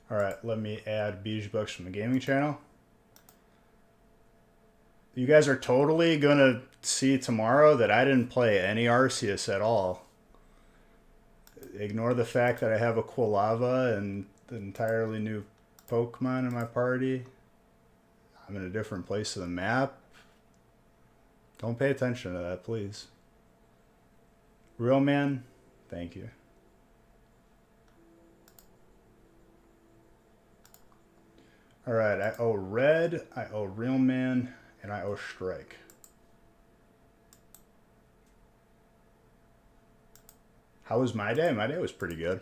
Alright, let me add Beige Books from the gaming channel. You guys are totally gonna see tomorrow that I didn't play any Arceus at all. Ignore the fact that I have a Quilava and an entirely new Pokemon in my party. I'm in a different place of the map. Don't pay attention to that, please. Real man, thank you. Alright, I owe Red, I owe Real Man, and I owe Strike. How was my day? My day was pretty good.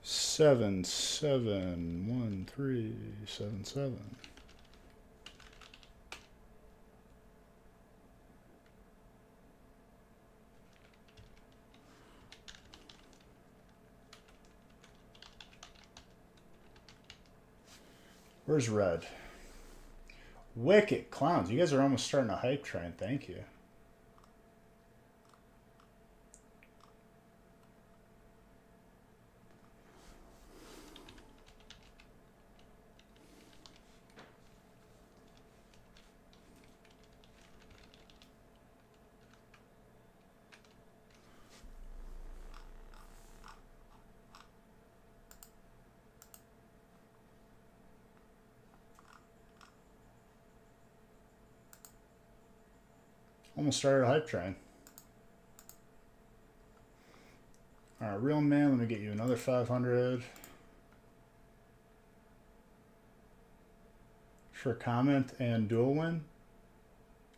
Seven, seven, 1, 3, 7, 7. Where's Red? Wicked Clowns. You guys are almost starting a hype train. Thank you. Almost started a hype train. Alright, Real Man, let me get you another 500. For comment and dual win.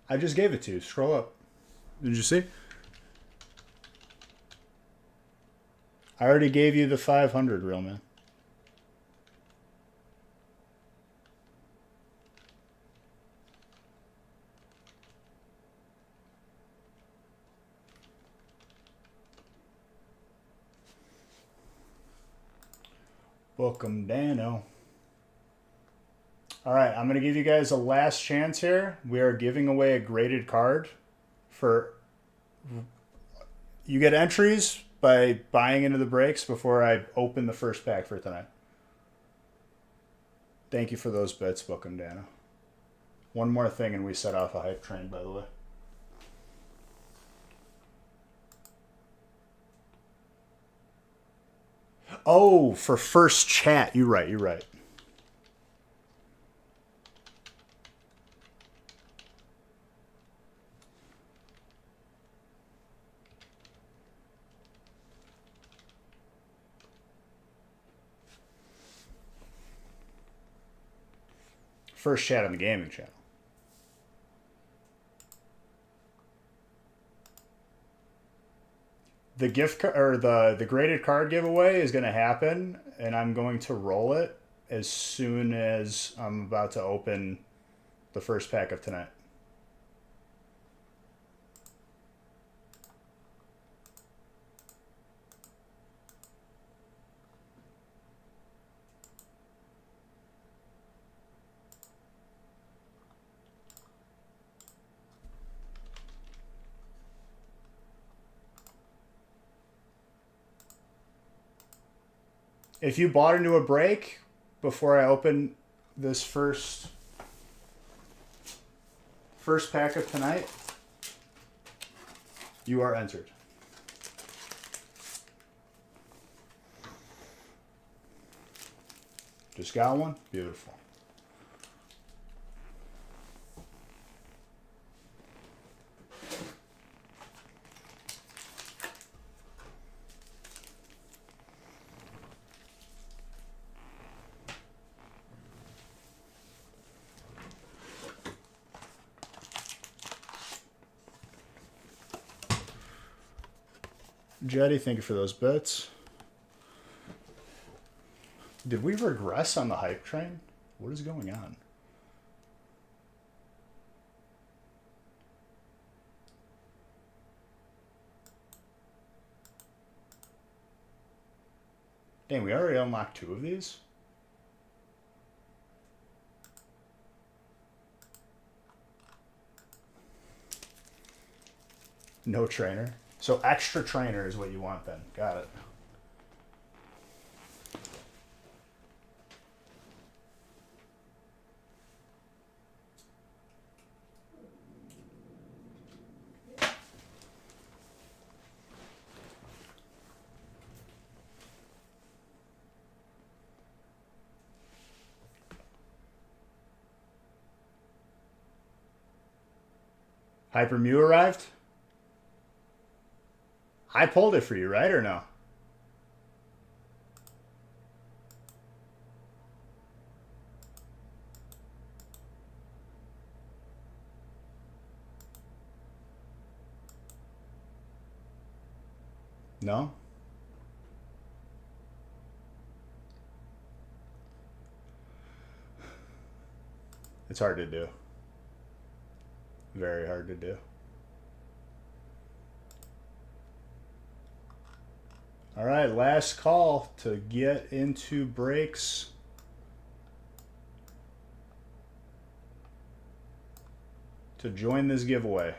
I just gave it to you. Scroll up. Did you see? I already gave you the 500, Real Man. Welcome, Dano. All right, I'm going to give you guys a last chance here. We are giving away a graded card for... You get entries by buying into the breaks before I open the first pack for tonight. Thank you for those bits, Welcome, Dano. One more thing and we set off a hype train, by the way. Oh, for first chat. You're right, you're right. First chat on the gaming channel. The gift or the graded card giveaway is going to happen, and I'm going to roll it as soon as I'm about to open the first pack of tonight. If you bought into a break before I open this first pack of tonight, you are entered. Just got one? Beautiful. Jetty, thank you for those bits. Did we regress on the hype train? What is going on? Dang, we already unlocked 2 of these? No trainer. So extra trainer is what you want then. Got it. Hyper Mew arrived? I pulled it for you, right, or no? No? It's hard to do. Very hard to do. All right, last call to get into breaks. To join this giveaway.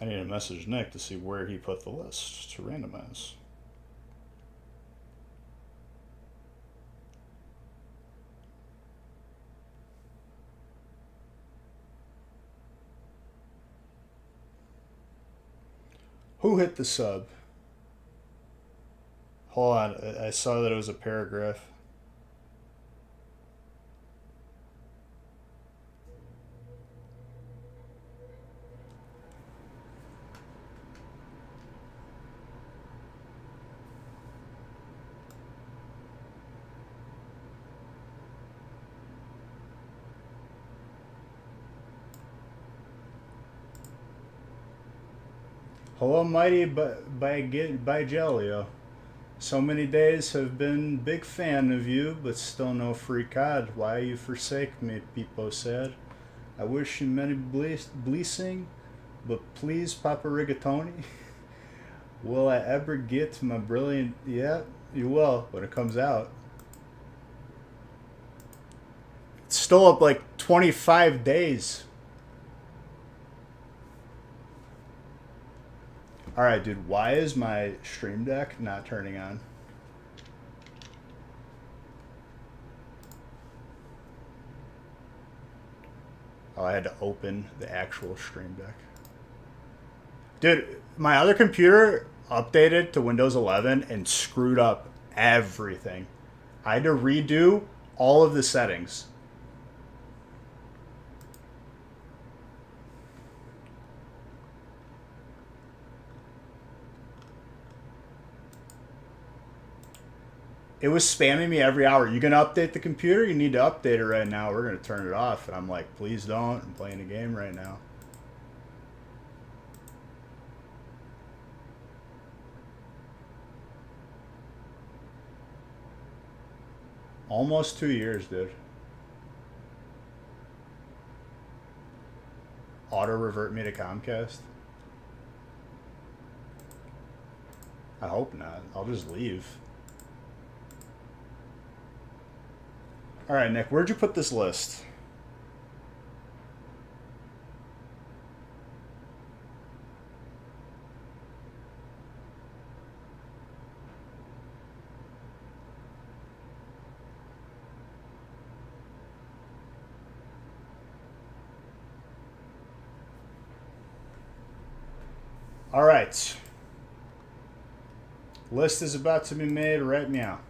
I need to message Nick to see where he put the list to randomize. Who hit the sub? Hold on, I saw that it was a paragraph. Hello, Mighty by Jellio. So many days have been big fan of you, but still no free COD. Why you forsake me, Pipo said. I wish you many blessing, but please, Papa Rigatoni, will I ever get to my brilliant... Yeah, you will, when it comes out. It's still up like 25 days. Alright, dude, why is my stream deck not turning on? Oh, I had to open the actual stream deck. Dude, my other computer updated to Windows 11 and screwed up everything. I had to redo all of the settings. It was spamming me every hour. You gonna update the computer? You need to update it right now. We're gonna turn it off. And I'm like, please don't. I'm playing a game right now. Almost 2 years, dude. Auto revert me to Comcast? I hope not. I'll just leave. All right, Nick, where'd you put this list? All right. List is about to be made right now.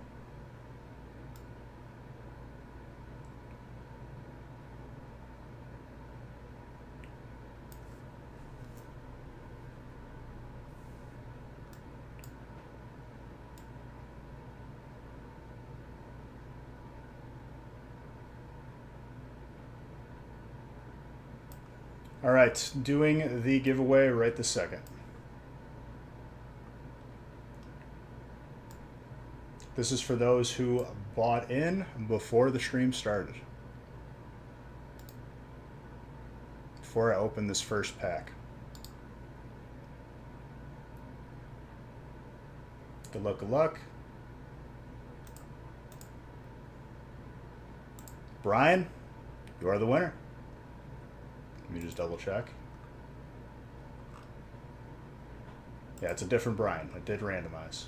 All right, doing the giveaway right this second. This is for those who bought in before the stream started. Before I open this first pack. Good luck, good luck. Brian, you are the winner. Let me just double check. Yeah, it's a different Brian. I did randomize.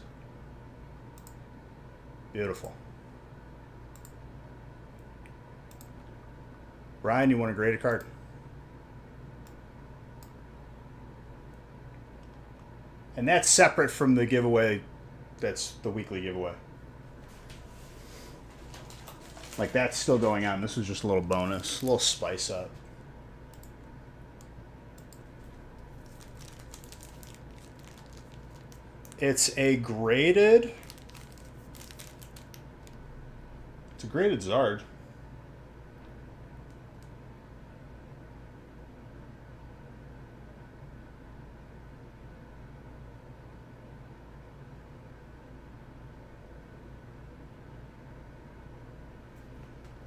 Beautiful. Brian, you want a graded card? And that's separate from the giveaway. That's the weekly giveaway. Like, that's still going on. This was just a little bonus, a little spice up. It's a graded... It's a graded Zard.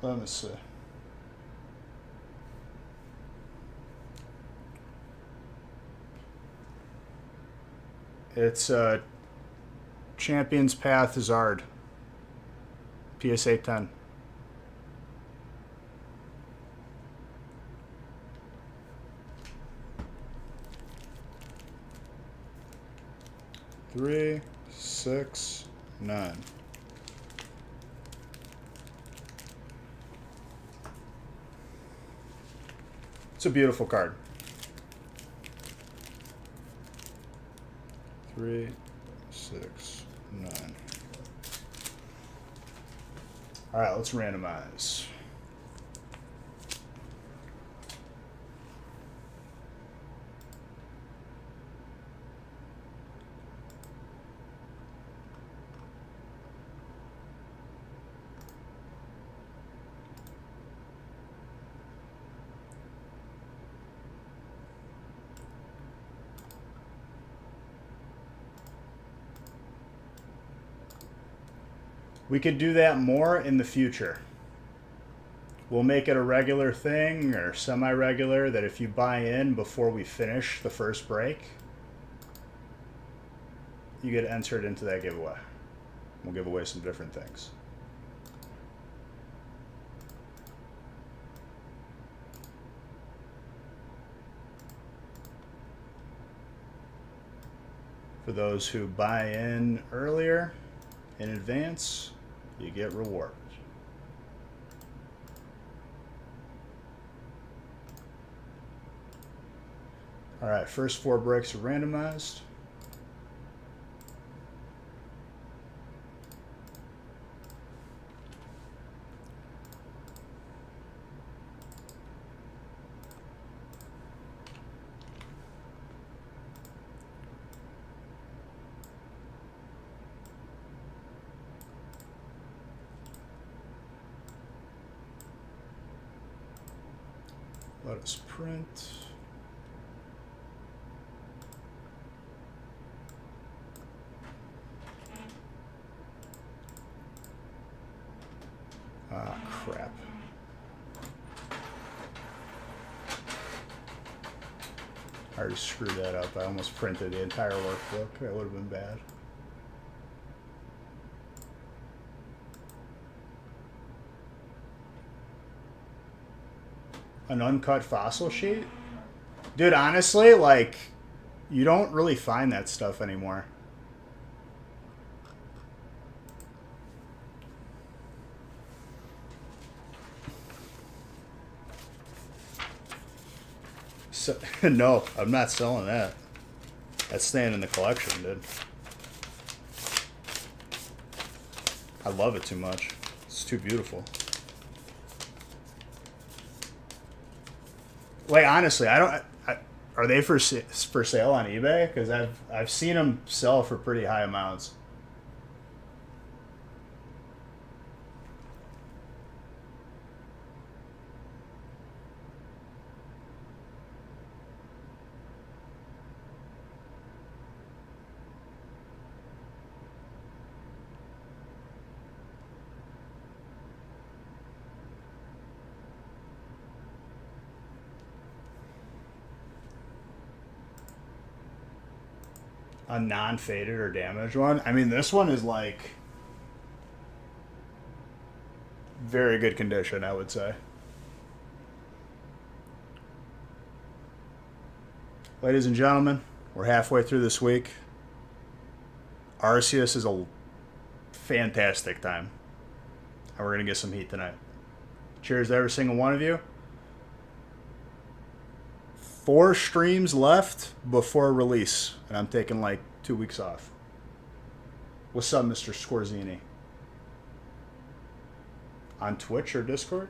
Let me see. It's Champion's Path Zard. PSA 10. Three, 6, 9. It's a beautiful card. 3, 6, 9. All right, let's randomize. We could do that more in the future. We'll make it a regular thing or semi-regular that if you buy in before we finish the first break, you get entered into that giveaway. We'll give away some different things. For those who buy in earlier, in advance, you get rewarded. All right, first 4 breaks are randomized. Let us print. Ah, crap. I already screwed that up. I almost printed the entire workbook. That would have been bad. An uncut fossil sheet? Dude, honestly, like, you don't really find that stuff anymore. So, no, I'm not selling that. That's staying in the collection, dude. I love it too much. It's too beautiful. Like, honestly, are they for sale on eBay? Because I've seen them sell for pretty high amounts. a non-faded or damaged one. I mean, this one is like very good condition, I would say. Ladies and gentlemen, we're halfway through this week. Arceus is a fantastic time. And we're going to get some heat tonight. Cheers to every single one of you. 4 streams left before release. And I'm taking like 2 weeks off. What's up, Mr. Scorzini? On Twitch or Discord?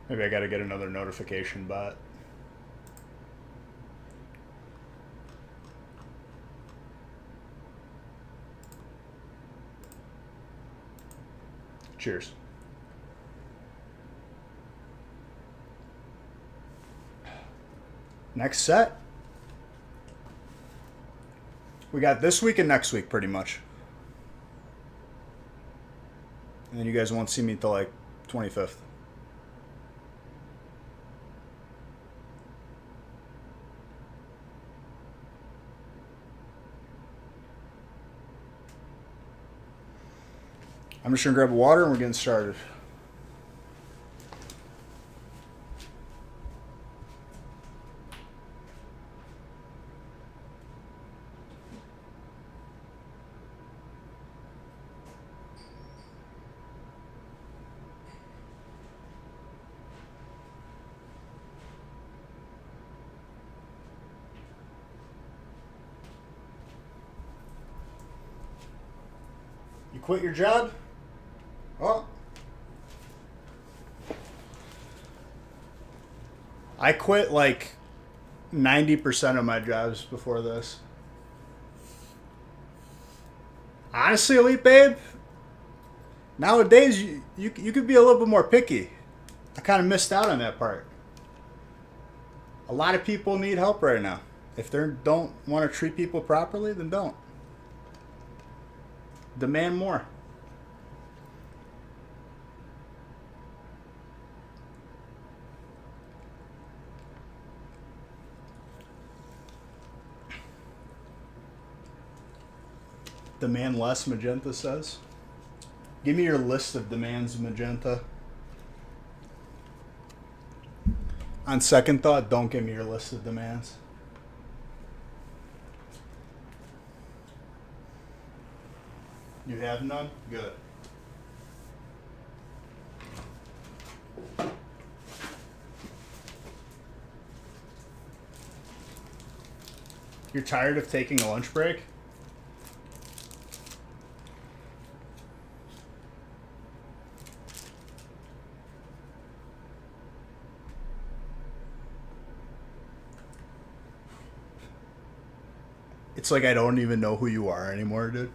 Maybe I gotta get another notification bot. Cheers. Next set. We got this week and next week pretty much. And then you guys won't see me till like 25th. I'm just gonna grab water and we're getting started. You quit your job? Oh. I quit like 90% of my jobs before this. Honestly, Elite Babe, nowadays you could be a little bit more picky. I kind of missed out on that part. A lot of people need help right now. If they don't want to treat people properly, then don't. Demand more. Demand less, Magenta says. Give me your list of demands, Magenta. On second thought, don't give me your list of demands. You have none? Good. You're tired of taking a lunch break? It's like I don't even know who you are anymore, dude.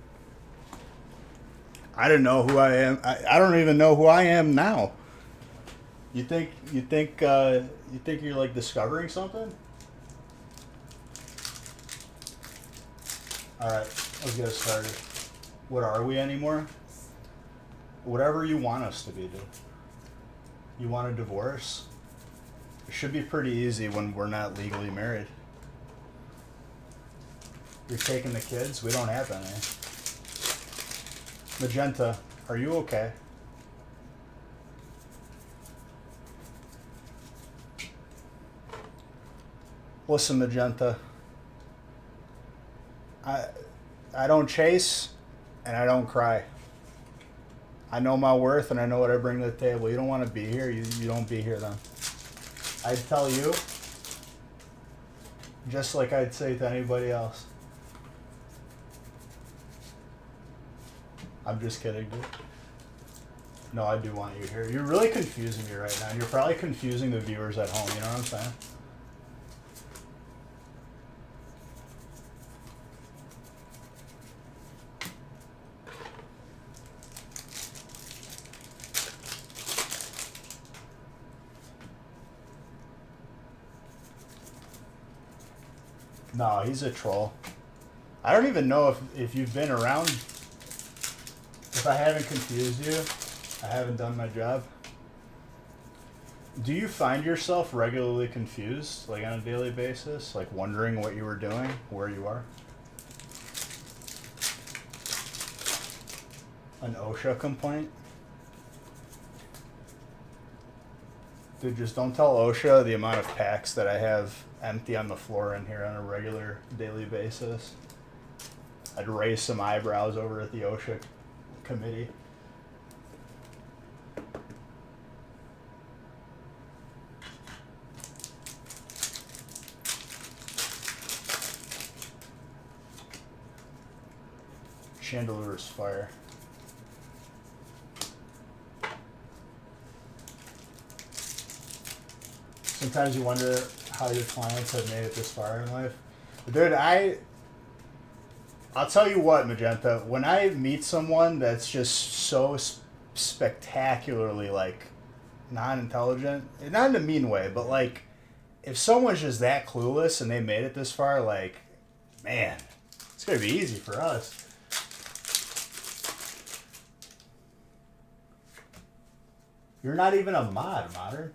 I don't know who I am. I don't even know who I am now. You think you're like discovering something? All right, let's get started. What are we anymore? Whatever you want us to be, dude. You want a divorce? It should be pretty easy when we're not legally married. You're taking the kids? We don't have any. Magenta, are you okay? Listen, Magenta. I don't chase and I don't cry. I know my worth and I know what I bring to the table. You don't want to be here, you don't be here then. I'd tell you just like I'd say to anybody else. I'm just kidding, dude. No, I do want you here. You're really confusing me right now. You're probably confusing the viewers at home. You know what I'm saying? No, he's a troll. I don't even know if you've been around. If I haven't confused you, I haven't done my job. Do you find yourself regularly confused, like on a daily basis, like wondering what you were doing, where you are? An OSHA complaint? Dude, just don't tell OSHA the amount of packs that I have empty on the floor in here on a regular daily basis. I'd raise some eyebrows over at the OSHA committee. Chandelier's fire. Sometimes you wonder how your clients have made it this far in life. Dude, I'll tell you what, Magenta, when I meet someone that's just so spectacularly, like, non-intelligent, not in a mean way, but, like, if someone's just that clueless and they made it this far, like, man, it's going to be easy for us. You're not even a mod, Modern.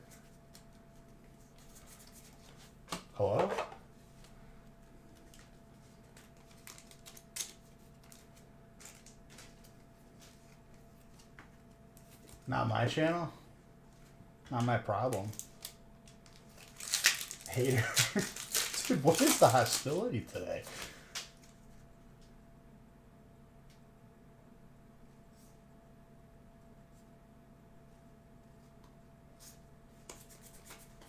Hello? Not my channel? Not my problem. Hater. Dude, what is the hostility today?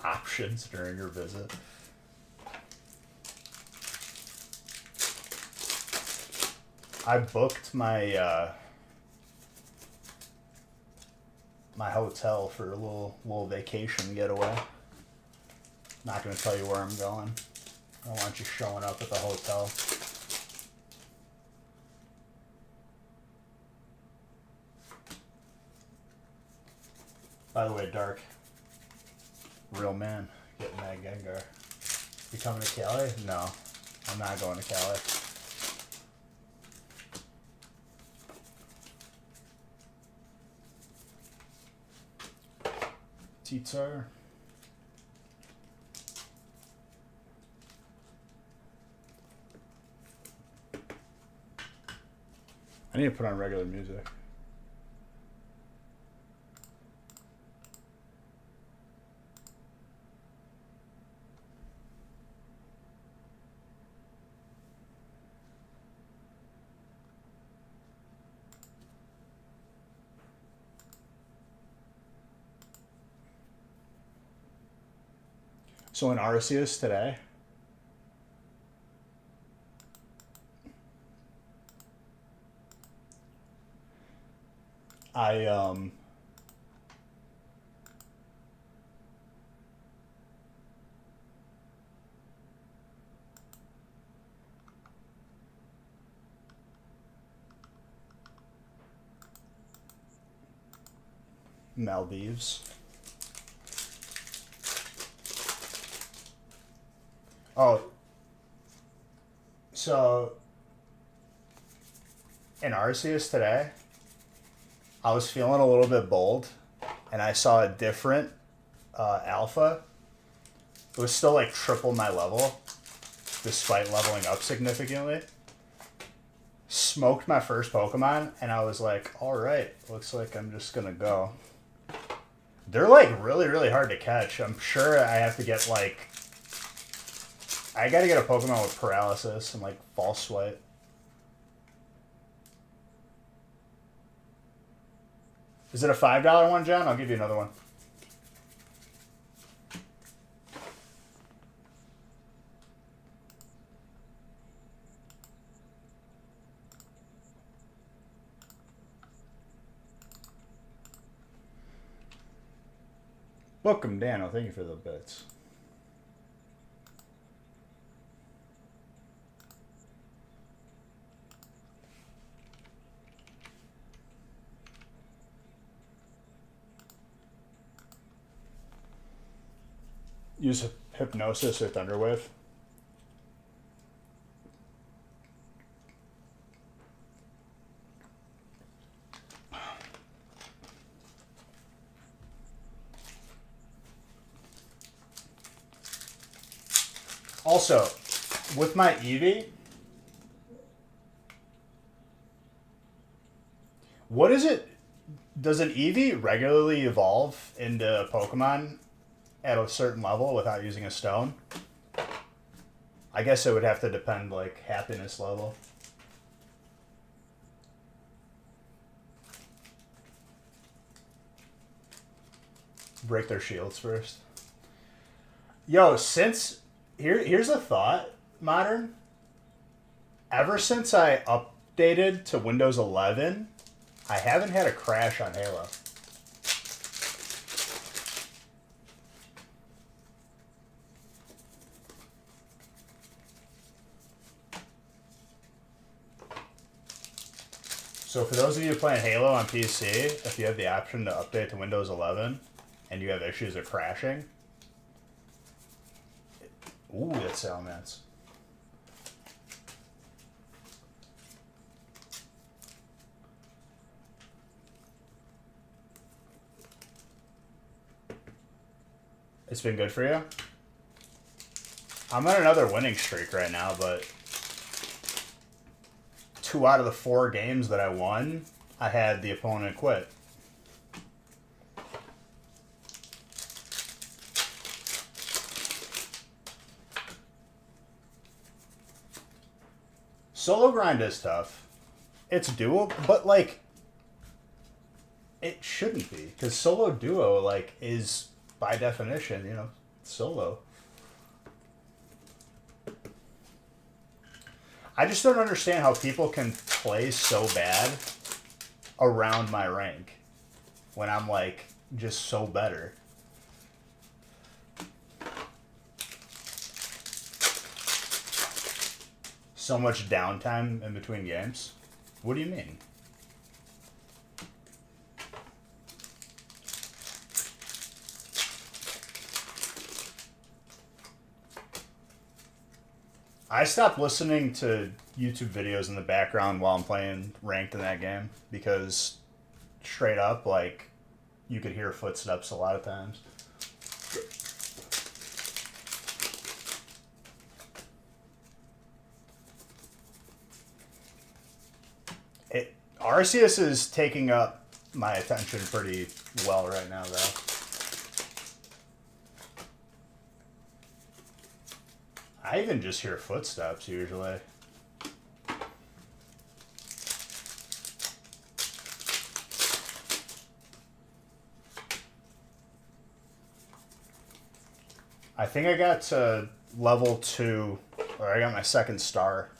Options during your visit. I booked my my hotel for a little vacation getaway. Not gonna tell you where I'm going. I don't want you showing up at the hotel. By the way, Dark, real man, getting that Gengar. You coming to Cali? No, I'm not going to Cali. T-Tar. I need to put on regular music. So in Arceus today, I Maldives. Oh, so in Arceus today, I was feeling a little bit bold, and I saw a different alpha. It was still like triple my level, despite leveling up significantly. Smoked my first Pokemon, and I was like, alright, looks like I'm just gonna go. They're like really, really hard to catch. I'm sure I have to get like... I gotta get a Pokemon with paralysis and like false swipe. Is it a $5 one, John? I'll give you another one. Welcome, Dano. Thank you for the bits. Use Hypnosis or Thunderwave. Also, with my Eevee, what is it? Does an Eevee regularly evolve into a Pokemon at a certain level without using a stone? I guess it would have to depend, like, happiness level. Break their shields first. Yo, here's a thought, Modern. Ever since I updated to Windows 11, I haven't had a crash on Halo. So for those of you playing Halo on PC, if you have the option to update to Windows 11 and you have issues of crashing, ooh, that's Salamence. It's been good for you? I'm on another winning streak right now, but 2 out of the 4 games that I won, I had the opponent quit. Solo grind is tough. It's doable, but, like, it shouldn't be. Because solo duo, like, is, by definition, you know, solo. I just don't understand how people can play so bad around my rank when I'm, like, just so better. So much downtime in between games? What do you mean? I stopped listening to YouTube videos in the background while I'm playing ranked in that game because straight up, like, you could hear footsteps a lot of times. Arceus is taking up my attention pretty well right now, though. I even just hear footsteps usually. I think I got to level 2, or I got my 2nd star.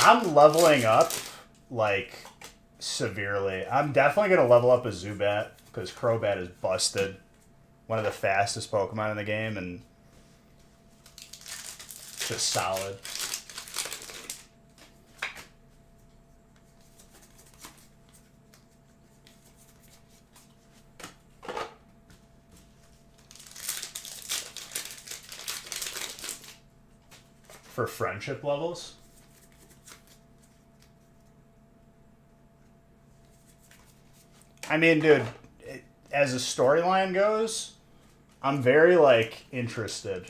I'm leveling up, like, severely. I'm definitely going to level up a Zubat, because Crobat is busted. One of the fastest Pokemon in the game, and just solid. For friendship levels? I mean, dude, as a storyline goes, I'm very, like, interested.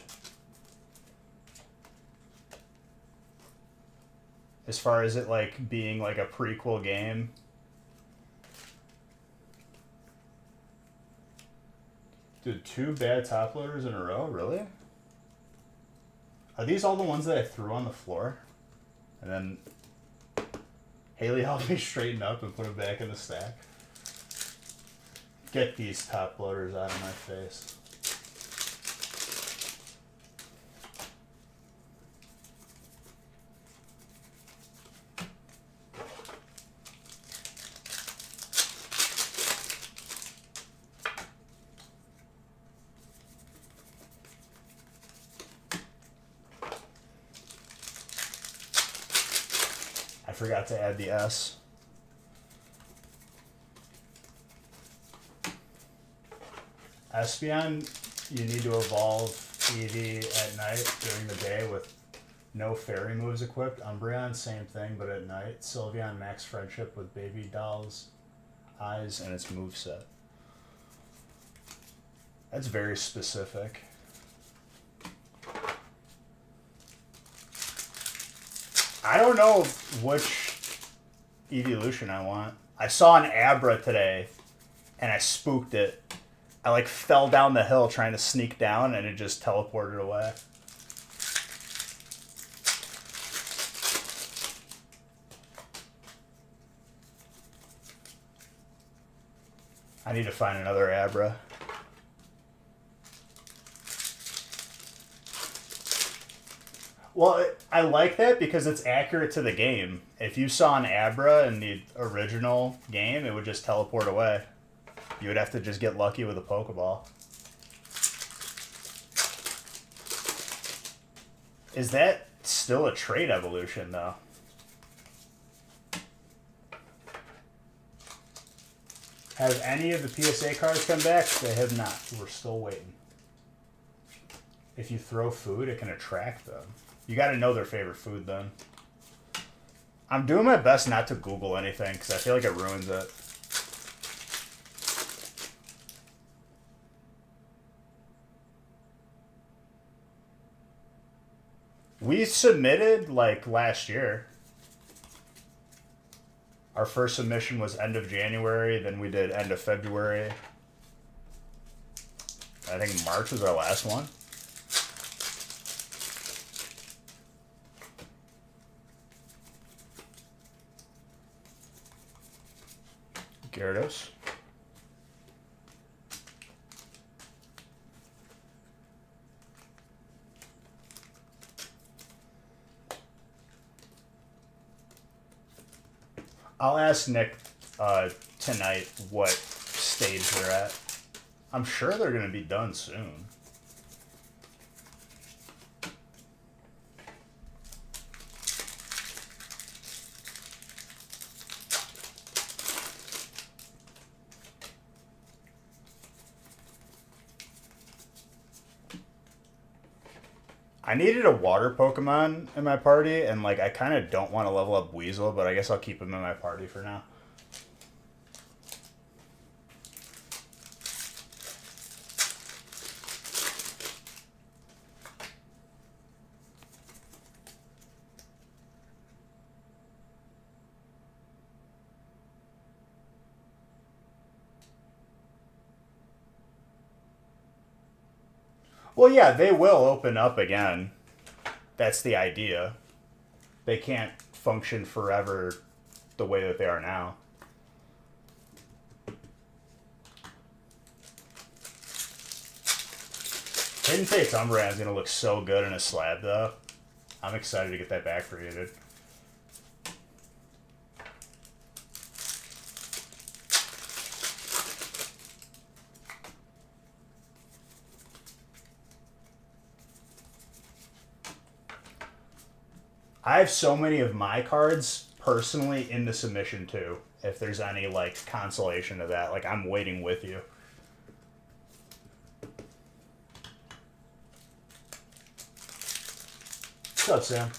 As far as it, like, being, like, a prequel game. Dude, 2 bad top loaders in a row? Really? Are these all the ones that I threw on the floor? And then Haley helped me straighten up and put them back in the stack? Get these top loaders out of my face. I forgot to add the S. Espeon, you need to evolve Eevee at night during the day with No fairy moves equipped. Umbreon, same thing, but at night. Sylveon, max friendship with baby doll's eyes and its moveset. That's very specific. I don't know which evolution I want. I saw an Abra today, and I spooked it. I like fell down the hill trying to sneak down, and it just teleported away. I need to find another Abra. Well, I like that because it's accurate to the game. If you saw an Abra in the original game, it would just teleport away. You would have to just get lucky with a Pokeball. Is that still a trait evolution, though? Have any of the PSA cards come back? They have not. We're still waiting. If you throw food, it can attract them. You got to know their favorite food, then. I'm doing my best not to Google anything because I feel like it ruins it. We submitted, like, last year. Our first submission was end of January, then we did end of February. I think March was our last one. Gyarados. I'll ask Nick tonight what stage they're at. I'm sure they're going to be done soon. I needed a water Pokemon in my party, and like I kind of don't want to level up Weasel, but I guess I'll keep him in my party for now. Well, yeah, they will open up again. That's the idea. They can't function forever the way that they are now. Hidden Fate's Umbreon is going to look so good in a slab, though. I'm excited to get that back for you, dude. I have so many of my cards personally in the submission too. If there's any like consolation to that, like I'm waiting with you. What's up, Sam?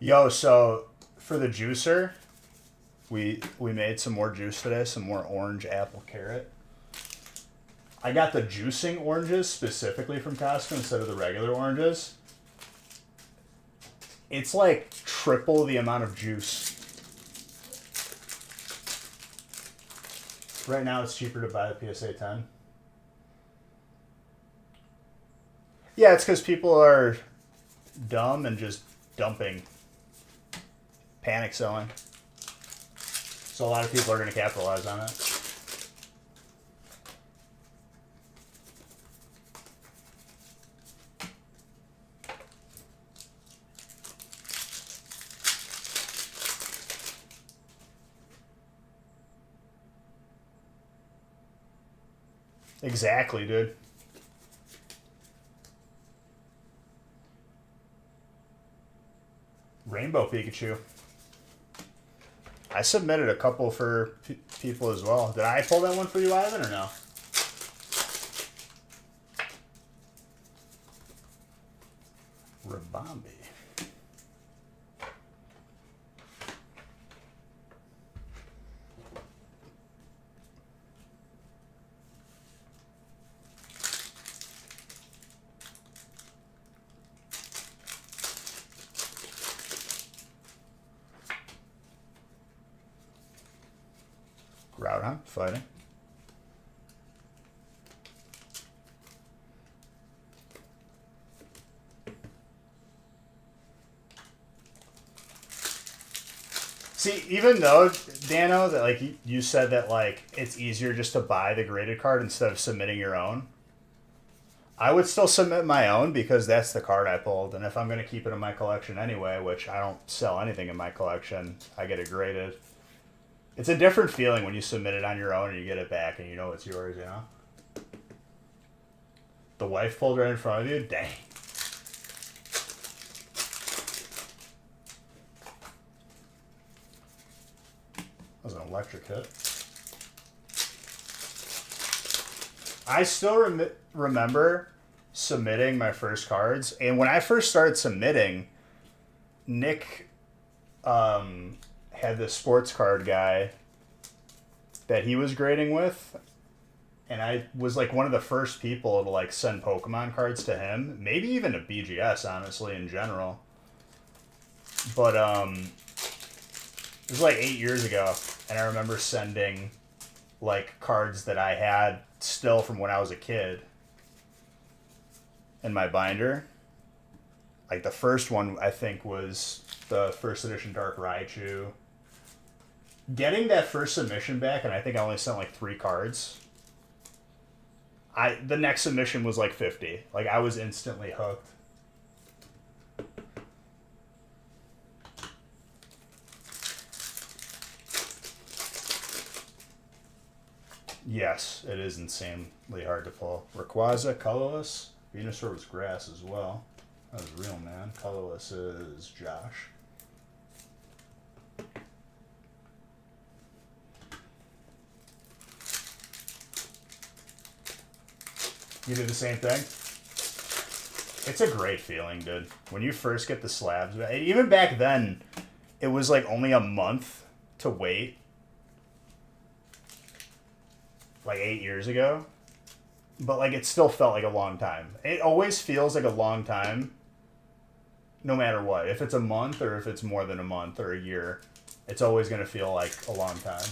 Yo, so for the juicer, we made some more juice today, some more orange apple carrot. I got the juicing oranges specifically from Costco instead of the regular oranges. It's like triple the amount of juice. Right now it's cheaper to buy the PSA 10. Yeah, it's because people are dumb and just dumping. Panic selling. So a lot of people are going to capitalize on it. Exactly, dude. Rainbow Pikachu. I submitted a couple for people as well. Did I pull that one for you, Ivan, or no? Rabambi. Groudon, fighting. See, even though, Dano, that like you said that like it's easier just to buy the graded card instead of submitting your own, I would still submit my own because that's the card I pulled, and if I'm going to keep it in my collection anyway, which I don't sell anything in my collection, I get it graded. It's a different feeling when you submit it on your own and you get it back and you know it's yours, you know? The wife pulled right in front of you? Dang. That was an electric hit. I still remember submitting my first cards, and when I first started submitting, Nick had this sports card guy that he was grading with, and I was like one of the first people to like send Pokemon cards to him, maybe even to BGS, honestly, in general. But it was like 8 years ago, and I remember sending like cards that I had still from when I was a kid in my binder. Like the first one I think was the first edition Dark Raichu. Getting that first submission back, and I think I only sent like 3 cards. The next submission was like 50. Like I was instantly hooked. Yes, it is insanely hard to pull. Rayquaza, colorless. Venusaur was grass as well. That was real, man. Colorless is Josh. You did the same thing? It's a great feeling, dude. When you first get the slabs, even back then, it was like only a month to wait. Like 8 years ago. But like it still felt like a long time. It always feels like a long time, no matter what. If it's a month or if it's more than a month or a year, it's always going to feel like a long time.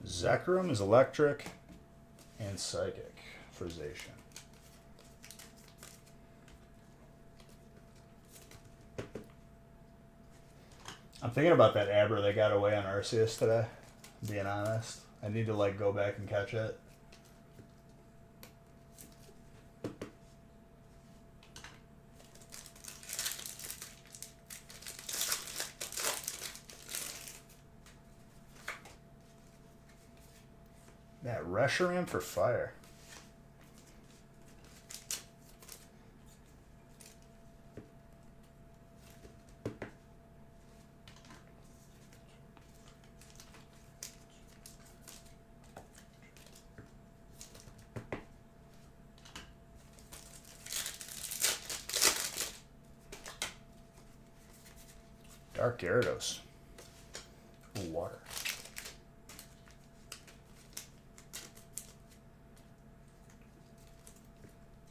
Zekrom is electric and psychic for Zacian. I'm thinking about that Abra that got away on Arceus today, being honest. I need to like go back and catch it. That Reshiram for fire. Dark Gyarados. Ooh, water.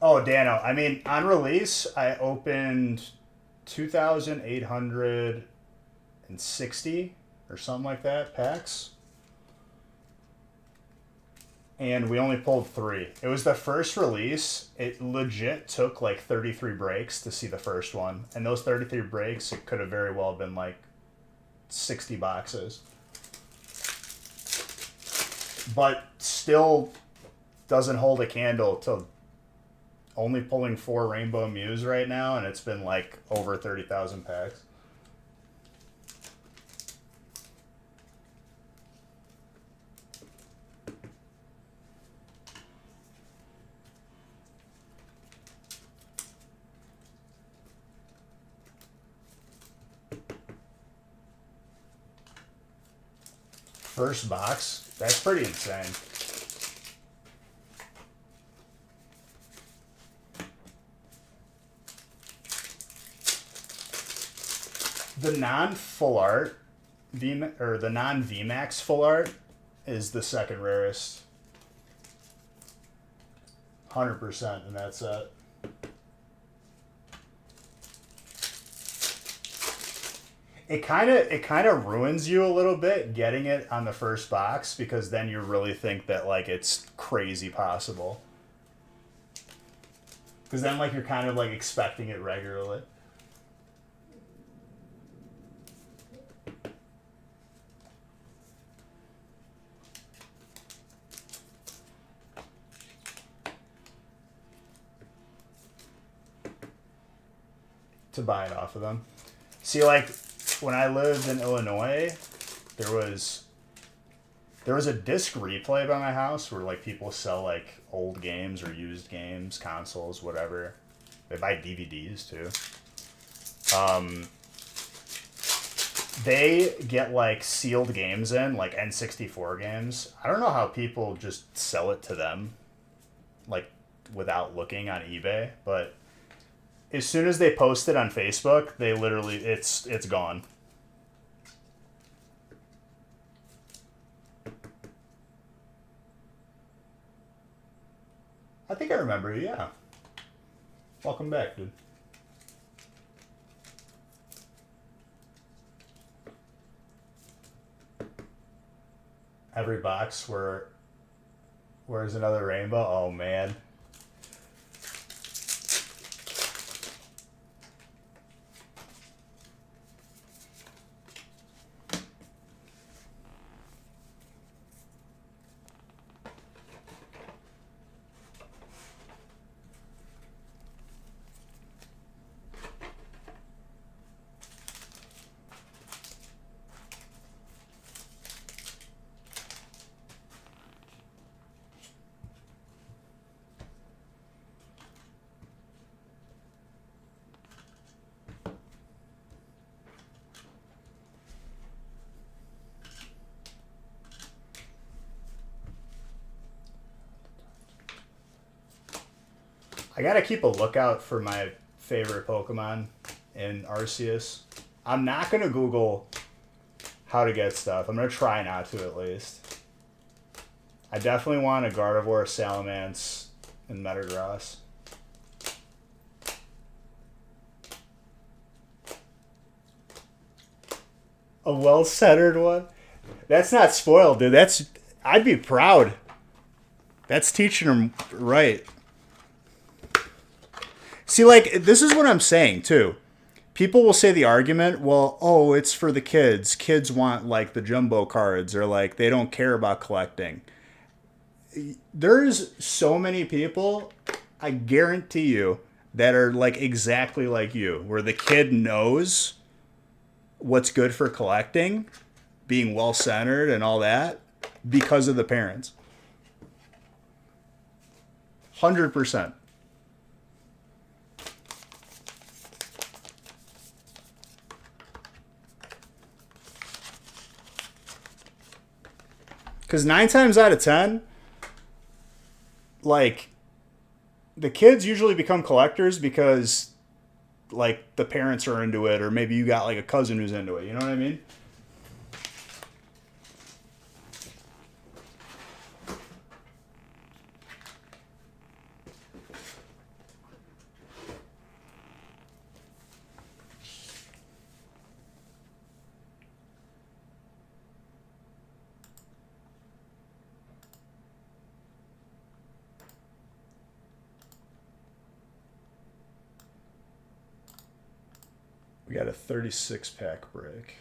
Oh, Dano. I mean, on release, I opened 2,860 or something like that packs. And we only pulled 3. It was the first release. It legit took like 33 breaks to see the first one. And those 33 breaks, it could have very well been like 60 boxes. but still doesn't hold a candle to only pulling 4 Rainbow Mews right now, and it's been like over 30,000 packs. First box? That's pretty insane. The non-full art, or the non-VMAX full art, is the second rarest. 100% in that set. It kind of ruins you a little bit getting it on the first box, because then you really think that like it's crazy possible. Because then like you're kind of like expecting it regularly. To buy it off of them. See, like when I lived in Illinois, there was a disc replay by my house where like people sell like old games or used games, consoles, whatever. They buy DVDs too. They get like sealed games in, like N64 games. I don't know how people just sell it to them, like without looking on eBay, but as soon as they post it on Facebook, they literally it's gone. I think I remember you, yeah. Welcome back, dude. Every box where's another rainbow? Oh man. I gotta keep a lookout for my favorite Pokemon in Arceus. I'm not gonna Google how to get stuff. I'm gonna try not to, at least. I definitely want a Gardevoir, Salamence, and Metagross. A well-centered one? That's not spoiled, dude. I'd be proud. That's teaching them right. See, like, this is what I'm saying, too. People will say the argument, well, oh, it's for the kids. Kids want, like, the jumbo cards, or, like, they don't care about collecting. There's so many people, I guarantee you, that are, like, exactly like you, where the kid knows what's good for collecting, being well-centered and all that, because of the parents. 100%. Because 9 times out of 10, like, the kids usually become collectors because, like, the parents are into it, or maybe you got, like, a cousin who's into it. You know what I mean? We got a 36-pack break.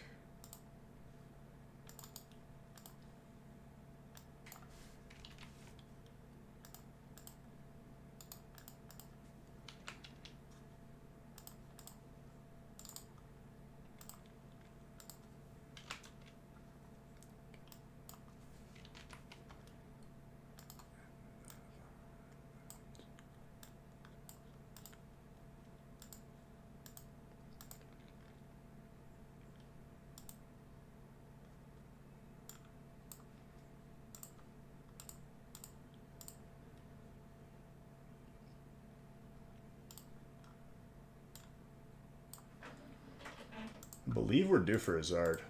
believe we're due for a Zard.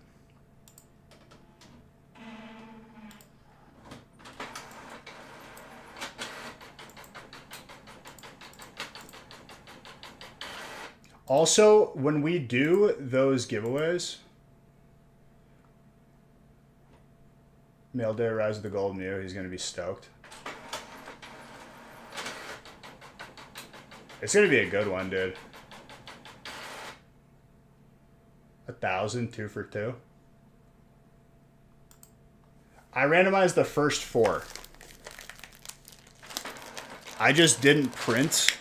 Also, when we do those giveaways, Mail Day Rise of the Gold Mew, he's going to be stoked. It's going to be a good one, dude. 1,000, 2 for 2. I randomized the first 4. I just didn't print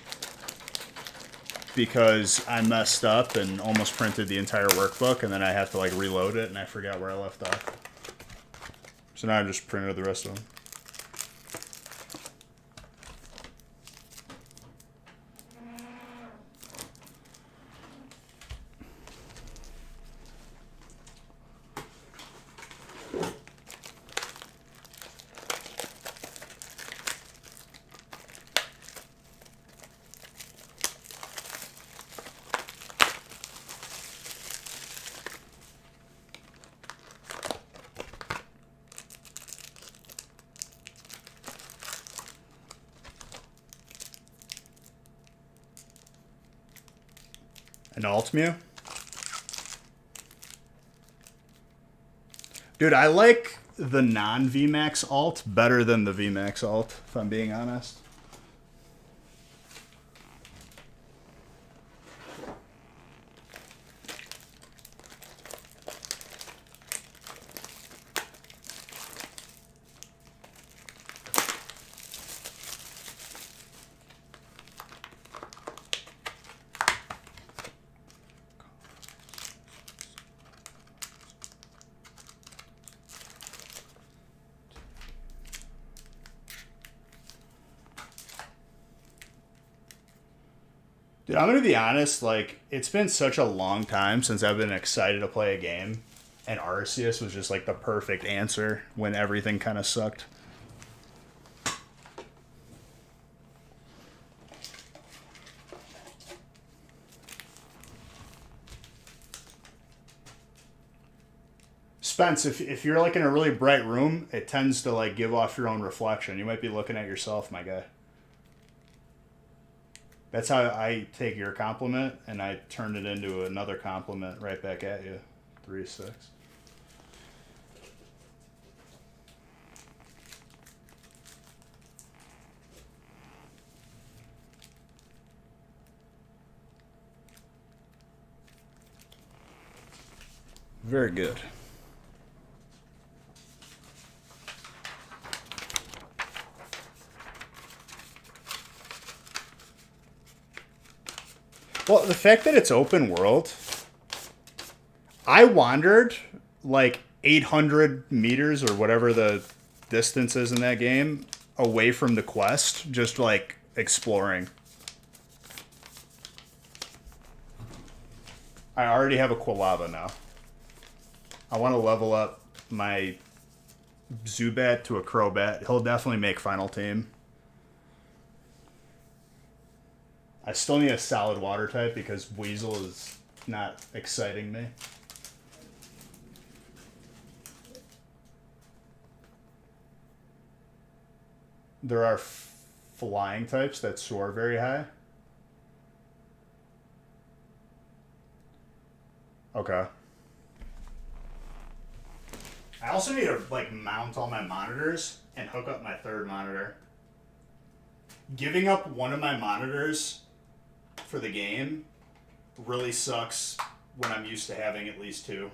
because I messed up and almost printed the entire workbook, and then I have to like reload it, and I forgot where I left off. So now I just printed the rest of them. An alt Mew? Dude, I like the non-VMAX alt better than the VMAX alt, if I'm being honest. Dude, I'm going to be honest, like, it's been such a long time since I've been excited to play a game, and Arceus was just, like, the perfect answer when everything kind of sucked. Spence, if you're, like, in a really bright room, it tends to, like, give off your own reflection. You might be looking at yourself, my guy. That's how I take your compliment, and I turn it into another compliment right back at you. 3-6. Very good. Well, the fact that it's open world, I wandered like 800 meters or whatever the distance is in that game away from the quest, just like exploring. I already have a Quilava now. I want to level up my Zubat to a Crobat. He'll definitely make final team. I still need a solid water type because Weasel is not exciting me. There are flying types that soar very high. Okay. I also need to like mount all my monitors and hook up my third monitor. Giving up one of my monitors for the game really sucks when I'm used to having at least 2.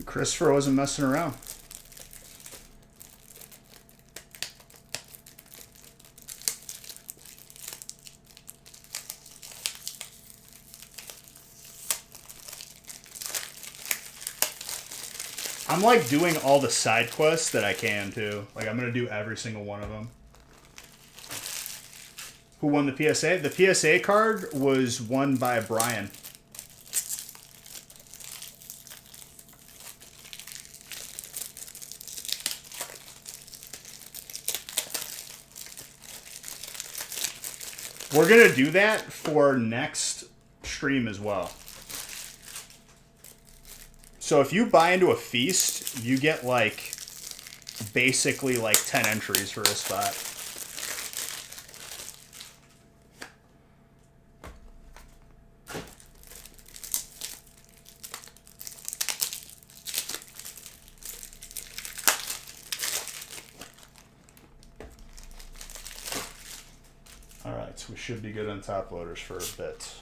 Christopher wasn't messing around. I'm like doing all the side quests that I can too. Like I'm gonna do every single one of them. Who won the PSA? The PSA card was won by Brian. We're going to do that for next stream as well. So if you buy into a feast, you get like basically like 10 entries for a spot. Alright, so we should be good on top loaders for a bit.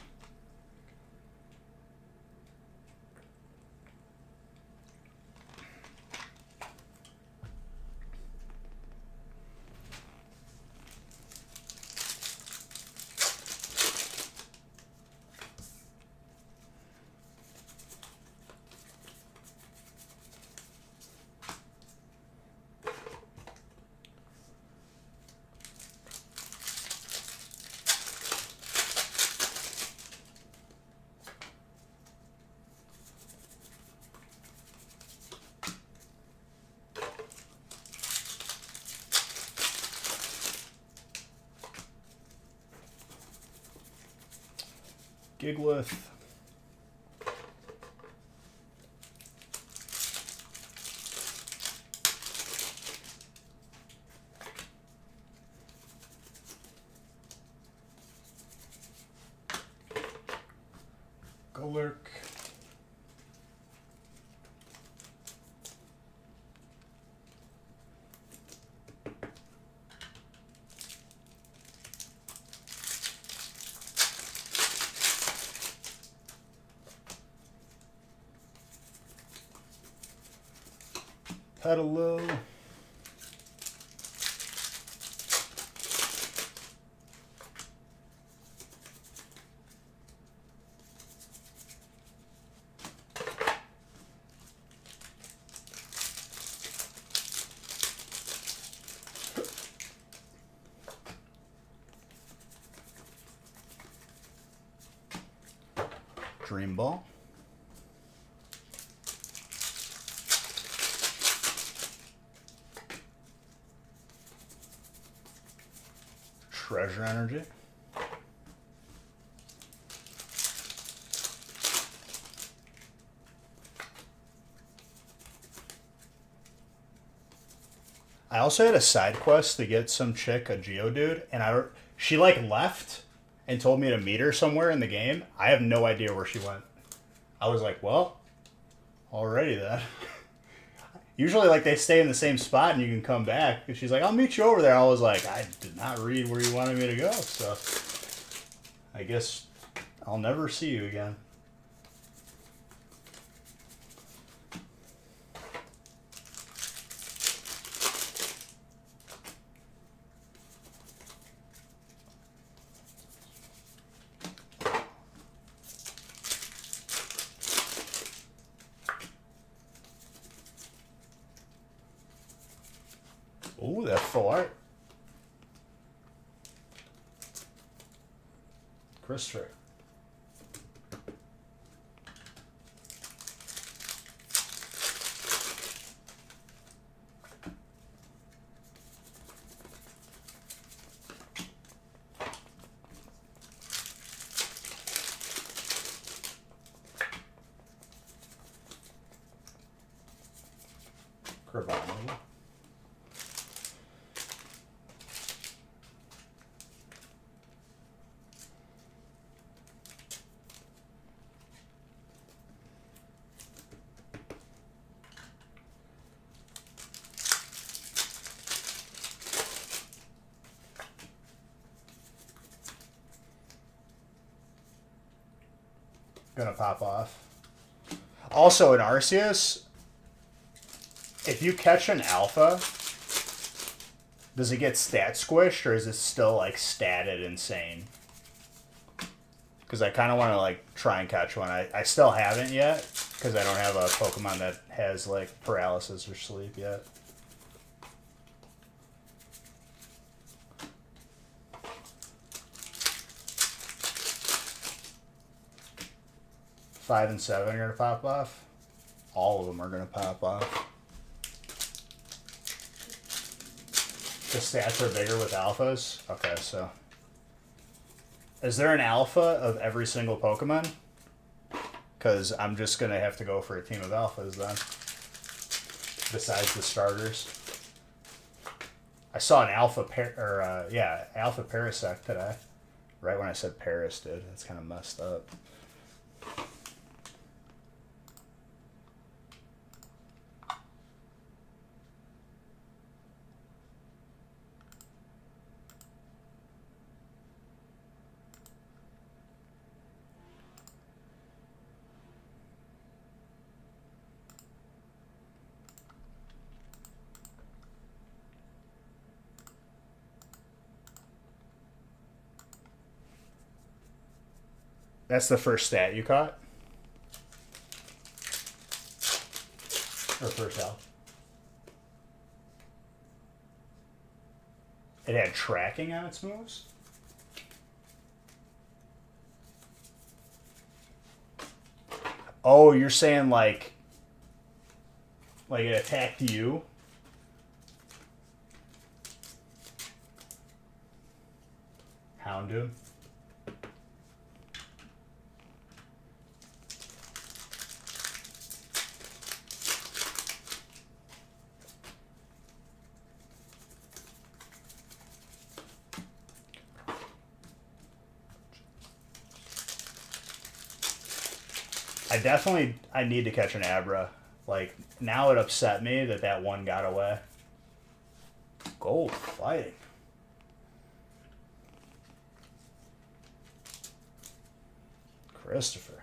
Giglith. Golurk. Petalil. Dream Ball. Treasure Energy. I also had a side quest to get some chick, a Geodude, and she like left and told me to meet her somewhere in the game. I have no idea where she went. I was like, well, alrighty then. Usually, like, they stay in the same spot and you can come back. And she's like, I'll meet you over there. I was like, I did not read where you wanted me to go. So, I guess I'll never see you again. Ooh, that full art. Christopher. Cravani. Gonna pop off. Also in Arceus, if you catch an alpha, does it get stat squished or is it still like statted insane? Because I kind of want to like try and catch one. I still haven't yet, Because I don't have a Pokemon that has, like, paralysis or sleep yet. Five and 7 are going to pop off. All of them are going to pop off. The stats are bigger with alphas? Okay, so... Is there an alpha of every single Pokemon? Because I'm just going to have to go for a team of alphas then. Besides the starters. I saw an alpha alpha Parasect today. Right when I said Paris, dude. That's kind of messed up. That's the first stat you caught? Or first health? It had tracking on its moves? Oh, you're saying like it attacked you? Houndoom? I need to catch an Abra. Like, now it upset me that one got away. Gold fighting. Christopher.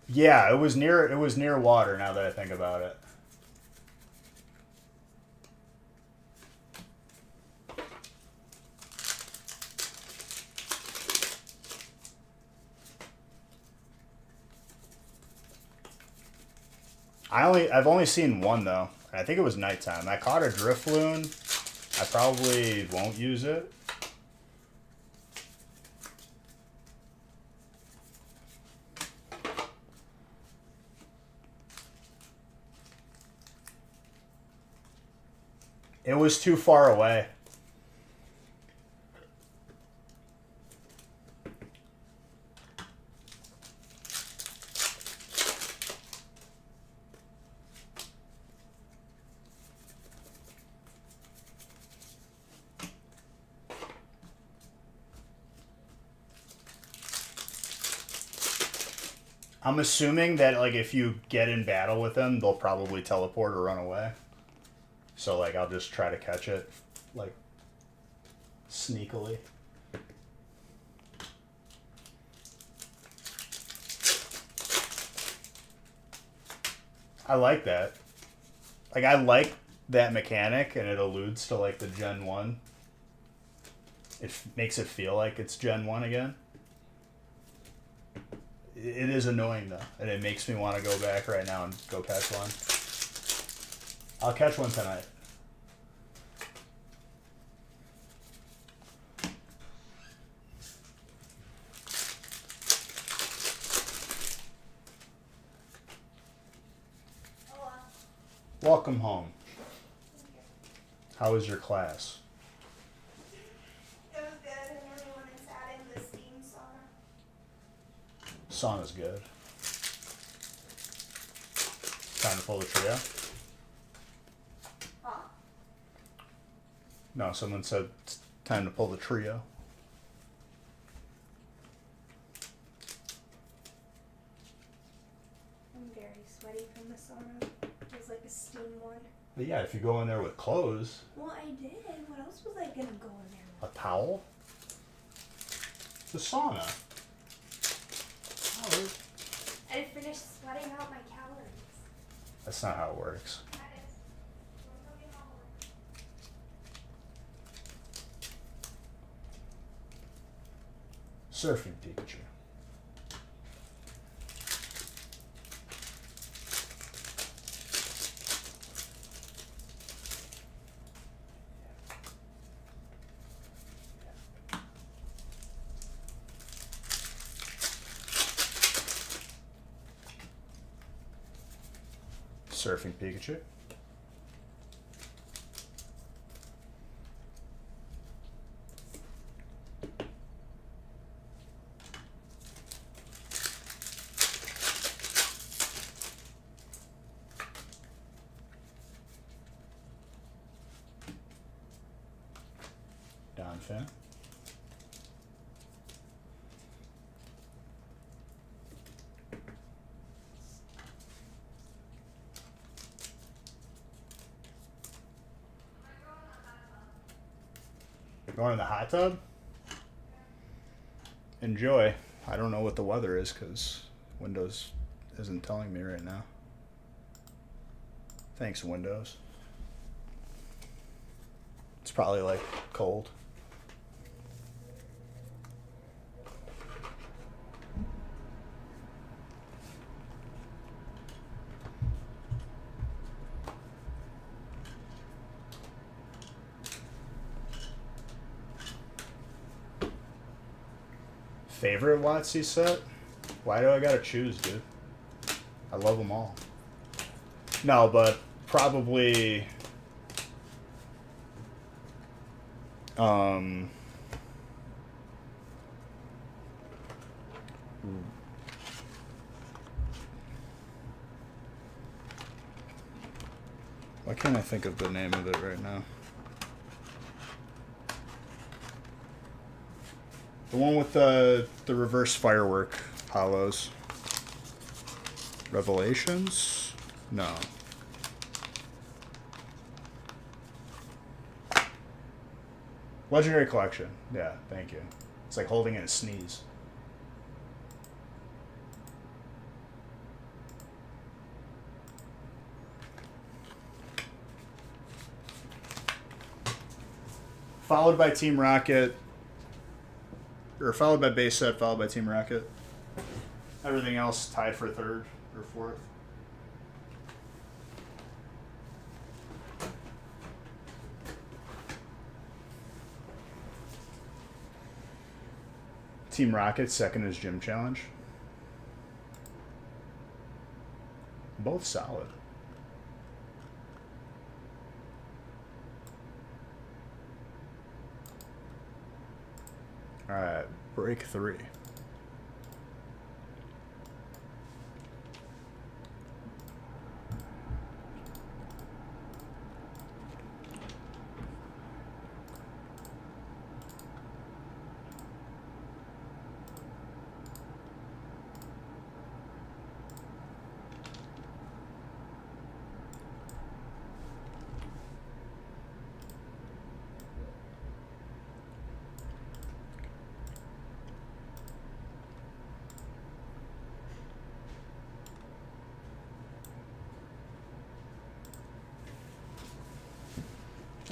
Yeah, it was near water now that I think about it. I've only seen one though. I think it was nighttime. I caught a Drifloon. I probably won't use it. It was too far away. I'm assuming that, like, if you get in battle with them, they'll probably teleport or run away. So, like, I'll just try to catch it, like, sneakily. I like that. Like, I like that mechanic, and it alludes to, like, the Gen 1. It makes it feel like it's Gen 1 again. It is annoying, though, and it makes me want to go back right now and go catch one. I'll catch one tonight. Welcome home. How was your class? It was good, and everyone is adding the steam sauna. Sauna's good. Time to pull the trio? Huh? No, someone said it's time to pull the trio. I'm very sweaty from the sauna. It was like a steam one. But yeah, if you go in there with clothes. Well, I did. What else was I gonna go in there A with? towel? It's a sauna. Oh, I finished sweating out my calories. that's not how it works. That is. Surfing Pikachu. Surfing Pikachu. Donphin. Going in the hot tub? Enjoy. I don't know what the weather is because Windows isn't telling me right now. Thanks, Windows. It's probably like cold. Favorite WotC set? Why do I gotta choose, dude? I love them all. No, but probably why can't I think of the name of it right now? The one with the reverse firework hollows. Revelations? No. Legendary Collection. Yeah, thank you. It's like holding in a sneeze. Followed by Team Rocket. Or followed by base set, followed by Team Rocket. Everything else tied for third or fourth. Team Rocket, second is Gym Challenge. Both solid. Alright, break 3.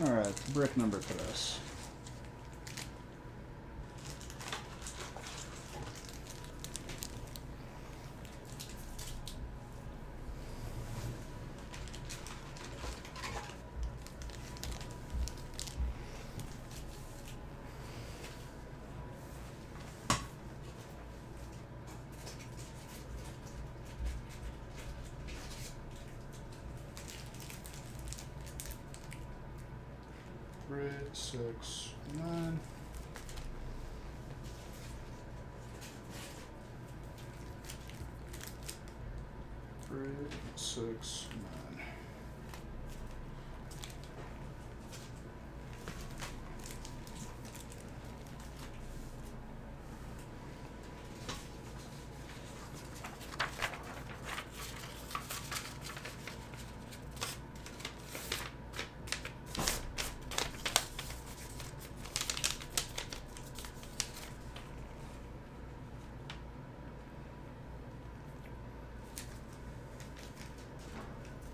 Alright, brick number 3. Three, 6, 9. Three, 6, 9.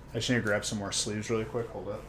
I just need to grab some more sleeves really quick. Hold up.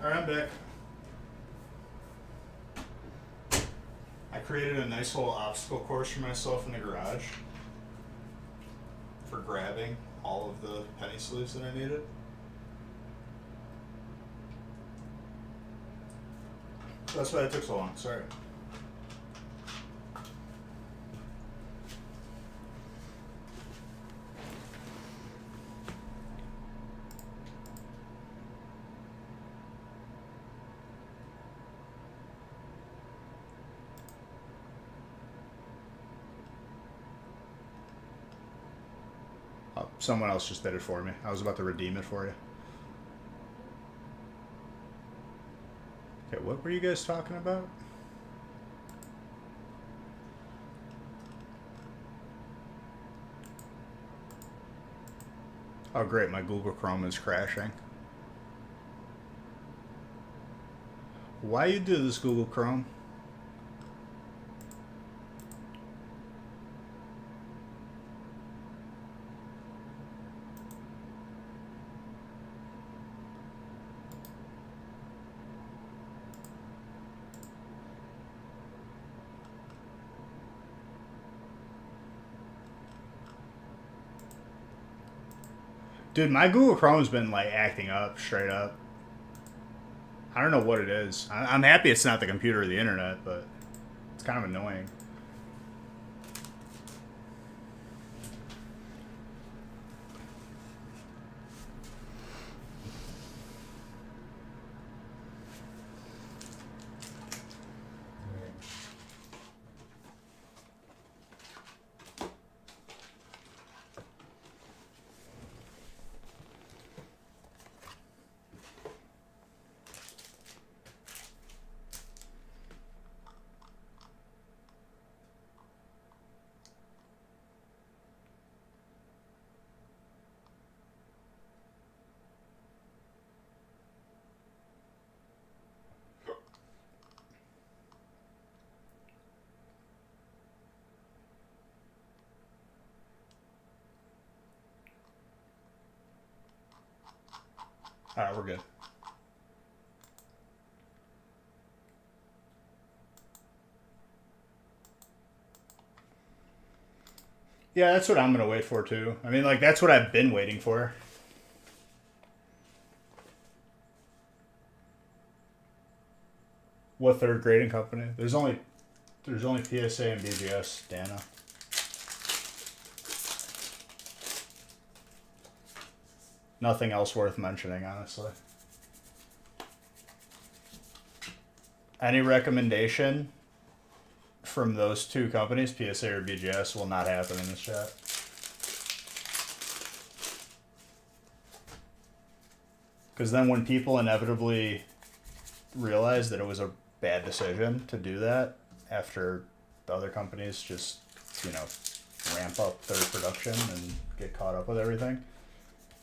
Alright, I'm back. I created a nice little obstacle course for myself in the garage for grabbing all of the penny sleeves that I needed. That's why it took so long. Sorry. Oh, someone else just did it for me. I was about to redeem it for you. Okay, what were you guys talking about? Oh great, my Google Chrome is crashing. Why you do this, Google Chrome? Dude, my Google Chrome's been like acting up straight up. I don't know what it is. I'm happy it's not the computer or the internet, but it's kind of annoying. Alright, we're good. Yeah, that's what I'm gonna wait for too. I mean, like, that's what I've been waiting for. What third grading company? There's only PSA and BGS, Dana. Nothing else worth mentioning, honestly. Any recommendation from those two companies, PSA or BGS, will not happen in this chat. Because then when people inevitably realize that it was a bad decision to do that after the other companies just, you know, ramp up their production and get caught up with everything,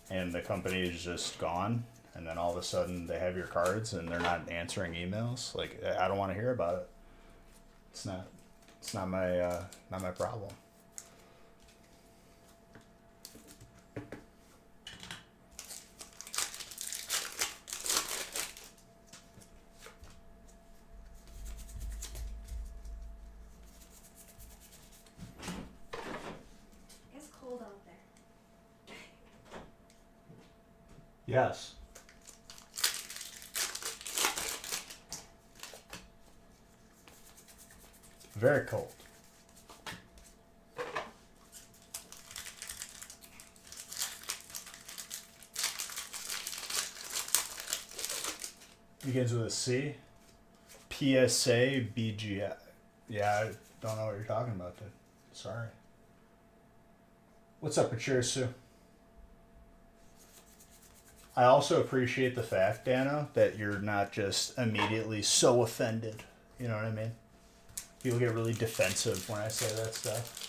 and the company is just gone, and then all of a sudden they have your cards and they're not answering emails, like, I don't want to hear about it. It's not my problem. It's cold out there. Yes. Very cold. Begins with a C. PSA BGS. Yeah, I don't know what you're talking about, dude. Sorry. What's up, Sue? I also appreciate the fact, Dana, that you're not just immediately so offended. You know what I mean? People get really defensive when I say that stuff.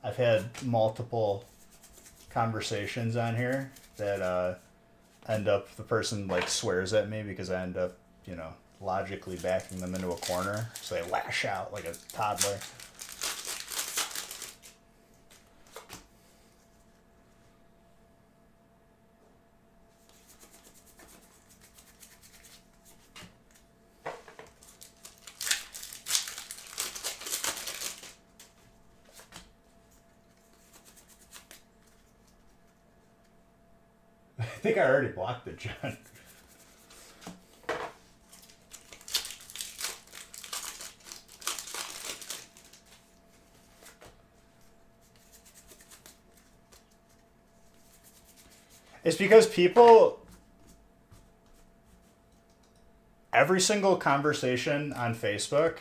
I've had multiple conversations on here that end up, the person like swears at me because I end up, you know, logically backing them into a corner, so they lash out like a toddler. think I already blocked the John. It's because people, every single conversation on Facebook,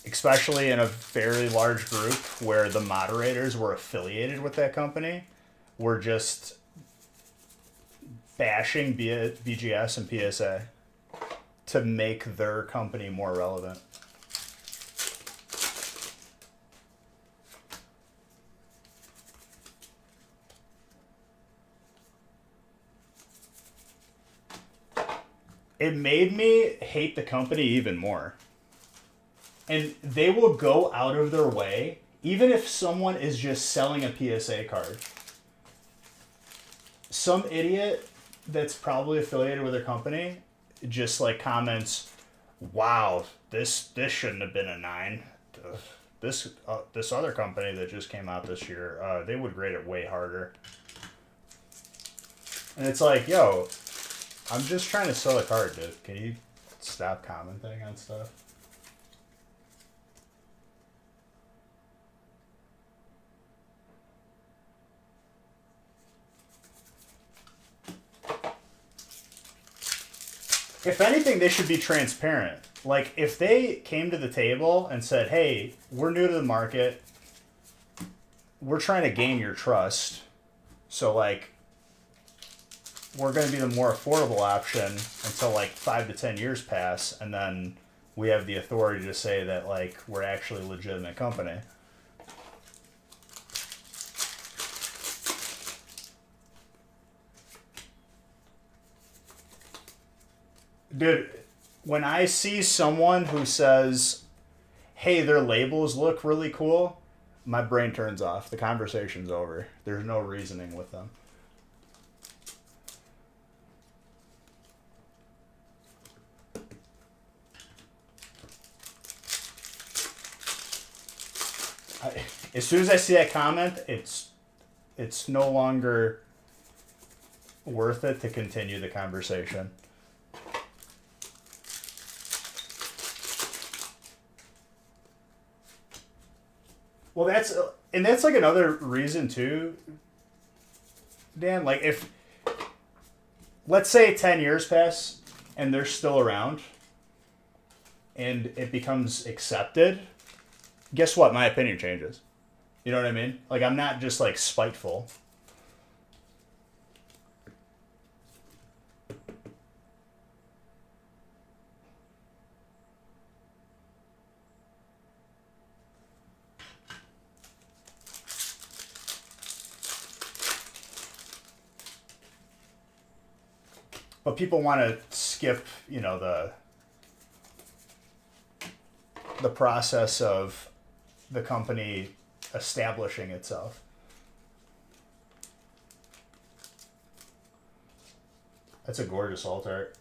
especially in a very large group where the moderators were affiliated with that company, were just bashing BGS and PSA to make their company more relevant. It made me hate the company even more. And they will go out of their way, even if someone is just selling a PSA card. Some idiot that's probably affiliated with their company just like comments, "Wow, this shouldn't have been a 9. This other company that just came out this year, they would grade it way harder." And it's like, yo, I'm just trying to sell a card, dude. Can you stop commenting on stuff? If anything, they should be transparent. Like, if they came to the table and said, hey, we're new to the market, we're trying to gain your trust, so, like, we're going to be the more affordable option until, like, 5 to 10 years pass, and then we have the authority to say that, like, we're actually a legitimate company. Dude, when I see someone who says, hey, their labels look really cool, my brain turns off. The conversation's over. There's no reasoning with them. As soon as I see that comment, it's no longer worth it to continue the conversation. Well, that's like another reason too, Dan. Like, if, let's say 10 years pass and they're still around and it becomes accepted, guess what? My opinion changes. You know what I mean? Like, I'm not just like spiteful. But people want to skip, you know, the process of the company establishing itself. That's a gorgeous alt art.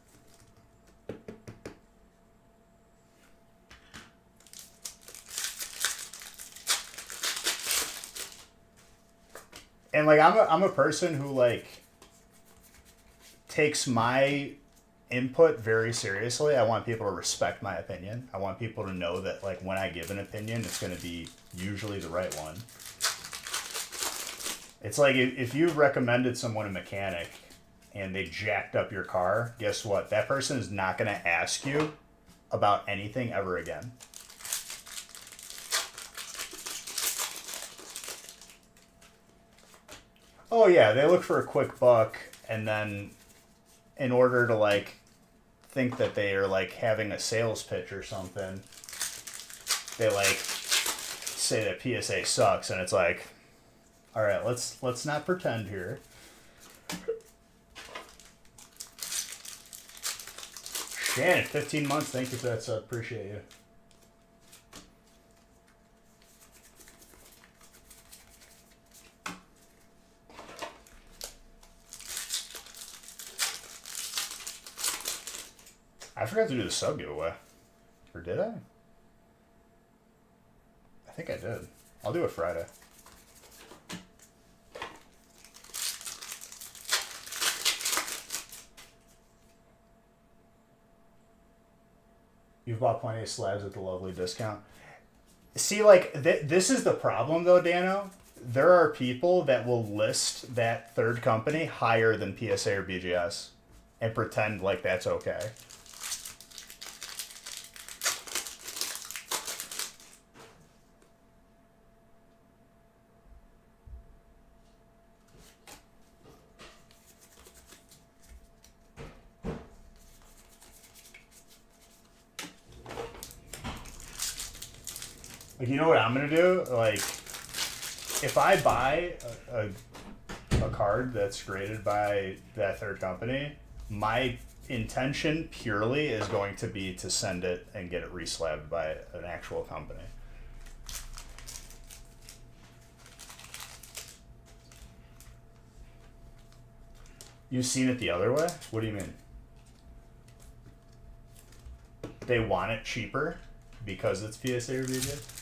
And like, I'm a person who like takes my input very seriously. I want people to respect my opinion. I want people to know that, like, when I give an opinion, it's going to be usually the right one. It's like if you recommended someone a mechanic and they jacked up your car, guess what? That person is not going to ask you about anything ever again. Oh yeah, they look for a quick buck, and then in order to like think that they are like having a sales pitch or something, they like say that PSA sucks, and it's like, all right, let's not pretend here. Shannon, 15 months. Thank you for that sub. Appreciate you. I forgot to do the sub giveaway. Or did I? I think I did. I'll do it Friday. You've bought plenty of slabs at the lovely discount. See, like, this is the problem, though, Dano. There are people that will list that third company higher than PSA or BGS and pretend like that's okay. Like, you know what I'm gonna do? Like, if I buy a card that's graded by that third company, my intention purely is going to be to send it and get it reslabbed by an actual company. You've seen it the other way? What do you mean? They want it cheaper because it's PSA or BGS?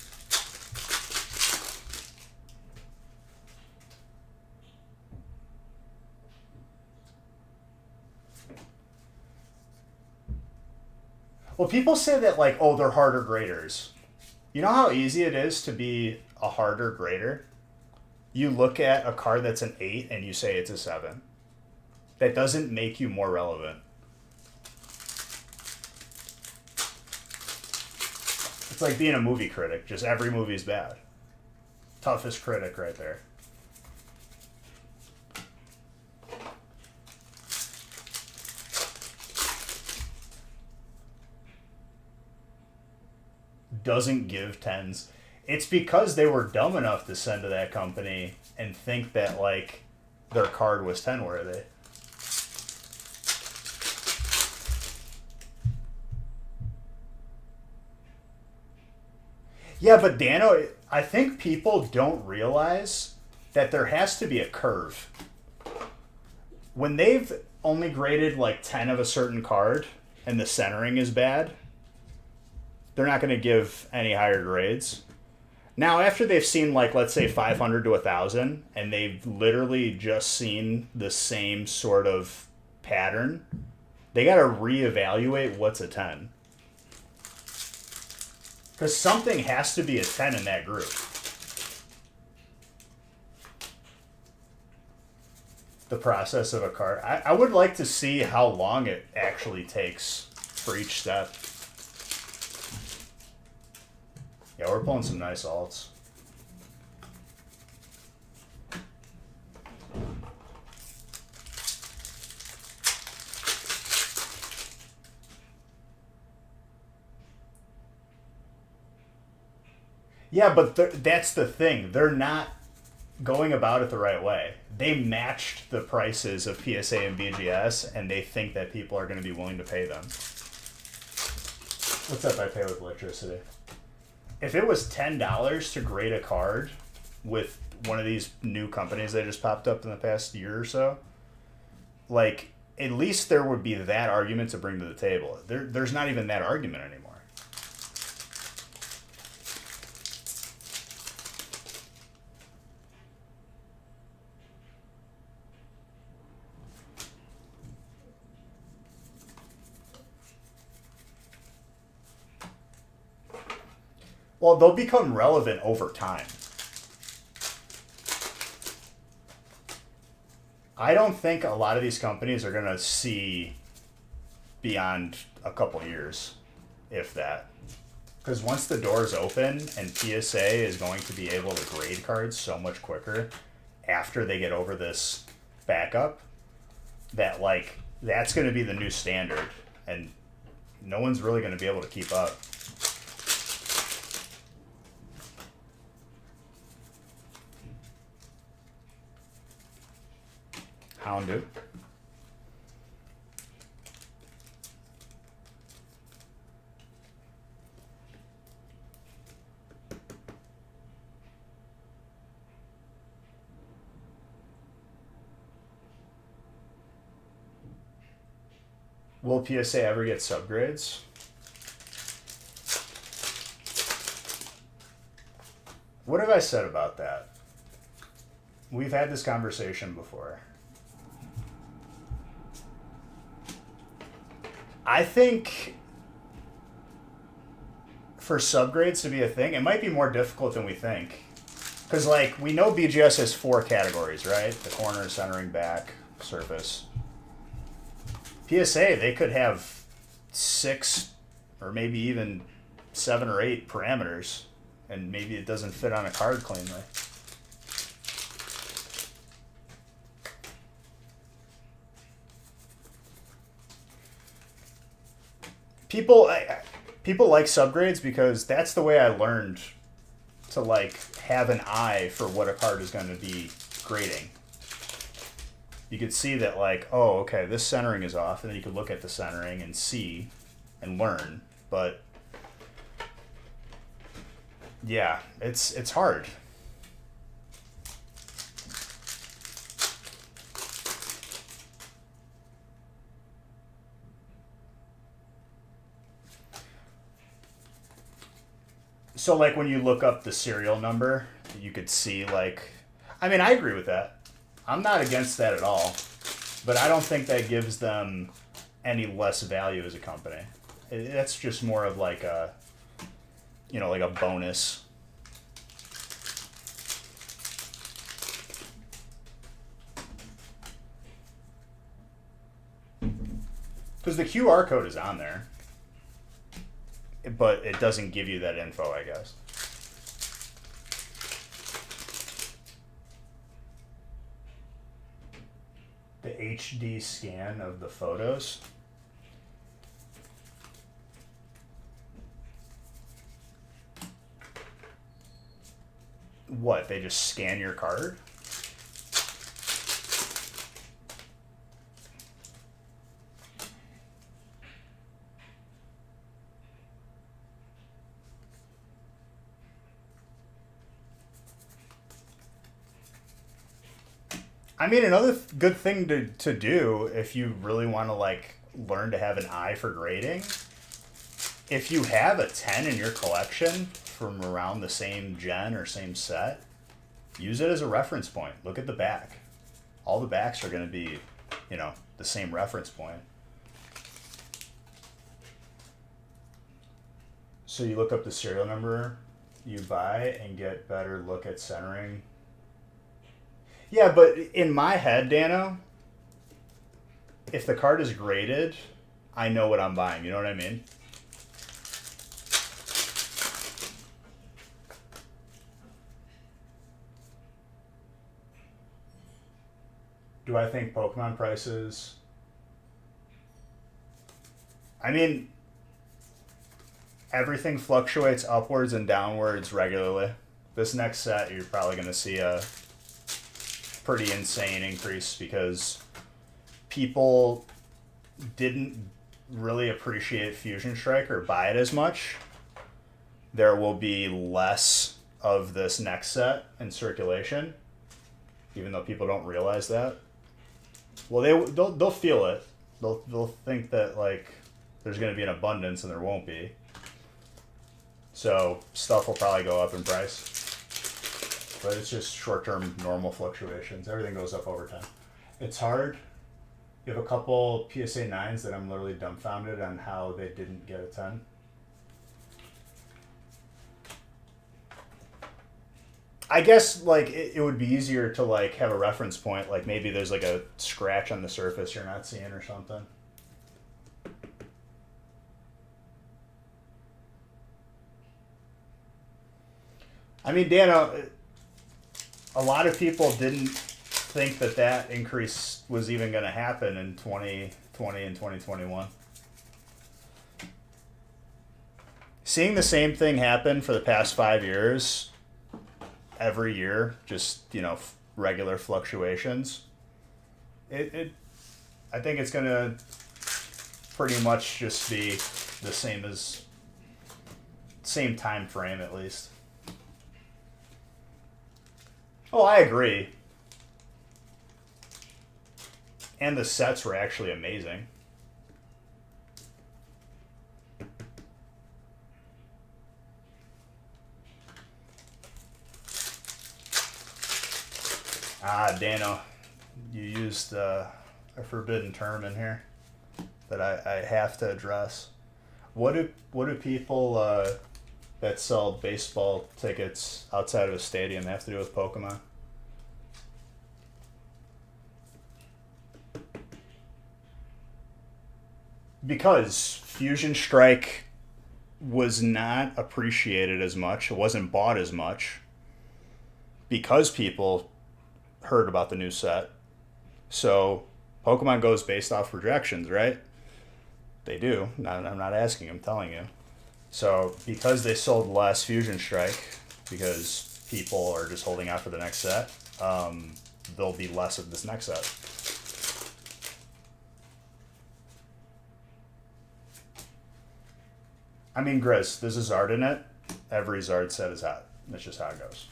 Well, people say that, like, oh, they're harder graders. You know how easy it is to be a harder grader? You look at a card that's an 8 and you say it's a 7. That doesn't make you more relevant. It's like being a movie critic. Just every movie's bad. Toughest critic right there. Doesn't give 10s. It's because they were dumb enough to send to that company and think that, like, their card was 10 worthy. Yeah, but Dano, I think people don't realize that there has to be a curve. When they've only graded like 10 of a certain card and the centering is bad, they're not going to give any higher grades. Now, after they've seen, like, let's say 500 to 1,000, and they've literally just seen the same sort of pattern, they got to reevaluate what's a 10. Because something has to be a 10 in that group. The process of a card. I would like to see how long it actually takes for each step. Yeah, we're pulling some nice alts. Yeah, but that's the thing. They're not going about it the right way. They matched the prices of PSA and BGS, and they think that people are going to be willing to pay them. What's up, I pay with electricity? If it was $10 to grade a card with one of these new companies that just popped up in the past year or so, like, at least there would be that argument to bring to the table. There's not even that argument anymore. Well, they'll become relevant over time. I don't think a lot of these companies are going to see beyond a couple years, if that. Because once the doors open and PSA is going to be able to grade cards so much quicker after they get over this backup, that, like, that's going to be the new standard. And no one's really going to be able to keep up. Hounded. Will PSA ever get subgrades? What have I said about that? We've had this conversation before. I think for subgrades to be a thing, it might be more difficult than we think. Because, like, we know BGS has 4 categories, right? The corner, centering, back, surface. PSA, they could have 6 or maybe even 7 or 8 parameters, and maybe it doesn't fit on a card cleanly. People like subgrades because that's the way I learned to like have an eye for what a card is going to be grading. You could see that like, oh, okay, this centering is off, and then you could look at the centering and see and learn. But yeah, it's hard. So like when you look up the serial number, you could see like, I mean, I agree with that. I'm not against that at all, but I don't think that gives them any less value as a company. That's just more of like a, you know, like a bonus. Because the QR code is on there, but it doesn't give you that info, I guess. The HD scan of the photos. What, they just scan your card? I mean, another good thing to do if you really want to like learn to have an eye for grading, if you have a 10 in your collection from around the same gen or same set, use it as a reference point. Look at the back. All the backs are going to be, you know, the same reference point. So you look up the serial number you buy and get better look at centering. Yeah, but in my head, Dano, if the card is graded, I know what I'm buying. You know what I mean? Do I think Pokemon prices? I mean, everything fluctuates upwards and downwards regularly. This next set, you're probably going to see a pretty insane increase because people didn't really appreciate Fusion Strike or buy it as much. There will be less of this next set in circulation, even though people don't realize that. Well, they'll feel it. They'll think that like there's going to be an abundance and there won't be. So stuff will probably go up in price. But it's just short-term normal fluctuations. Everything goes up over time. It's hard. You have a couple PSA 9s that I'm literally dumbfounded on how they didn't get a 10. I guess like it would be easier to like have a reference point. Like maybe there's like a scratch on the surface you're not seeing or something. I mean, Dano, a lot of people didn't think that increase was even going to happen in 2020 and 2021. Seeing the same thing happen for the past 5 years, every year, just, you know, regular fluctuations, I think it's going to pretty much just be the same time frame at least. Oh, I agree. And the sets were actually amazing. Ah, Dano, you used a forbidden term in here that I have to address. What do people that sell baseball tickets outside of a stadium have to do with Pokemon? Because Fusion Strike was not appreciated as much, it wasn't bought as much because people heard about the new set. So Pokemon goes based off projections, right? They do. I'm not asking, I'm telling you. So because they sold less Fusion Strike, because people are just holding out for the next set, there'll be less of this next set. I mean, Grizz, there's a Zard in it. Every Zard set is hot. That's just how it goes.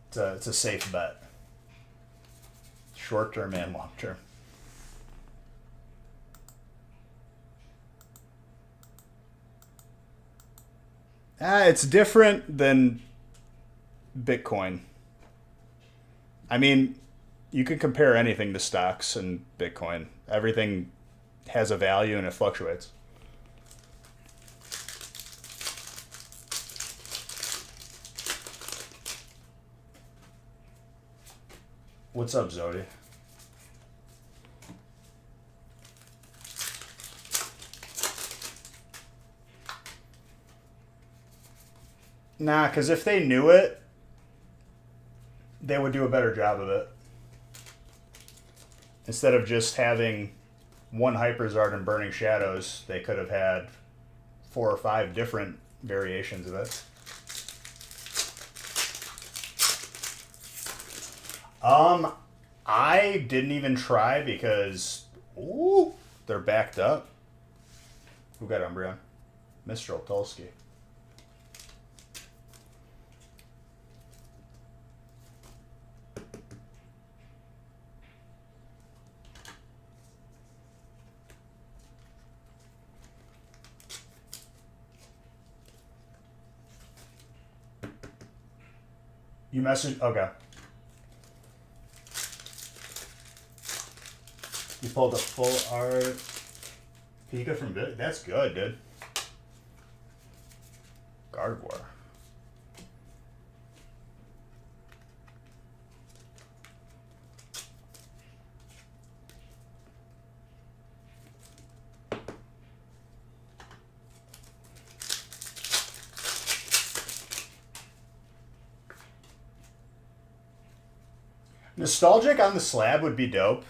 It's a safe bet. Short term and long term. It's different than Bitcoin. I mean, you can compare anything to stocks and Bitcoin. Everything has a value and it fluctuates. What's up, Zodi? Nah, because if they knew it, they would do a better job of it. Instead of just having one Hyperzard and Burning Shadows, they could have had 4 or 5 different variations of it. I didn't even try because they're backed up. Who got Umbreon? Mr. Oltulski. You messaged? Okay. You pulled a full art Pika from Bit? That's good, dude. Gardevoir. Nostalgic on the slab would be dope.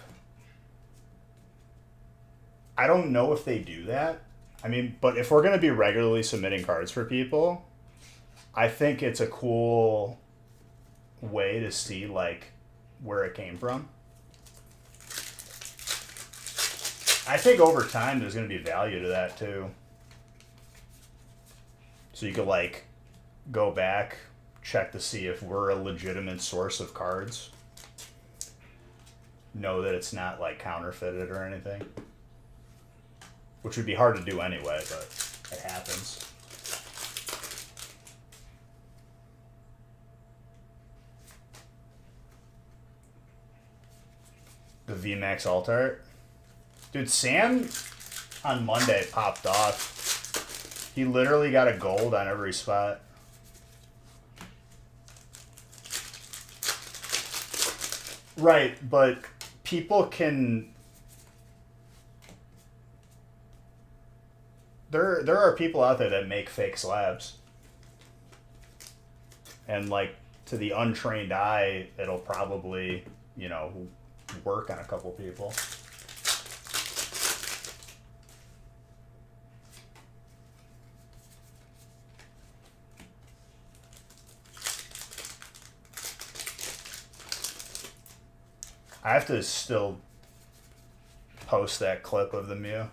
I don't know if they do that. I mean, but if we're going to be regularly submitting cards for people, I think it's a cool way to see, like, where it came from. I think over time there's going to be value to that, too. So you could, like, go back, check to see if we're a legitimate source of cards. Know that it's not, like, counterfeited or anything. Which would be hard to do anyway, but it happens. The VMAX Alt-Art? Dude, Sam on Monday popped off. He literally got a gold on every spot. Right, but people can... There are people out there that make fake slabs. And, like, to the untrained eye, it'll probably, you know, work on a couple people. I have to still post that clip of the Mew.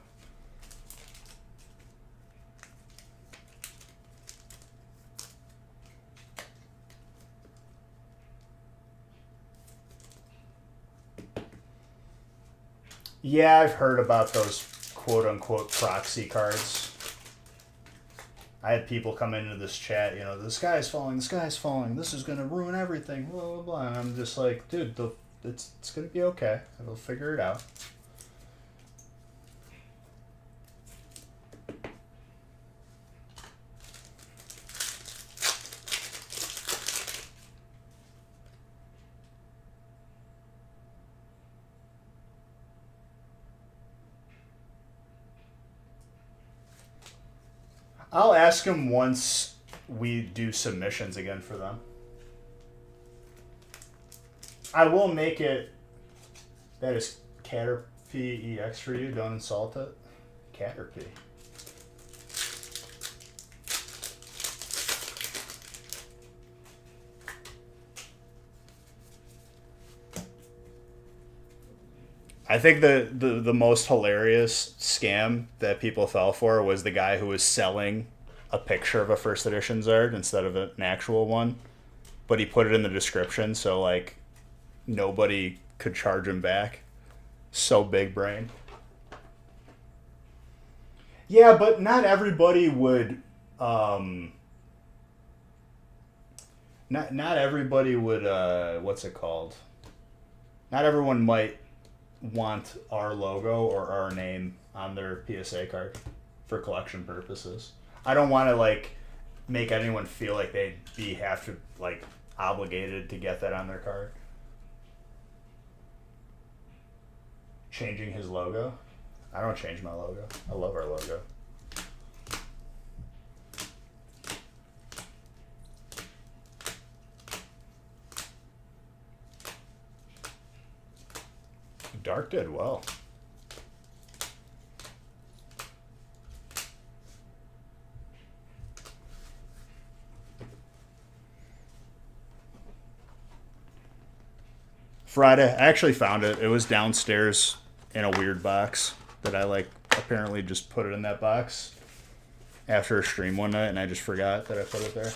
Yeah, I've heard about those quote-unquote proxy cards. I had people come into this chat, you know, the sky's falling, this is going to ruin everything, blah, blah, blah. And I'm just like, dude, it's going to be okay. We'll figure it out. I'll ask him once we do submissions again for them. I will make it. That is Caterpie EX for you. Don't insult it. Caterpie. I think the most hilarious scam that people fell for was the guy who was selling a picture of a first edition Zard instead of an actual one, but he put it in the description so like nobody could charge him back. So big brain. Yeah, but not everybody would. Not everybody would. What's it called? Not everyone might want our logo or our name on their PSA card for collection purposes. I don't want to like make anyone feel like they'd be have to like obligated to get that on their card. Changing his logo? I don't change my logo. I love our logo. Dark did well. Friday, I actually found it. It was downstairs in a weird box that I like apparently just put it in that box after a stream one night and I just forgot that I put it there.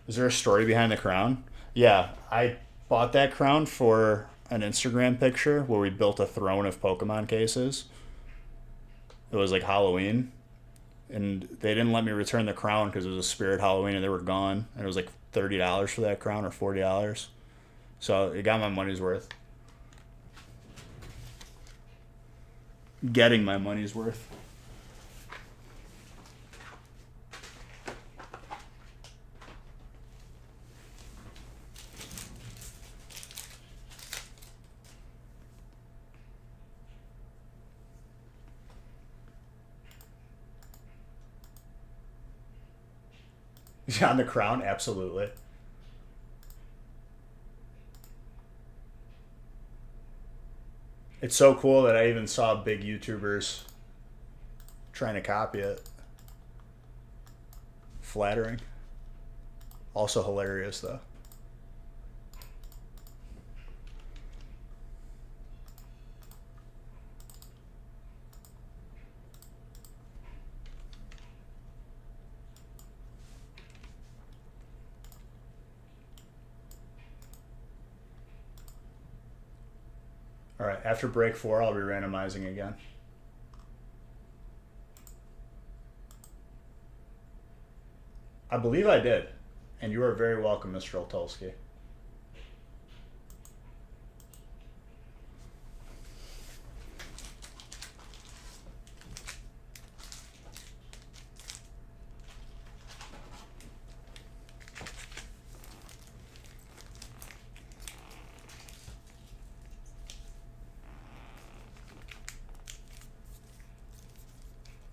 Is there a story behind the crown? Yeah, I bought that crown for an Instagram picture where we built a throne of Pokemon cases. It was like Halloween. And they didn't let me return the crown because it was a Spirit Halloween and they were gone. And it was like $30 for that crown or $40. So it got my money's worth. Getting my money's worth. On the crown, absolutely. It's so cool that I even saw big YouTubers trying to copy it. Flattering. Also hilarious, though. All right, after break 4, I'll be randomizing again. I believe I did. And you are very welcome, Mr. Oltulski.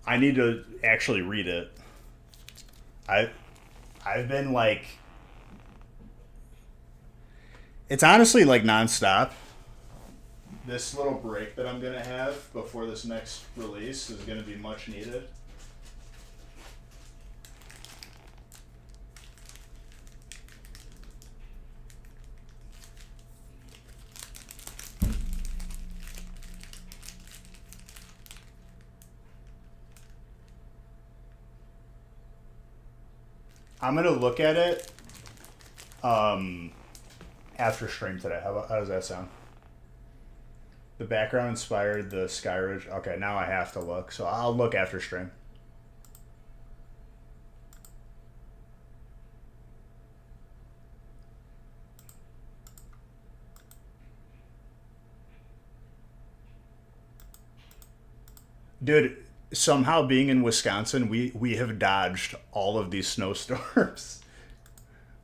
I need to actually read it. I've been like, it's honestly like nonstop. This little break that I'm gonna have before this next release is gonna be much needed. I'm gonna look at it after stream today. How does that sound? The background inspired the Skyridge. Okay, now I have to look, so I'll look after stream. Dude, somehow being in Wisconsin, we have dodged all of these snowstorms.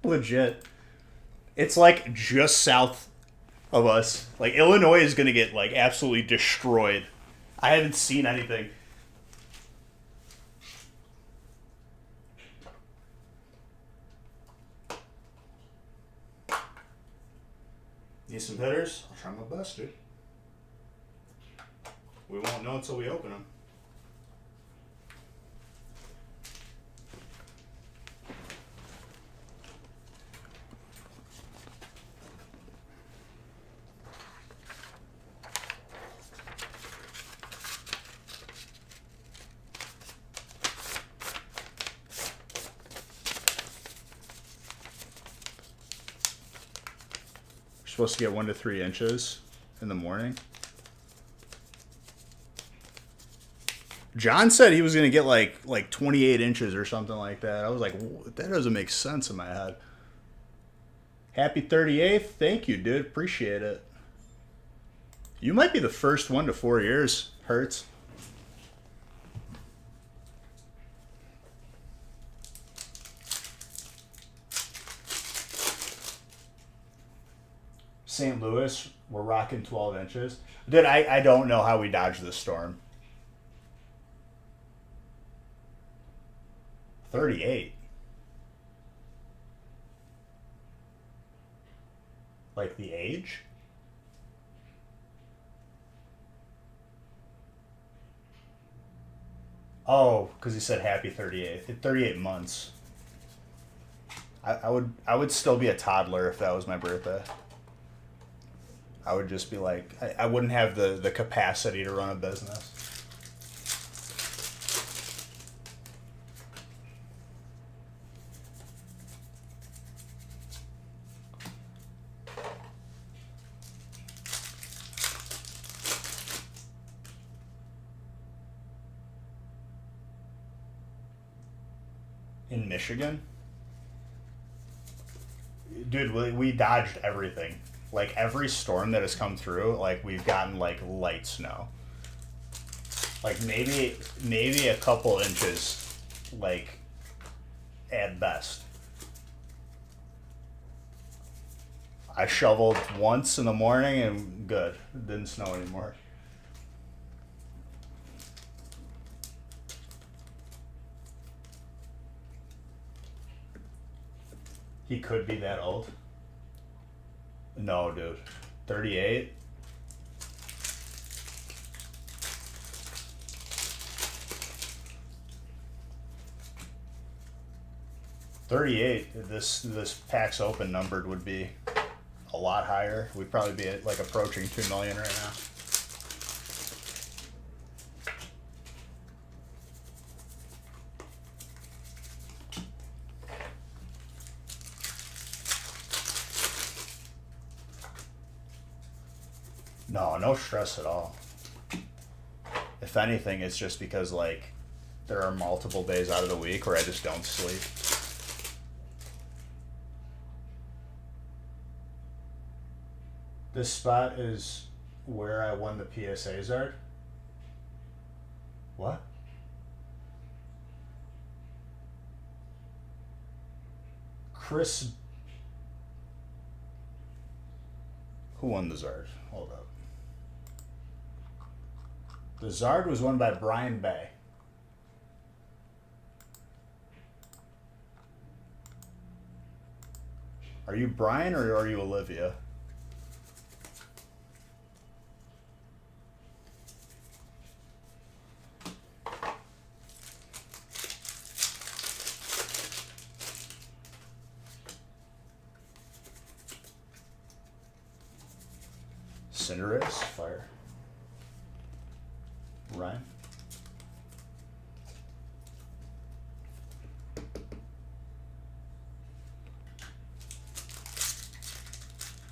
Legit. It's like just south of us. Like Illinois is going to get like absolutely destroyed I haven't seen anything. Need some hitters? I'll try my best, dude. We won't know until we open them. Supposed to get 1 to 3 inches in the morning. John said he was going to get like 28 inches or something like that. I was like, that doesn't make sense in my head. Happy 38th. Thank you, dude. Appreciate it. You might be the first 1 to 4 years, Hertz. St. Louis, we're rocking 12 inches. Dude, I don't know how we dodged this storm. 38. Like the age? Oh, because he said happy 38th. 38 months. I would still be a toddler if that was my birthday. I would just be like, I wouldn't have the capacity to run a business. In Michigan? Dude, we dodged everything. Like, every storm that has come through, like, we've gotten, like, light snow. Like, maybe a couple inches, like, at best. I shoveled once in the morning and good. It didn't snow anymore. He could be that old. No, dude. 38? This PAX Open numbered would be a lot higher. We'd probably be at, like, approaching 2 million right now. No stress at all. If anything, it's just because, like, there are multiple days out of the week where I just don't sleep. This spot is where I won the PSA Zard. What? Chris. Who won the Zard? Hold up. The Zard was won by Brian Bay. Are you Brian or are you Olivia? Cinderace, fire. Ryan.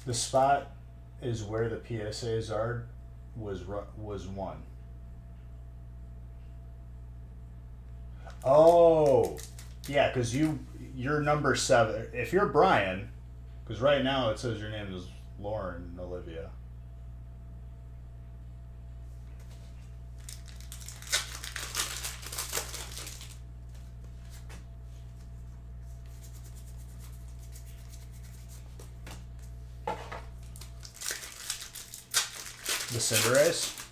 The spot is where the PSA Zard was won. Oh, yeah, because you're number 7. If you're Brian, because right now it says your name is Lauren Olivia. The Cinderace?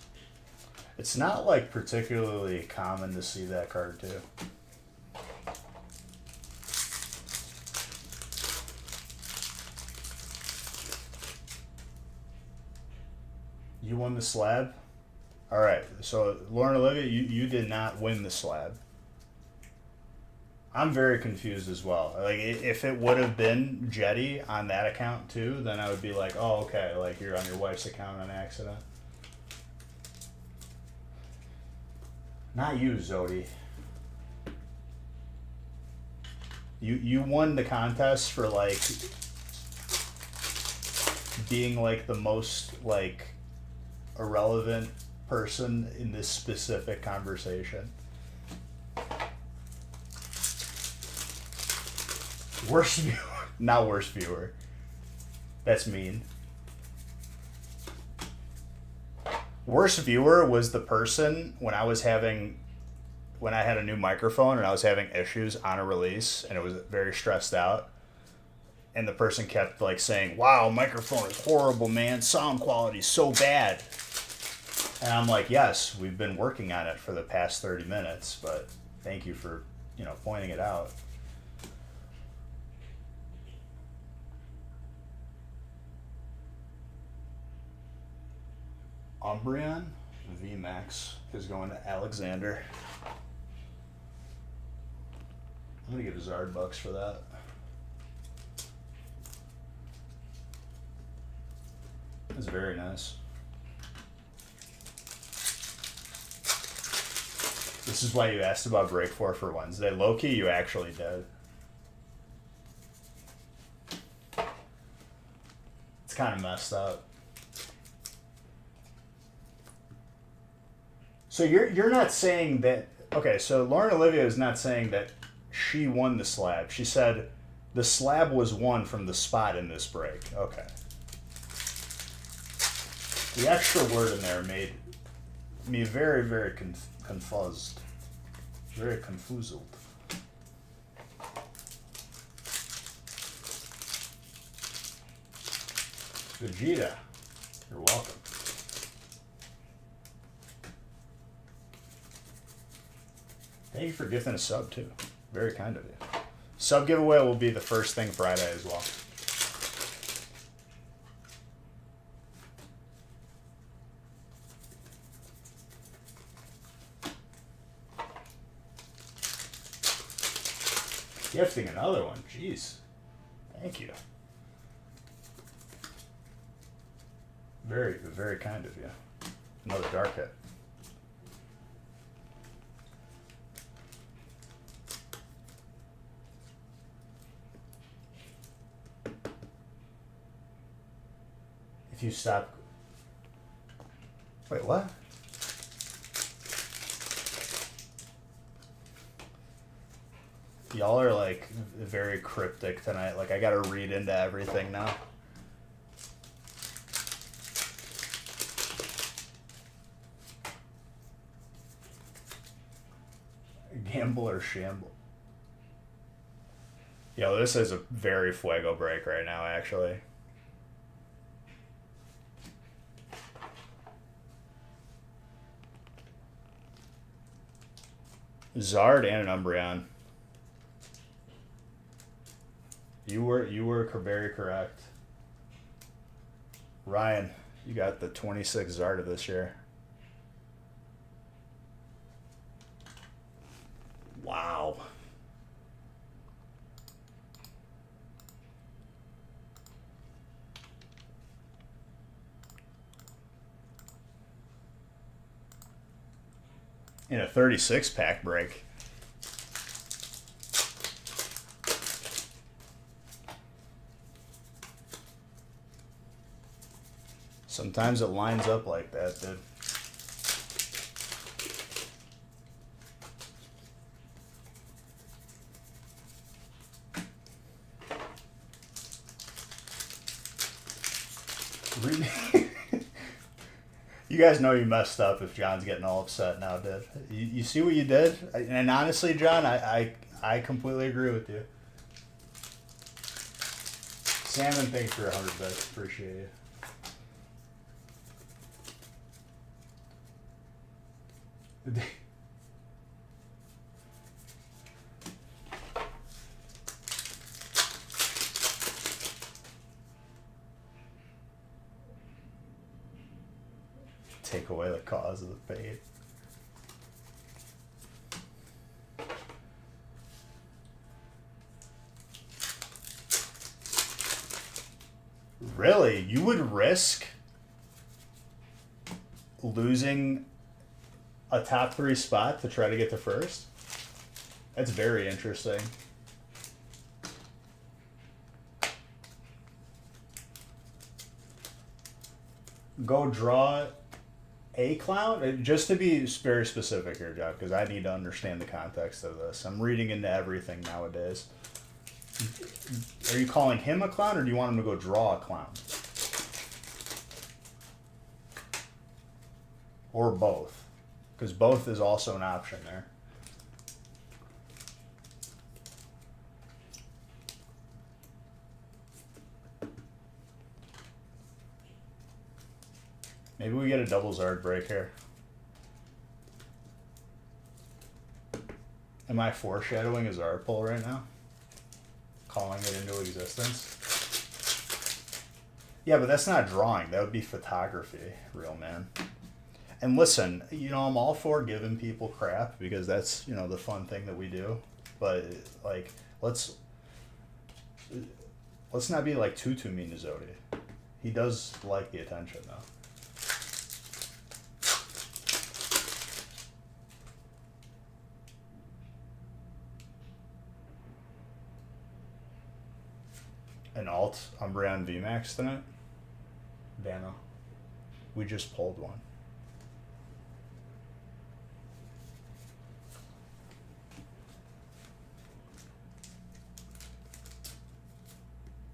It's not like particularly common to see that card too. You won the slab? Alright, so Lauren Olivia, you did not win the slab. I'm very confused as well. Like, if it would have been Jetty on that account too, then I would be like, oh, okay, like you're on your wife's account on accident. Not you, Zodi. You won the contest for like being like the most like irrelevant person in this specific conversation. Worst viewer. Not worst viewer. That's mean. Worst viewer was the person when I had a new microphone and I was having issues on a release and it was very stressed out. And the person kept like saying, wow, microphone is horrible, man. Sound quality is so bad. And I'm like, yes, we've been working on it for the past 30 minutes, but thank you for, pointing it out. Umbreon VMAX is going to Alexander. I'm going to give Zard bucks for that. That's very nice. This is why you asked about Break 4 for Wednesday. Low-key, you actually did. It's kind of messed up. So you're not saying that... Okay, so Lauren Olivia is not saying that she won the slab. She said the slab was won from the spot in this break. Okay. The extra word in there made me very, very confused. Very confused. Vegeta, you're welcome. Thank you for gifting a sub, too. Very kind of you. Sub giveaway will be the first thing Friday as well. Gifting another one. Jeez. Thank you. Very, very kind of you. Another dark hit. If you stop... Wait, what? Y'all are like very cryptic tonight. Like I gotta read into everything now. Gamble or shamble? Yo, this is a very fuego break right now, actually. Zard and an Umbreon. You were very correct. Ryan, you got the 26 Zard of this year. Wow. In a 36 pack break. Sometimes it lines up like that, dude. You guys know you messed up if John's getting all upset now, dude. You see what you did? And honestly, John, I completely agree with you. Salmon, thanks for 100 bits. Appreciate you. Take away the cause of the fate. Really? You would risk losing a top 3 spot to try to get to first? That's very interesting. Go draw a clown? Just to be very specific here, Jeff, because I need to understand the context of this. I'm reading into everything nowadays. Are you calling him a clown, or do you want him to go draw a clown? Or both? Because both is also an option there. Maybe we get a double Zard break here. Am I foreshadowing a Zard pull right now? Calling it into existence? Yeah, but that's not drawing. That would be photography, real man. And listen, you know, I'm all for giving people crap because that's, you know, the fun thing that we do. But, like, let's not be, like, too mean to Zodi. He does like the attention, though. An alt Umbreon VMAX tonight? Vano. We just pulled one.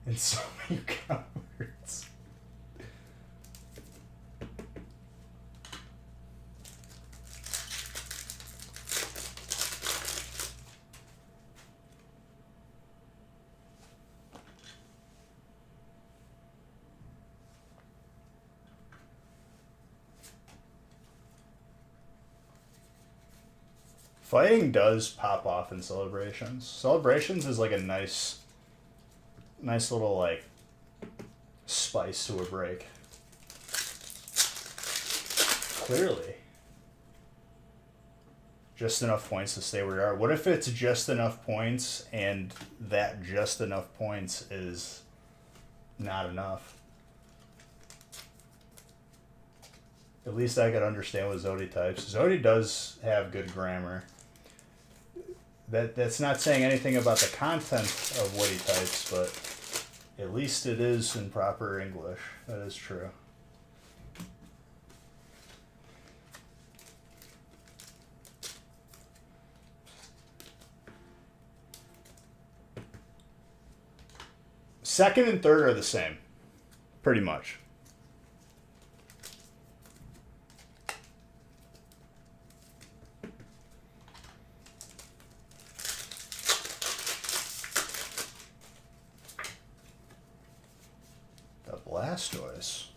In so many words. Fighting does pop off in celebrations. Celebrations is like a nice little like spice to a break. Clearly. Just enough points to stay where you are. What if it's just enough points and that just enough points is not enough? At least I could understand what Zodi types. Zodi does have good grammar. That's not saying anything about the content of what he types, but at least it is in proper English. That is true. Second and third are the same, pretty much. Blastoise.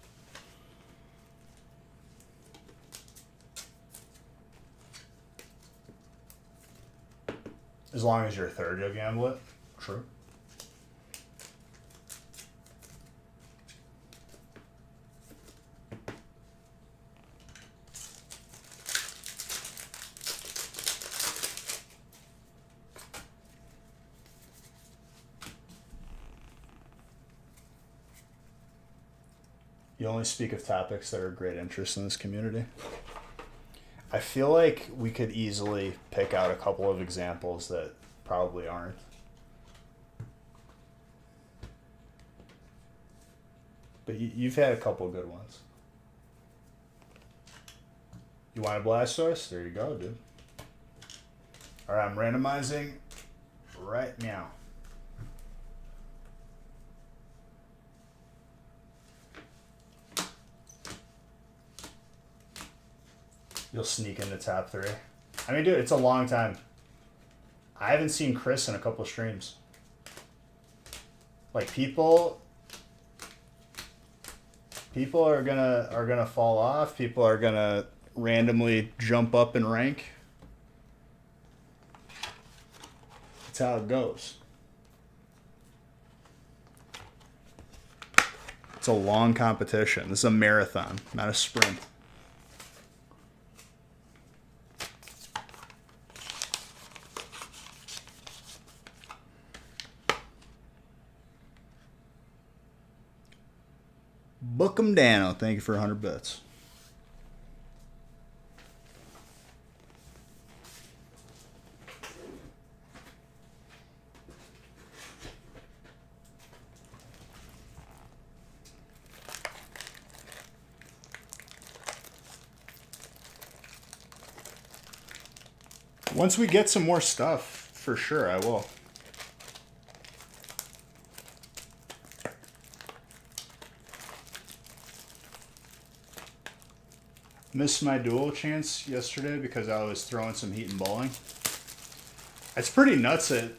As long as you're third, you'll gamble it. True. You only speak of topics that are of great interest in this community. I feel like we could easily pick out a couple of examples that probably aren't. But you've had a couple good ones. You want a Blastoise? There you go, dude. Alright, I'm randomizing right now. You'll sneak in the top 3. I mean, dude, it's a long time. I haven't seen Chris in a couple of streams. Like, people are gonna fall off. People are gonna randomly jump up in rank. That's how it goes. It's a long competition. This is a marathon, not a sprint. Bookem Dano, thank you for 100 bits. Once we get some more stuff, for sure, I will. Missed my duel chance yesterday because I was throwing some heat and bowling. It's pretty nuts that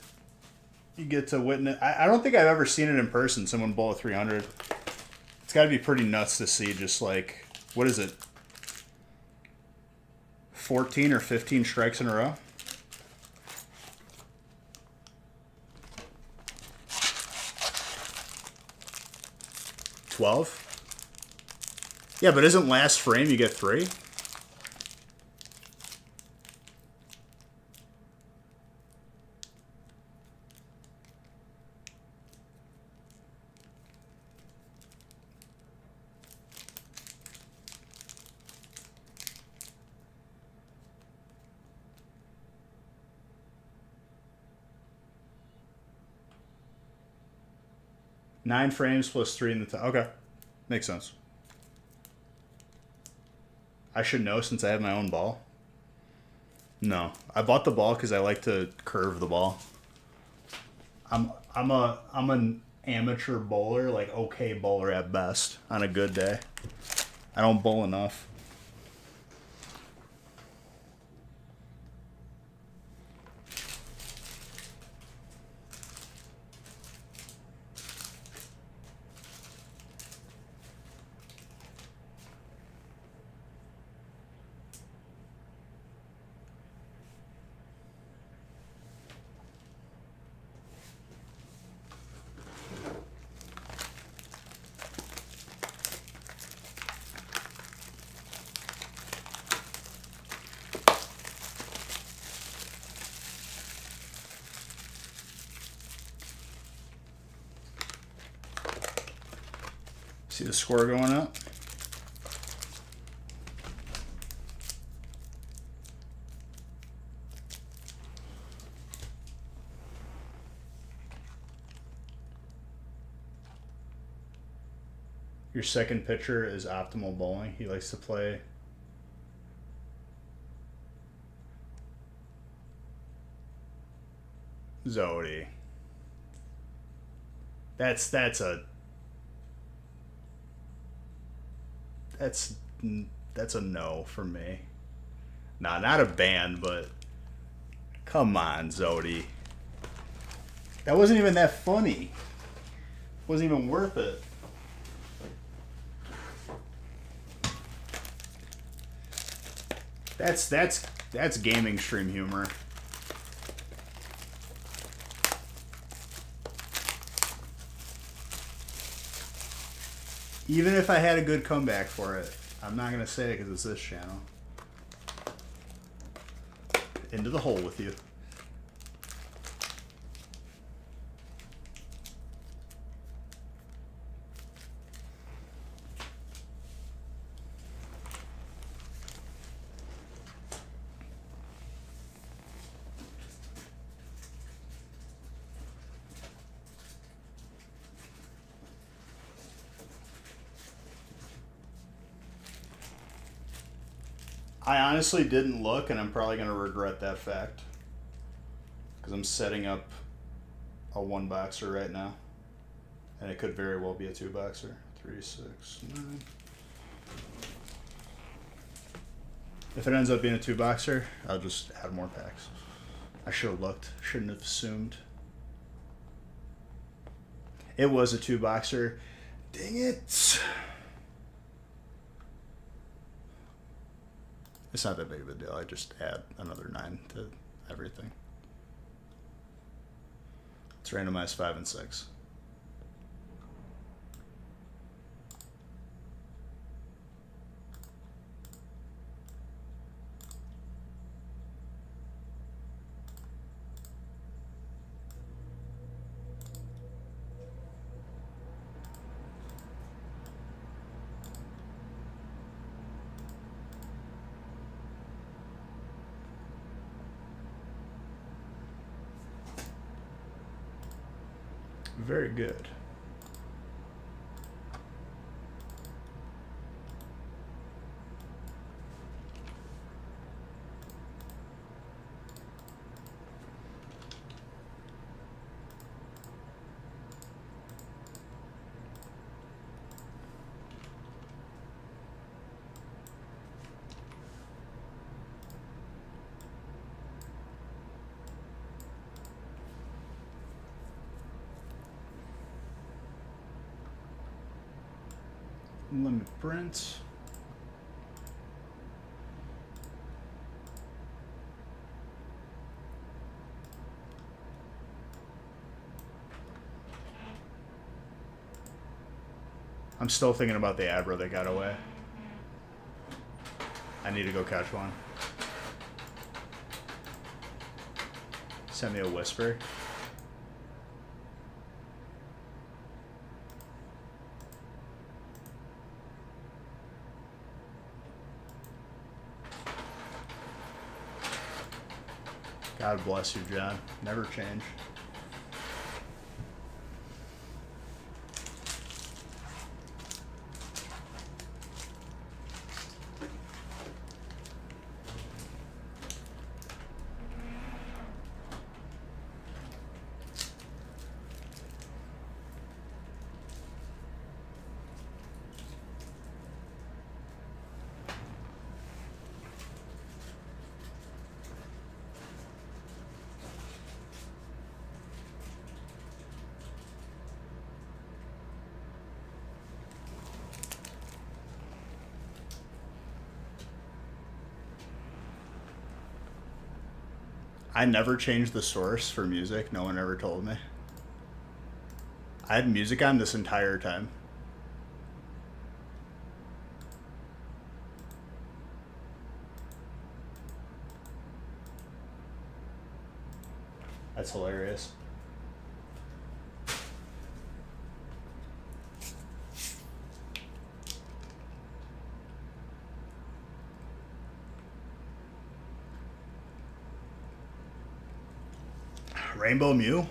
you get to witness. I don't think I've ever seen it in person, someone bowl a 300. It's got to be pretty nuts to see just like, what is it? 14 or 15 strikes in a row? $12? Yeah, but isn't last frame you get 3? Nine frames plus 3 in the top. Okay. Makes sense. I should know since I have my own ball. No. I bought the ball because I like to curve the ball. I'm an amateur bowler, like okay bowler at best on a good day. I don't bowl enough. See the score going up? Your second pitcher is optimal bowling. He likes to play Zodi. That's a no for me. Nah, not a ban, but come on, Zodi. That wasn't even that funny. Wasn't even worth it. That's gaming stream humor. Even if I had a good comeback for it, I'm not going to say it because it's this channel. Into the hole with you. I honestly didn't look, and I'm probably going to regret that fact. Because I'm setting up a 1-boxer right now. And it could very well be a 2-boxer. 3, 6, 9. If it ends up being a 2-boxer, I'll just add more packs. I should have looked. Shouldn't have assumed. It was a 2-boxer. Dang it. It's not that big of a deal. I just add another 9 to everything. It's randomized 5 and 6. Very good. Limit print. I'm still thinking about the Abra that got away. I need to go catch one. Send me a whisper. God bless you, John. Never change. I never changed the source for music. No one ever told me. I had music on this entire time. That's hilarious. Rainbow Mew?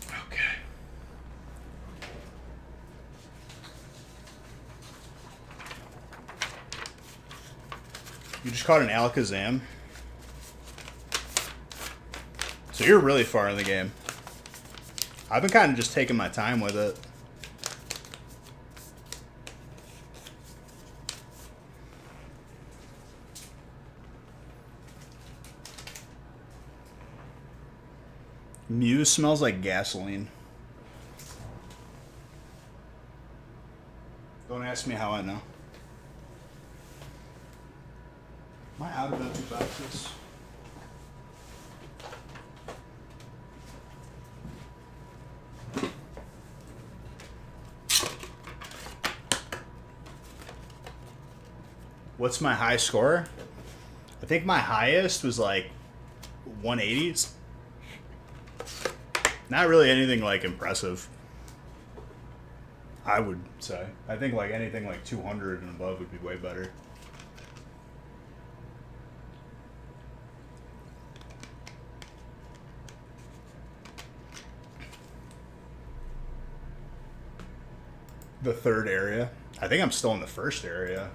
Okay. You just caught an Alakazam. So you're really far in the game. I've been kind of just taking my time with it. Mew smells like gasoline. Don't ask me how I know. Am I out of empty boxes? What's my high score? I think my highest was like 180s. Not really anything like impressive, I would say. I think like anything like 200 and above would be way better. The third area. I think I'm still in the first area.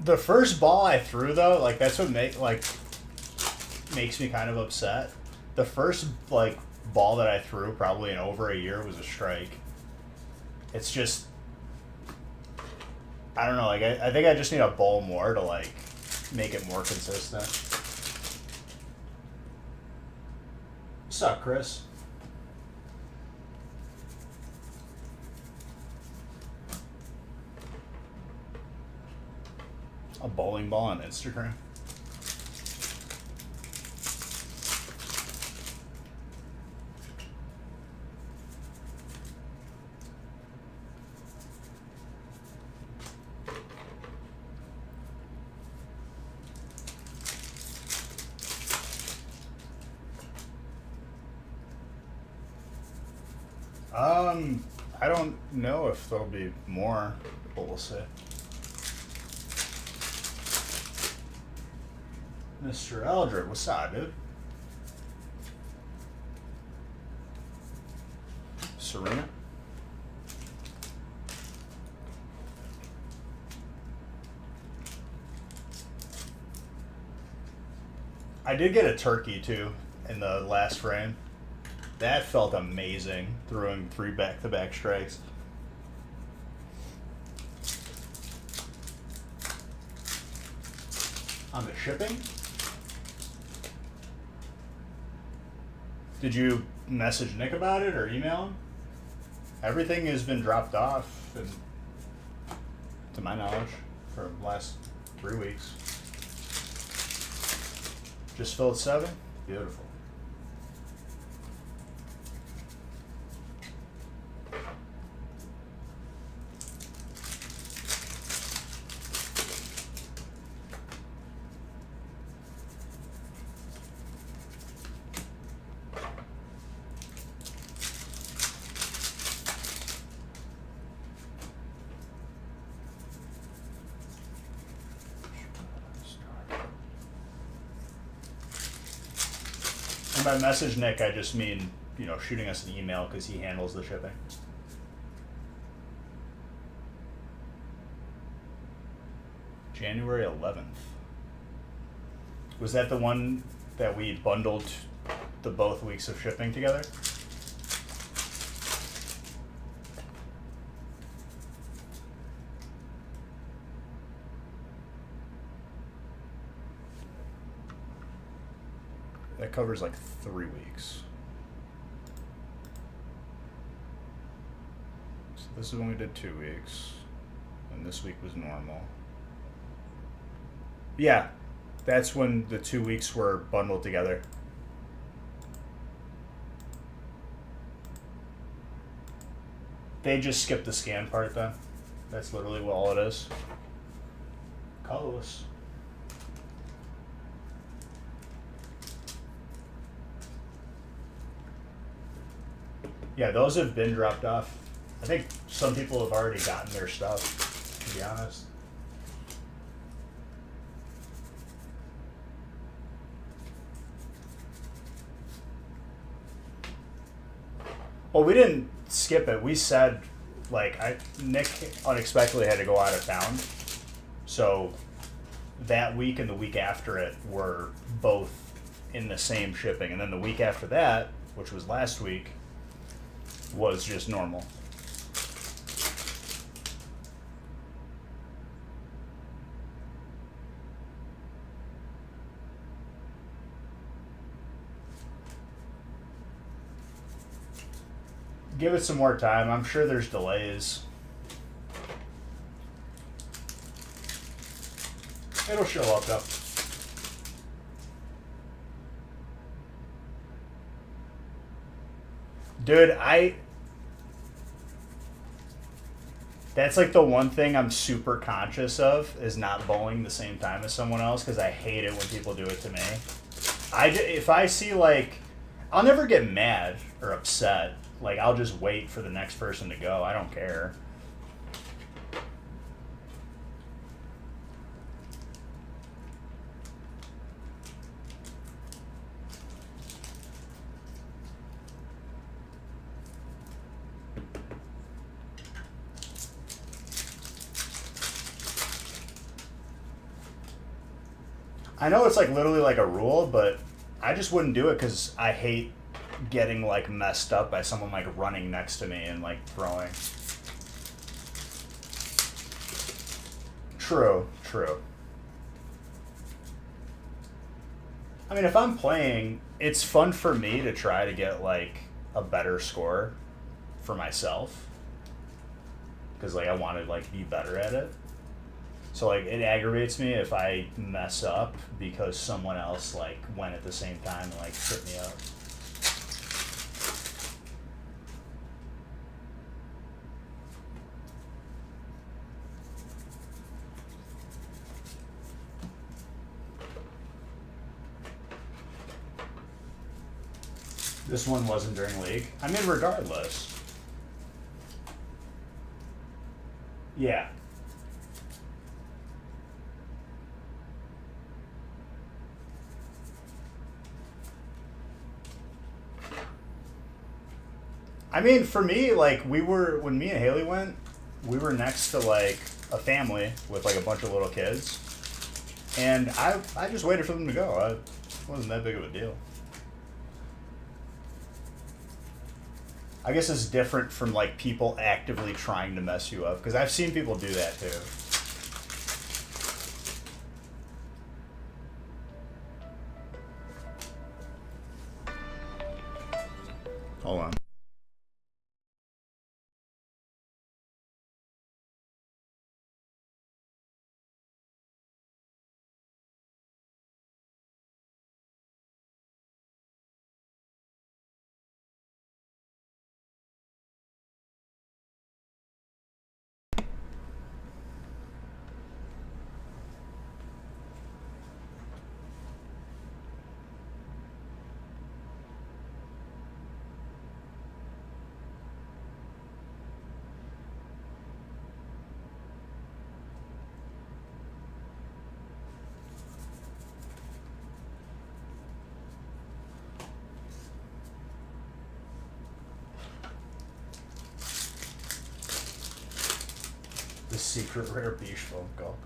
The first ball I threw though, like that's what makes me kind of upset. The first like ball that I threw probably in over a year was a strike. It's just I don't know, like I think I just need a bowl more to like make it more consistent. What's up, Chris? A bowling ball on Instagram. I don't know if there'll be more, but we'll see. Mr. Eldred, what's up, dude? Serena? I did get a turkey too in the last frame. That felt amazing, throwing 3 back-to-back strikes. On the shipping? Did you message Nick about it or email him? Everything has been dropped off, and, to my knowledge, for the last 3 weeks. Just filled 7? Beautiful. And by message Nick, I just mean, shooting us an email because he handles the shipping. January 11th. Was that the one that we bundled the both weeks of shipping together? That covers like 3 weeks. So this is when we did 2 weeks. And this week was normal. Yeah, that's when the 2 weeks were bundled together. They just skipped the scan part then. That's literally what all it is. Colorless. Yeah, those have been dropped off. I think some people have already gotten their stuff, to be honest. Well, we didn't skip it. We said, Nick unexpectedly had to go out of town. So that week and the week after it were both in the same shipping. And then the week after that, which was last week, was just normal. Give it some more time. I'm sure there's delays. It'll show up though. Dude, that's like the one thing I'm super conscious of is not bowling the same time as someone else because I hate it when people do it to me. If I see I'll never get mad or upset. I'll just wait for the next person to go. I don't care. I know it's like literally like a rule, but I just wouldn't do it because I hate getting like messed up by someone like running next to me and like throwing. True, true. I mean, if I'm playing, it's fun for me to try to get like a better score for myself because like I want to like be better at it. So like it aggravates me if I mess up because someone else like went at the same time and like tripped me up. This one wasn't during league. I mean, regardless. Yeah. I mean, for me, like when me and Haley went, we were next to like a family with like a bunch of little kids, and I just waited for them to go. It wasn't that big of a deal. I guess it's different from like people actively trying to mess you up because I've seen people do that too. Hold on. The secret rare beach phone call.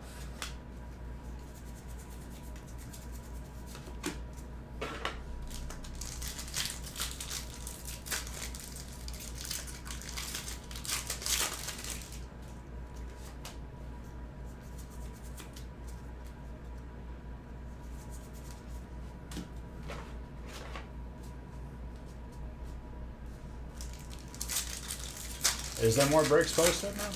Is there more breaks posted now?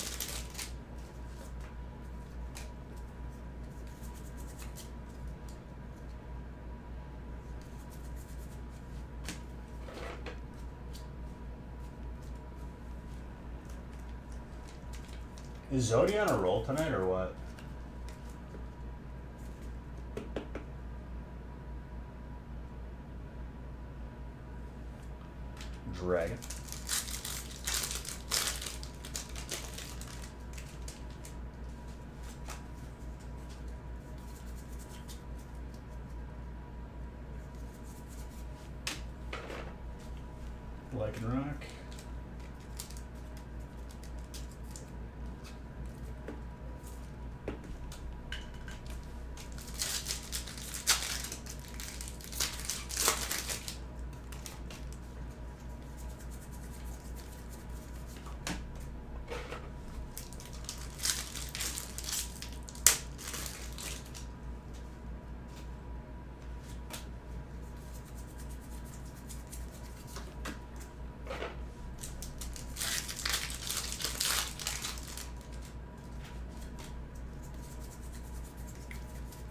Is Zodi on a roll tonight or what? Dragon. Like and rock.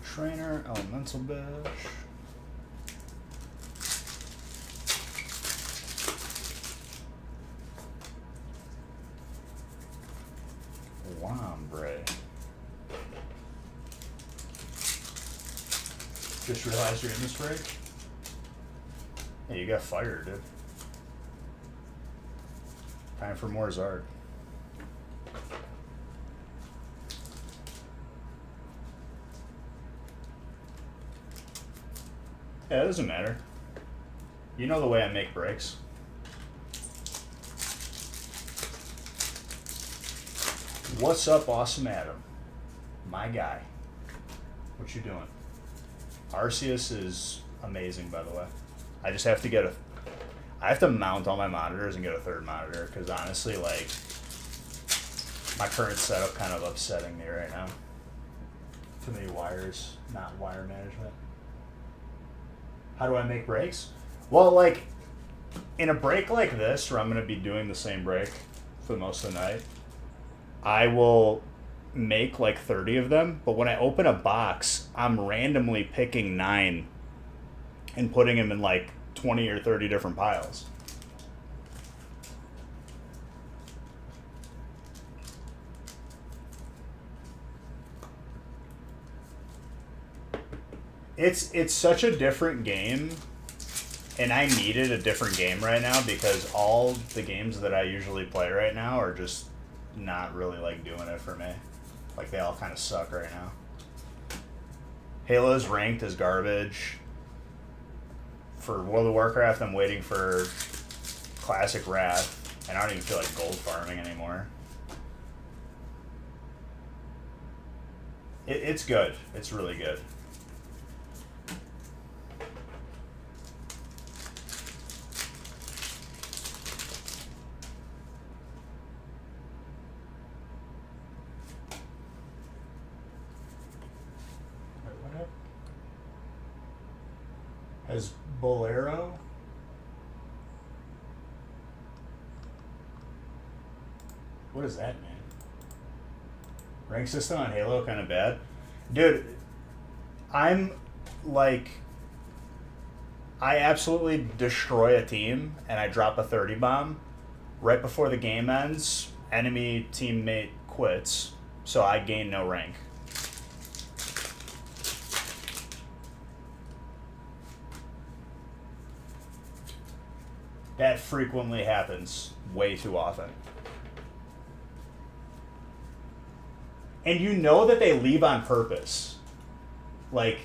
Trainer, elemental badge. Wombre. Just realized you're in this break? Hey, you got fired, dude. Time for more Zard. Yeah, it doesn't matter. You know the way I make breaks. What's up, Awesome Adam? My guy. What you doing? Arceus is amazing, by the way. I just have to get a... I have to mount all my monitors and get a third monitor, because honestly, like, my current setup kind of upsetting me right now. Too many wires, not wire management. How do I make breaks? Well, like, in a break like this, where I'm going to be doing the same break for most of the night, I will make like 30 of them, but when I open a box, I'm randomly picking 9 and putting them in like 20 or 30 different piles. It's such a different game, and I needed a different game right now because all the games that I usually play right now are just not really like doing it for me. Like, they all kind of suck right now. Halo's ranked as garbage. For World of Warcraft, I'm waiting for Classic Wrath, and I don't even feel like gold farming anymore. It's good. It's really good. As Bolero? What does that mean? Rank system on Halo kind of bad? Dude, I'm like... I absolutely destroy a team and I drop a 30 bomb. Right before the game ends, enemy teammate quits, so I gain no rank. That frequently happens way too often. And you know that they leave on purpose. Like,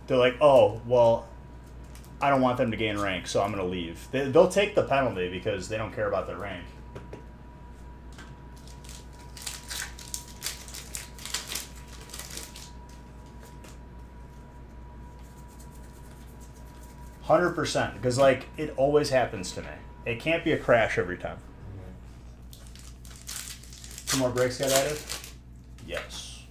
they're like, oh, well, I don't want them to gain rank, so I'm going to leave. They'll take the penalty because they don't care about their rank. %, because like it always happens to me. It can't be a crash every time. Two more breaks got added? Yes.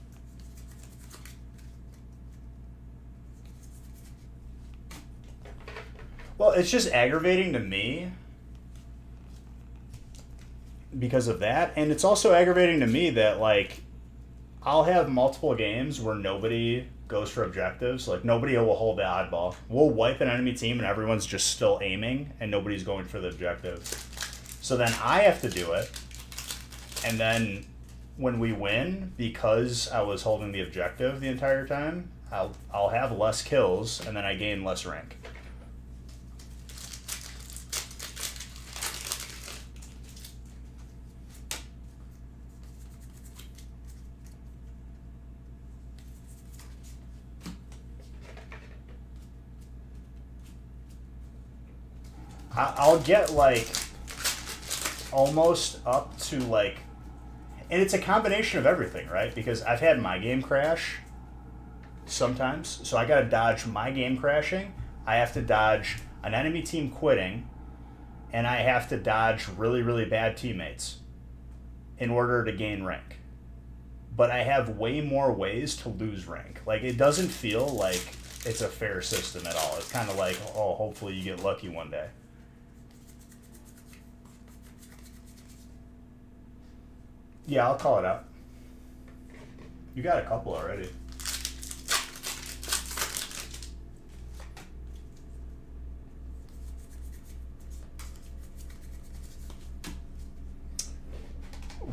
Well, it's just aggravating to me because of that, and it's also aggravating to me that like I'll have multiple games where nobody goes for objectives. Like, nobody will hold the oddball. We'll wipe an enemy team and everyone's just still aiming and nobody's going for the objective. So then I have to do it. And then when we win, because I was holding the objective the entire time, I'll have less kills and then I gain less rank. I'll get like almost up to like, and it's a combination of everything, right? Because I've had my game crash sometimes, so I gotta dodge my game crashing. I have to dodge an enemy team quitting, and I have to dodge really, really bad teammates in order to gain rank. But I have way more ways to lose rank. Like, it doesn't feel like it's a fair system at all. It's kind of like, oh, hopefully you get lucky one day. Yeah, I'll call it out. You got a couple already.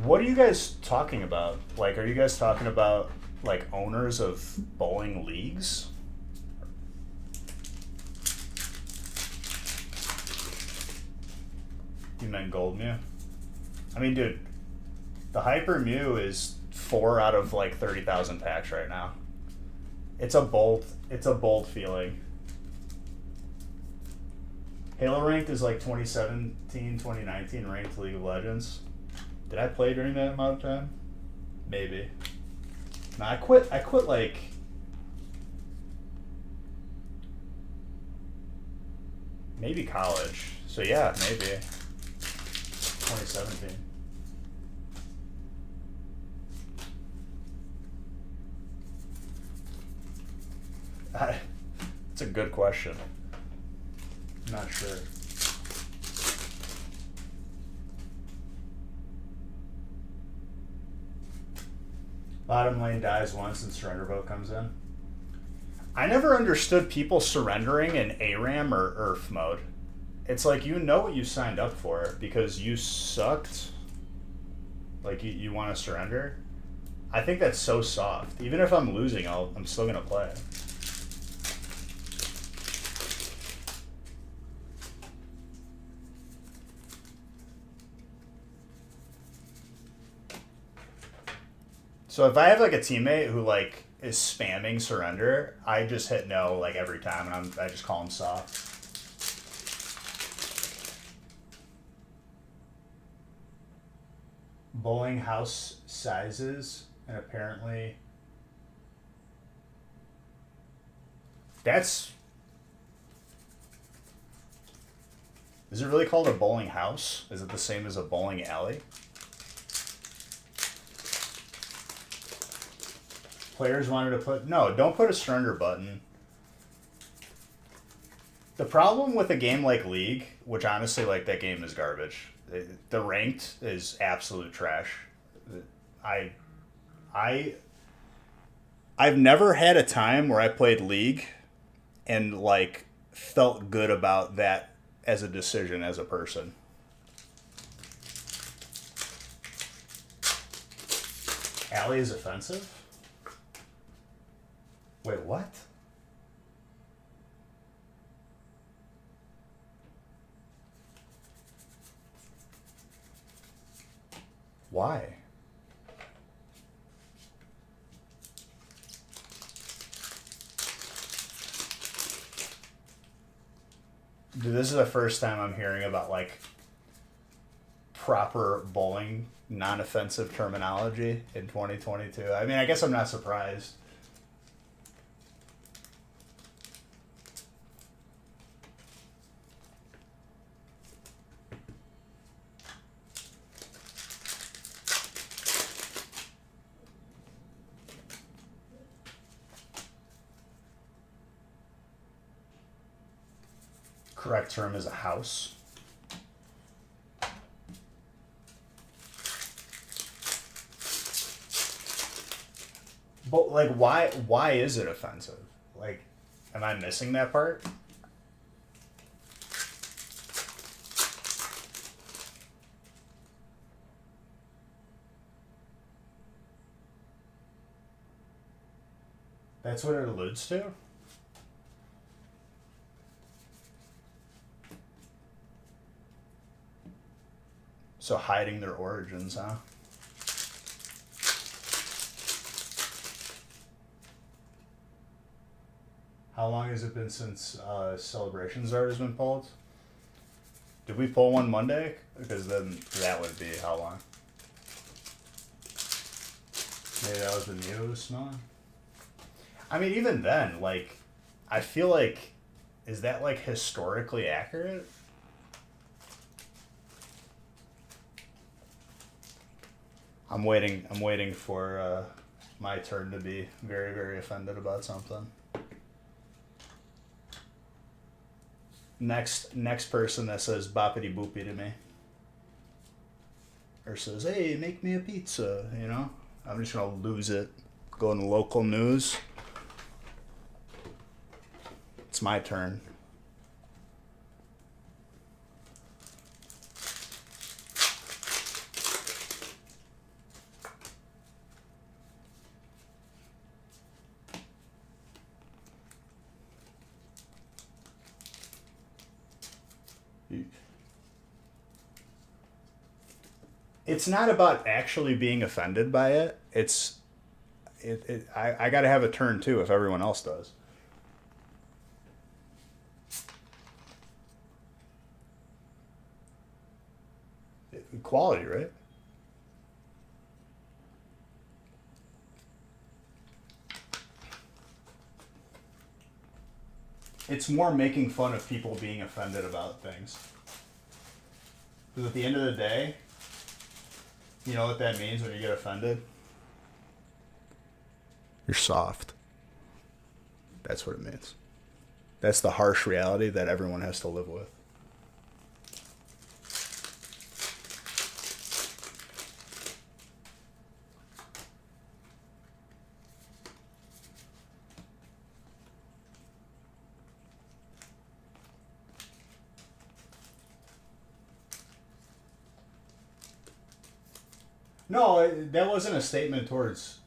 What are you guys talking about? Like, are you guys talking about, like, owners of bowling leagues? You meant Gold Mew? I mean, dude, the Hyper Mew is 4 out of like 30,000 packs right now. It's a bold feeling. Halo ranked is like 2017, 2019 ranked League of Legends. Did I play during that amount of time? Maybe. No, I quit like Maybe college. So yeah, maybe. 2017. It's a good question. I'm not sure. Bottom lane dies once and surrender vote comes in. I never understood people surrendering in ARAM or Earth mode. It's like you know what you signed up for because you sucked. Like you want to surrender. I think that's so soft. Even if I'm losing, I'm still gonna play. So if I have like a teammate who like is spamming surrender, I just hit no like every time, and I just call him soft. Bowling house sizes, and apparently that's. Is it really called a bowling house? Is it the same as a bowling alley? Players wanted to put... No, don't put a surrender button. The problem with a game like League, which honestly, like, that game is garbage. The ranked is absolute trash. I've never had a time where I played League and, like, felt good about that as a decision as a person. Alley is offensive? Wait, what? Why? Dude, this is the first time I'm hearing about, like, proper bowling, non-offensive terminology in 2022. I mean, I guess I'm not surprised. Correct term is a house. But like, why is it offensive? Like, am I missing that part? That's what it alludes to? So hiding their origins, huh? How long has it been since Celebrations Art has been pulled? Did we pull one Monday? Because then that would be how long? Maybe that was the meat it was smelling? I mean, even then, like, I feel like, is that, like, historically accurate? I'm waiting for my turn to be very, very offended about something. Next person that says boppity boopy to me, or says, "Hey, make me a pizza," you know, I'm just gonna lose it. Go in the local news. It's my turn. It's not about actually being offended by it. I gotta have a turn too if everyone else does. Equality, right? It's more making fun of people being offended about things. Because at the end of the day, you know what that means when you get offended? You're soft. That's what it means. That's the harsh reality that everyone has to live with. No, that wasn't a statement towards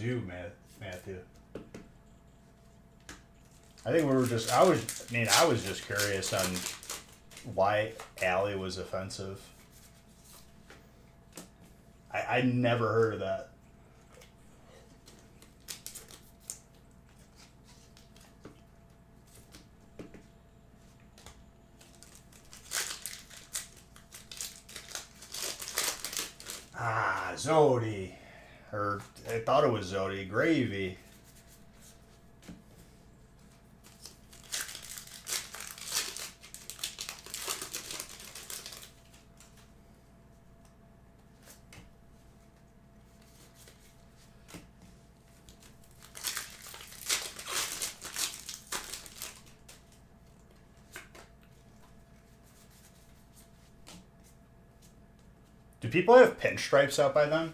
you, Matthew. I think we were just. I was just curious on why Allie was offensive. I never heard of that. Ah, Zodi. Or I thought it was Zodi. Gravy. Do people have pinstripes out by then?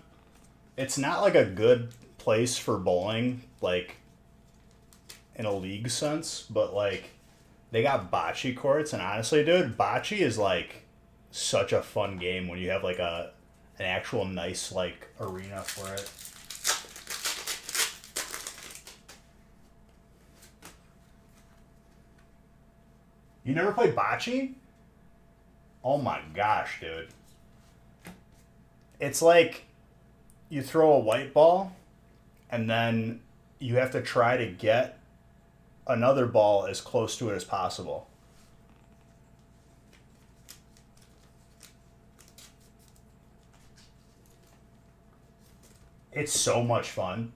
It's not like a good place for bowling, like in a league sense, but like they got bocce courts, and honestly, dude, bocce is like such a fun game when you have like an actual nice like arena for it. You never played bocce? Oh my gosh, dude. It's like you throw a white ball and then you have to try to get another ball as close to it as possible. It's so much fun.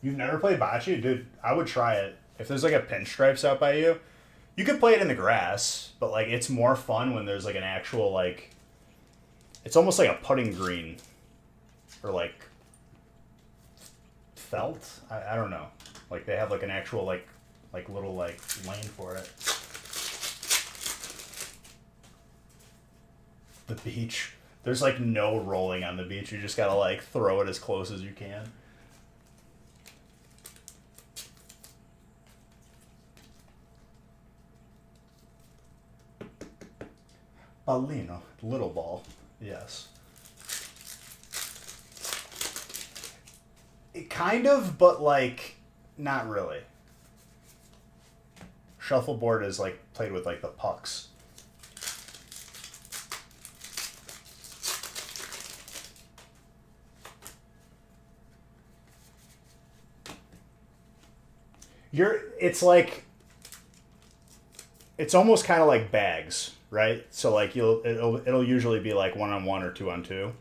You've never played bocce? Dude, I would try it. If there's like a pinstripes out by you, you could play it in the grass, but like it's more fun when there's like an actual like, it's almost like a putting green or like felt. I don't know. Like they have like an actual like little like lane for it. The beach. There's like no rolling on the beach. You just gotta like throw it as close as you can. Ballino, little ball, yes. It kind of, but like, not really. Shuffleboard is like played with like the pucks. It's like, it's almost kind of like bags. Right? So like it'll usually be like 1-on-1 or 2-on-2.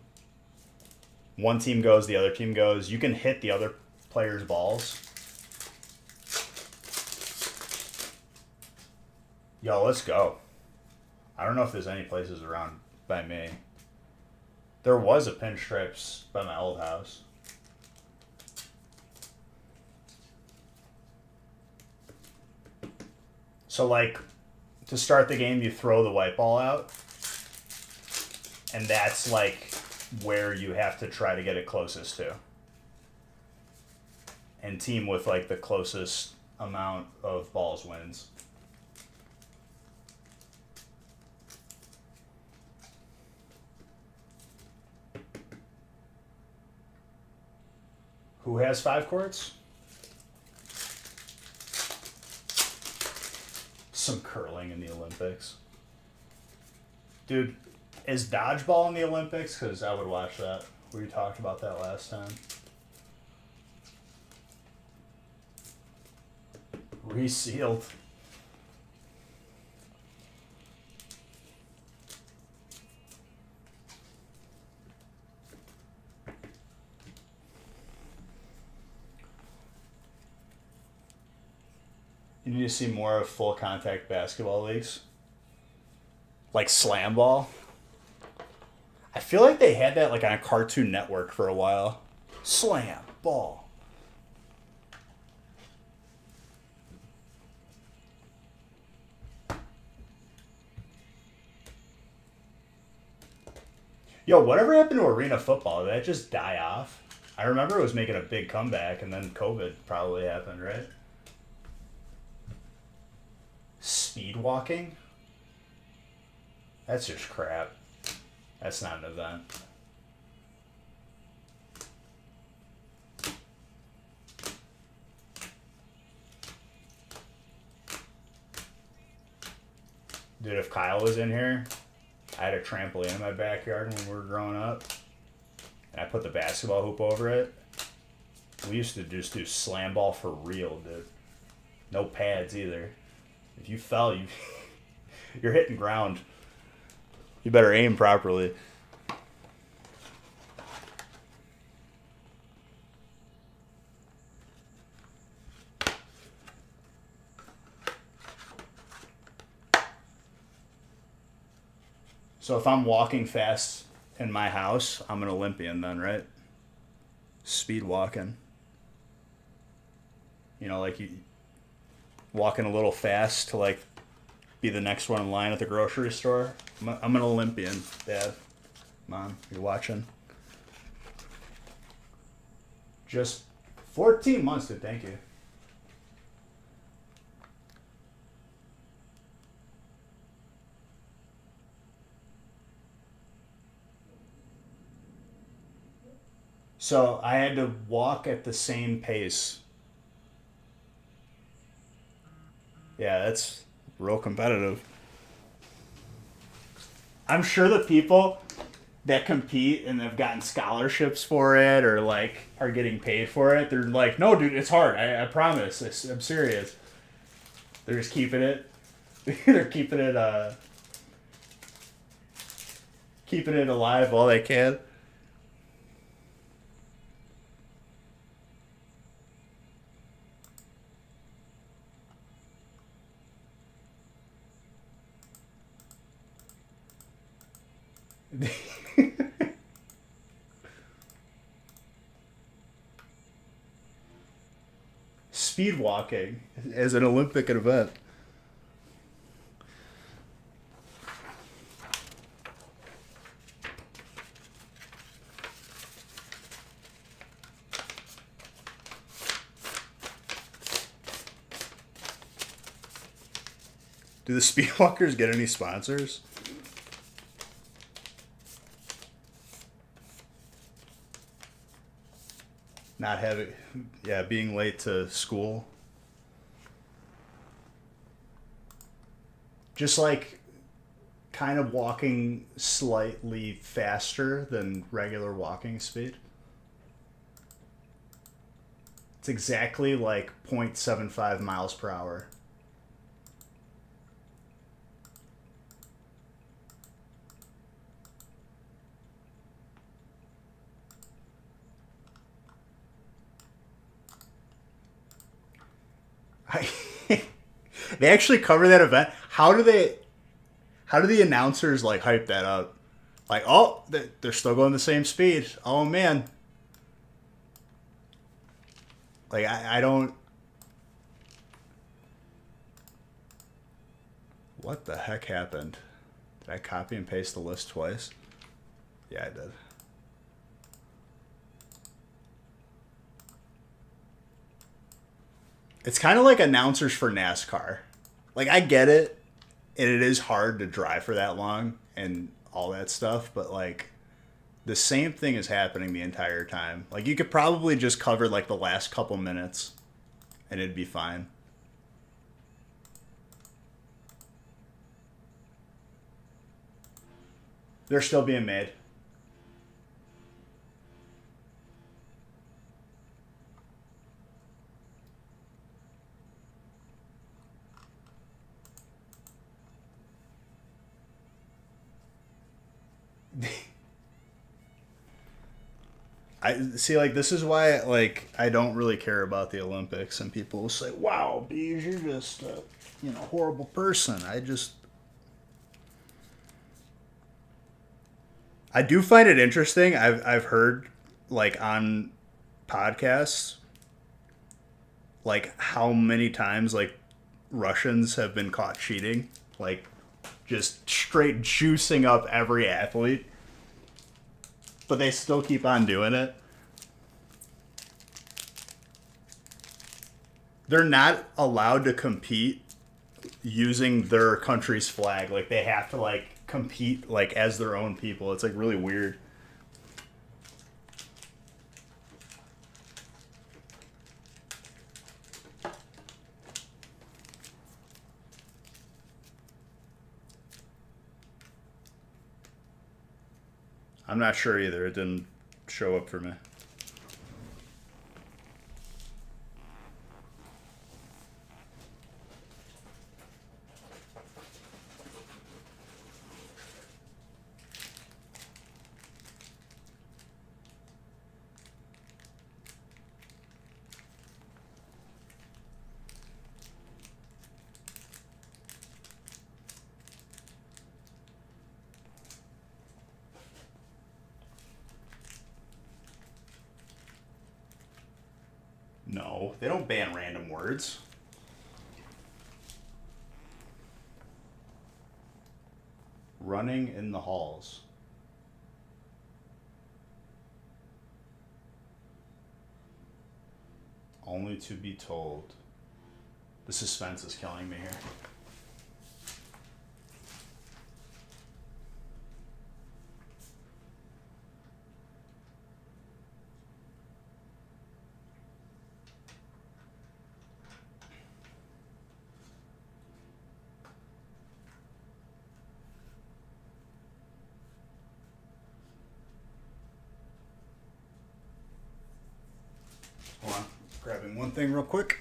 One team goes, the other team goes. You can hit the other player's balls. Yo, let's go. I don't know if there's any places around by me. There was a pinstripes by my old house. So like to start the game, you throw the white ball out, and that's like where you have to try to get it closest to. And team with like the closest amount of balls wins. Who has 5 courts? Some curling in the Olympics. Dude, is dodgeball in the Olympics? Because I would watch that. We talked about that last time. Resealed. You need to see more of full contact basketball leagues. Like slam ball. I feel like they had that like on a Cartoon Network for a while. Slam ball. Yo, whatever happened to arena football? Did that just die off? I remember it was making a big comeback, and then COVID probably happened, right? Speed walking? That's just crap. That's not an event. Dude, if Kyle was in here, I had a trampoline in my backyard when we were growing up, and I put the basketball hoop over it. We used to just do slam ball for real, dude. No pads either. If you fell, you're hitting ground. You better aim properly. So if I'm walking fast in my house, I'm an Olympian then, right? Speed walking. You know, like you walking a little fast to like be the next one in line at the grocery store. I'm an Olympian, Dad. Mom, you're watching. Just 14 months, dude. Thank you. So I had to walk at the same pace. Yeah, that's real competitive. I'm sure the people that compete and have gotten scholarships for it or like are getting paid for it, they're like, no, dude, it's hard. I promise. I'm serious. They're just keeping it. They're keeping it alive while they can. Speed walking as an Olympic event. Do the Speedwalkers get any sponsors? Not having, yeah, being late to school. Just like kind of walking slightly faster than regular walking speed. It's exactly like 0.75 miles per hour. They actually cover that event. How do the announcers like hype that up? Like, oh, they're still going the same speed. Oh man. Like I don't. What the heck happened? Did I copy and paste the list twice? Yeah, I did. It's kind of like announcers for NASCAR. Like, I get it, and it is hard to drive for that long and all that stuff, but, like, the same thing is happening the entire time. Like, you could probably just cover, like, the last couple minutes, and it'd be fine. They're still being made. I see, like, this is why, like, I don't really care about the Olympics, and people will say, "Wow, Bees, you're just a, horrible person." I do find it interesting. I've heard, like, on podcasts, like, how many times, like, Russians have been caught cheating, like, just straight juicing up every athlete, but they still keep on doing it. They're not allowed to compete using their country's flag. Like, they have to, like, compete, like, as their own people. It's, like, really weird. I'm not sure either. It didn't show up for me. No, they don't ban random words. Running in the halls. Only to be told. The suspense is killing me here. Hold on. Grabbing one thing real quick.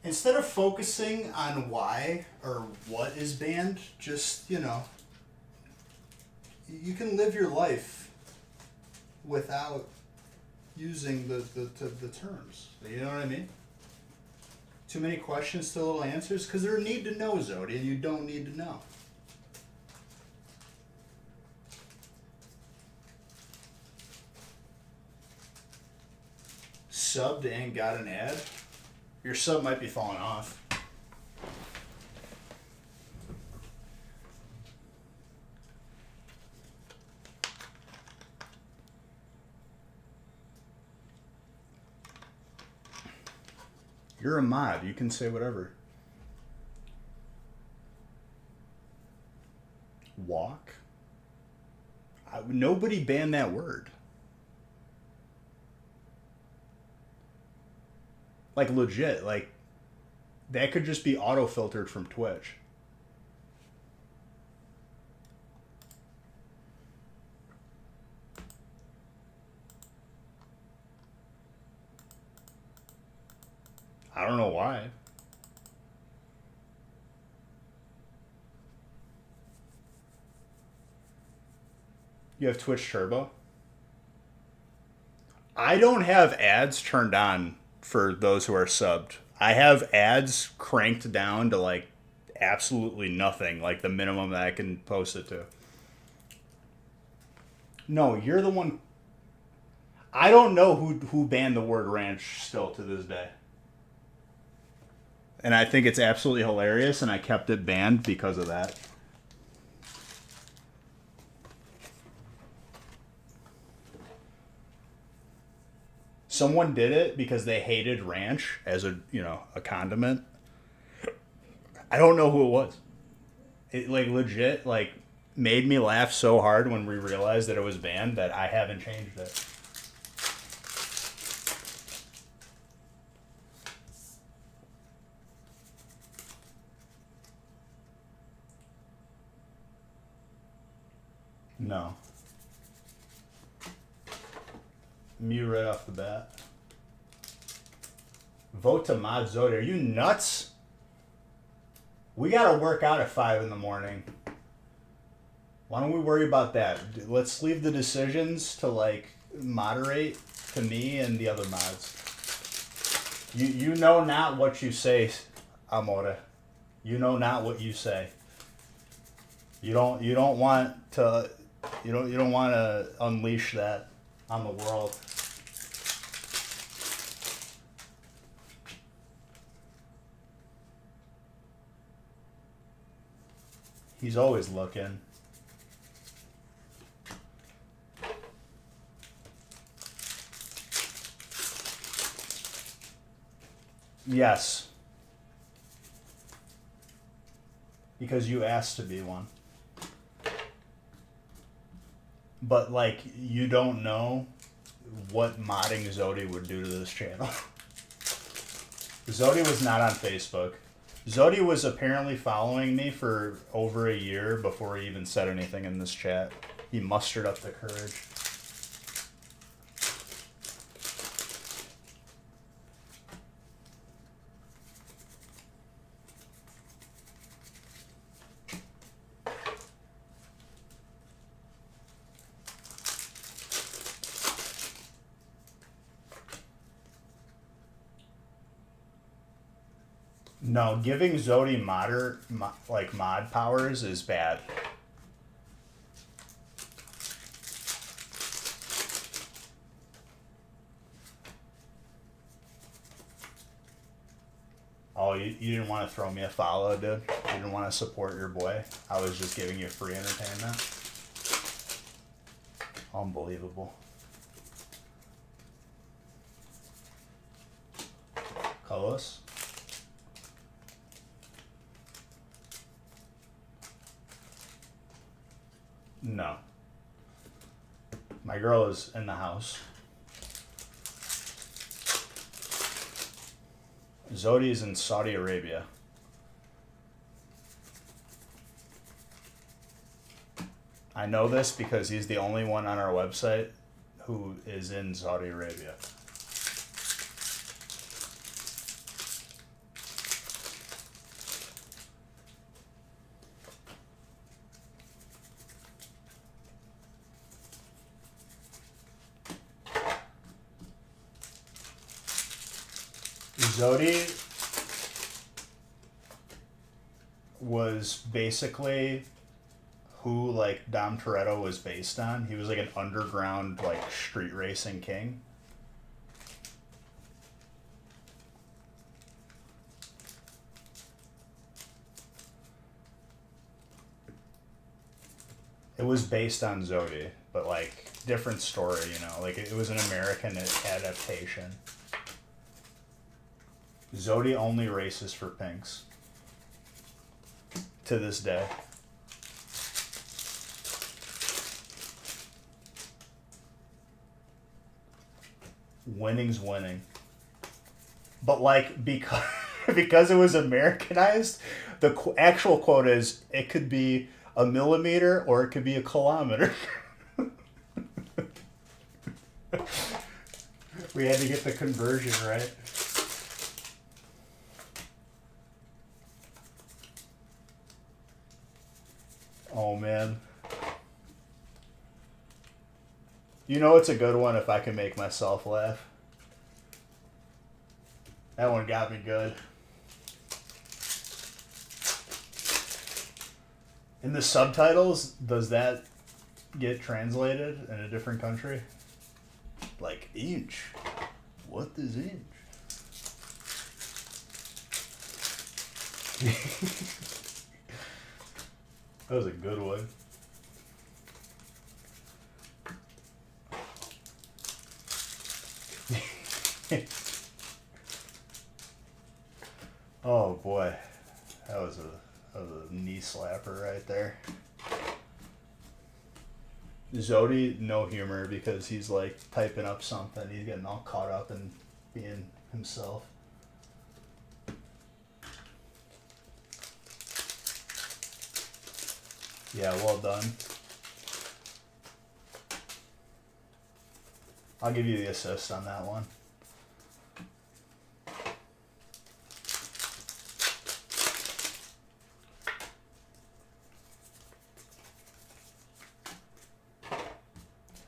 instead of focusing on why or what is banned, just, you know, you can live your life without using the terms. You know what I mean? Too many questions, too little answers, because they're need to know, Zodi, and you don't need to know. Subbed and got an ad? Your sub might be falling off. You're a mod. You can say whatever. Walk? Nobody banned that word. Like, legit. Like, that could just be auto-filtered from Twitch. I don't know why. You have Twitch Turbo? I don't have ads turned on for those who are subbed. I have ads cranked down to like absolutely nothing, like the minimum that I can post it to. No, you're the one. I don't know who banned the word ranch still to this day. And I think it's absolutely hilarious, and I kept it banned because of that. Someone did it because they hated ranch as a condiment. I don't know who it was. It like legit like made me laugh so hard when we realized that it was banned that I haven't changed it. No. Mute right off the bat. Vote to mod Zodi. Are you nuts? We gotta work out at 5 in the morning. Why don't we worry about that? Let's leave the decisions to like moderate to me and the other mods. You know not what you say, Amore. You know not what you say. You don't want to unleash that on the world. He's always looking. Yes. Because you asked to be one. But, like, you don't know what modding Zodi would do to this channel. Zodi was not on Facebook. Zodi was apparently following me for over a year before he even said anything in this chat. He mustered up the courage. No, giving Zodi mod powers is bad. Oh, you didn't want to throw me a follow, dude? You didn't want to support your boy? I was just giving you free entertainment? Unbelievable. Carlos? No. My girl is in the house. Zodi is in Saudi Arabia. I know this because he's the only one on our website who is in Saudi Arabia. Zodi was basically who like Dom Toretto was based on. He was like an underground like street racing king. It was based on Zodi, but like different story, you know. Like it was an American adaptation. Zodi only races for pinks. To this day. Winning's winning. But like because because it was Americanized, the actual quote is it could be a millimeter or it could be a kilometer. We had to get the conversion right. Oh man. You know it's a good one if I can make myself laugh. That one got me good. In the subtitles, does that get translated in a different country? Like inch. What is inch? That was a good one. Oh boy, that was a knee slapper right there. Zodi, no humor because he's like typing up something. He's getting all caught up in being himself. Yeah, well done. I'll give you the assist on that one.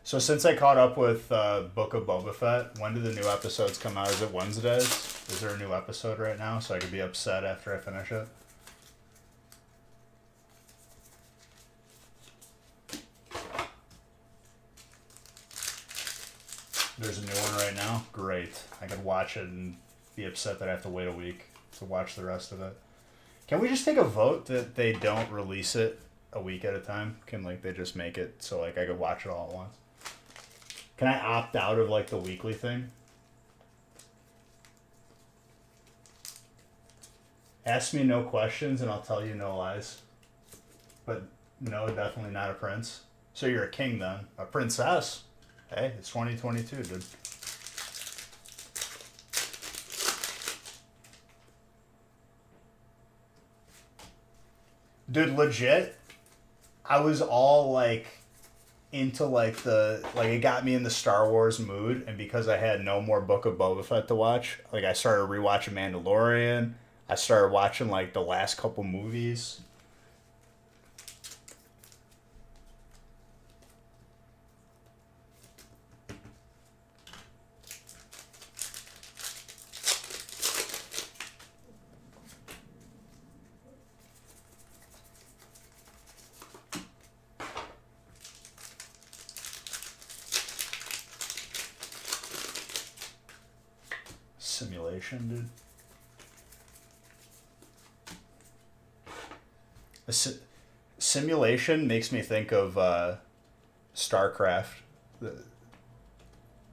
So since I caught up with Book of Boba Fett, when do the new episodes come out? Is it Wednesdays? Is there a new episode right now so I could be upset after I finish it? There's a new one right now? Great. I could watch it and be upset that I have to wait a week to watch the rest of it. Can we just take a vote that they don't release it a week at a time? Can like they just make it so like I could watch it all at once? Can I opt out of like the weekly thing? Ask me no questions and I'll tell you no lies. But no, definitely not a prince. So you're a king then. A princess. Hey, it's 2022, dude. Dude, legit, I was all like into like it got me in the Star Wars mood, and because I had no more Book of Boba Fett to watch, like I started rewatching Mandalorian. I started watching like the last couple movies. Simulation, dude. Simulation makes me think of StarCraft.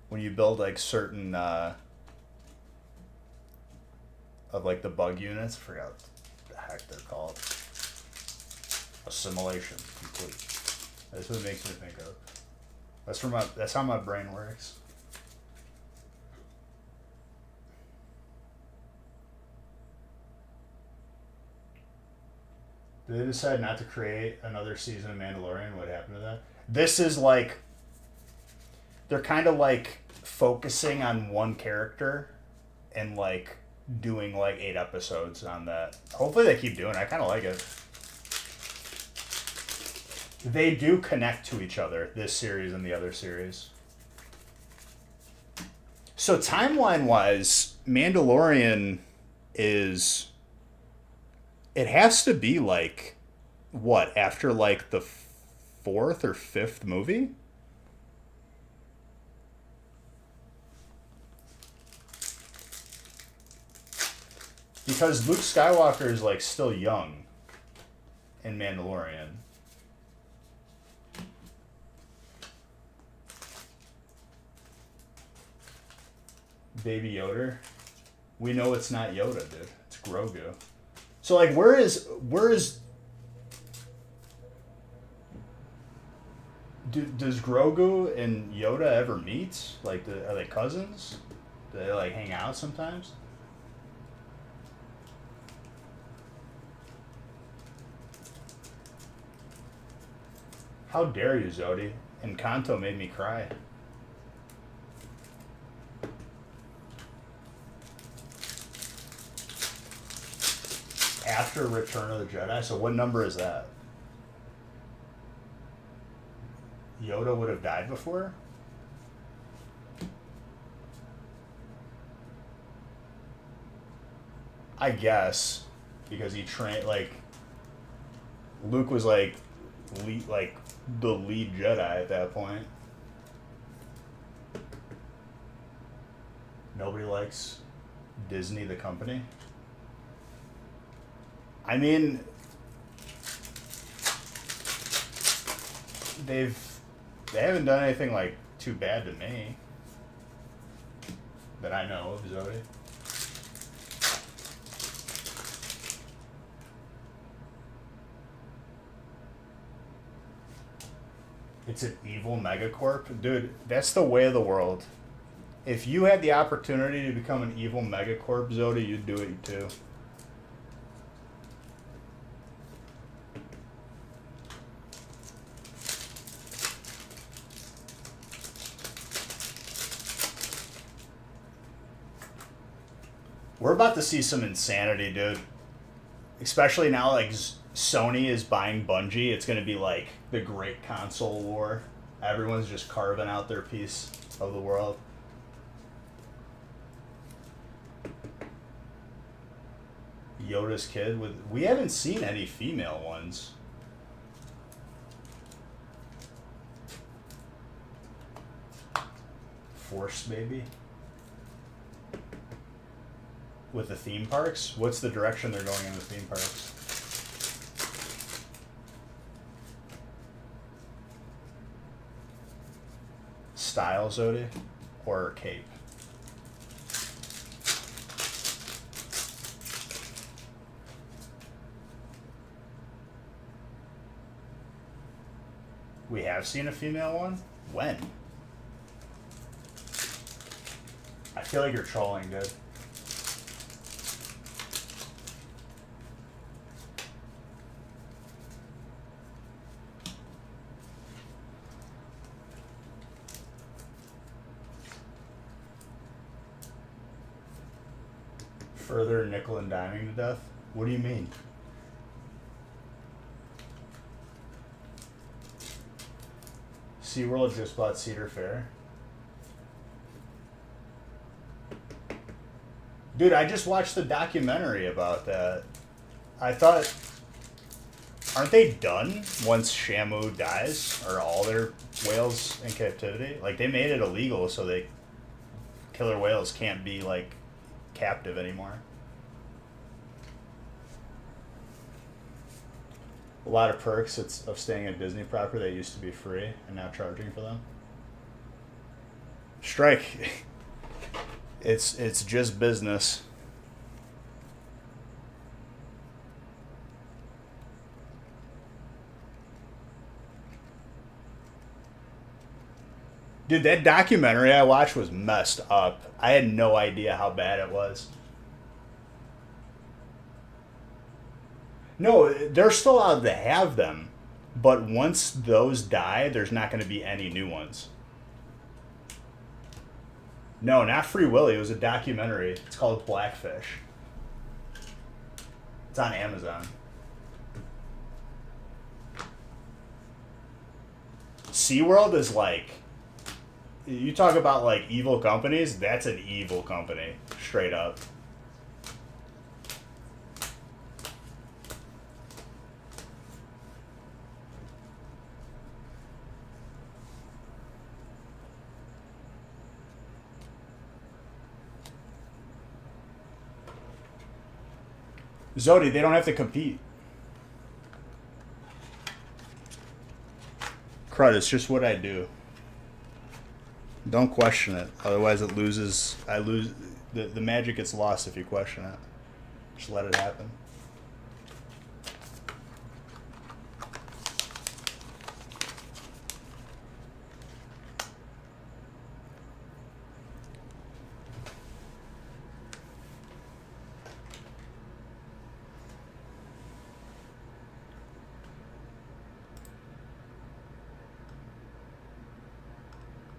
When you build like certain of like the bug units, I forgot what the heck they're called. Assimilation complete. That's what it makes me think of. That's how my brain works. Did they decide not to create another season of Mandalorian? What happened to that? This is like, they're kind of like focusing on one character and like doing like 8 episodes on that. Hopefully they keep doing it. I kind of like it. They do connect to each other, this series and the other series. So timeline wise, Mandalorian is, it has to be like, what, after like the fourth or fifth movie? Because Luke Skywalker is like still young in Mandalorian. Baby Yoda. We know it's not Yoda, dude. It's Grogu. So like, where is does Grogu and Yoda ever meet? Like, are they cousins? Do they like hang out sometimes? How dare you, Zodi? Encanto made me cry. After Return of the Jedi, so what number is that? Yoda would have died before? I guess. Because he trained, like, Luke was like the lead Jedi at that point. Nobody likes Disney the company. I mean, they haven't done anything like too bad to me that I know of, Zoe. It's an evil megacorp. Dude, that's the way of the world. If you had the opportunity to become an evil megacorp, Zoda, you'd do it too. We're about to see some insanity, dude. Especially now, like, Sony is buying Bungie. It's going to be like the great console war. Everyone's just carving out their piece of the world. Yoda's kid with... We haven't seen any female ones. Force, maybe? With the theme parks? What's the direction they're going in the theme parks? Style, Zodi? Or cape? We have seen a female one? When? I feel like you're trolling, dude. Further nickel and diming to death? What do you mean? SeaWorld just bought Cedar Fair. Dude, I just watched the documentary about that. I thought, aren't they done once Shamu dies? Or all their whales in captivity? Like, they made it illegal so they killer whales can't be, like, captive anymore. A lot of perks of staying at Disney property that used to be free and now charging for them. Strike. It's just business. Dude, that documentary I watched was messed up. I had no idea how bad it was. No, they're still allowed to have them, but once those die, there's not going to be any new ones. No, not Free Willy. It was a documentary. It's called Blackfish. It's on Amazon. SeaWorld is like... You talk about like evil companies, that's an evil company, straight up. Zodi, they don't have to compete. Crud, it's just what I do. Don't question it. Otherwise it loses. I lose. The magic gets lost if you question it. Just let it happen.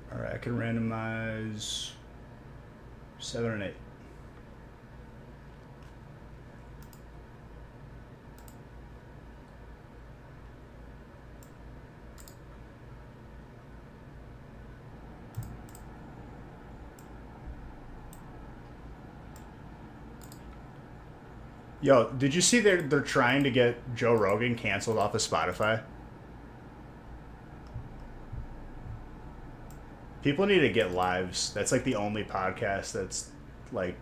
Alright, I can randomize 7 and 8. Yo, did you see they're trying to get Joe Rogan canceled off of Spotify? People need to get lives. That's like the only podcast that's like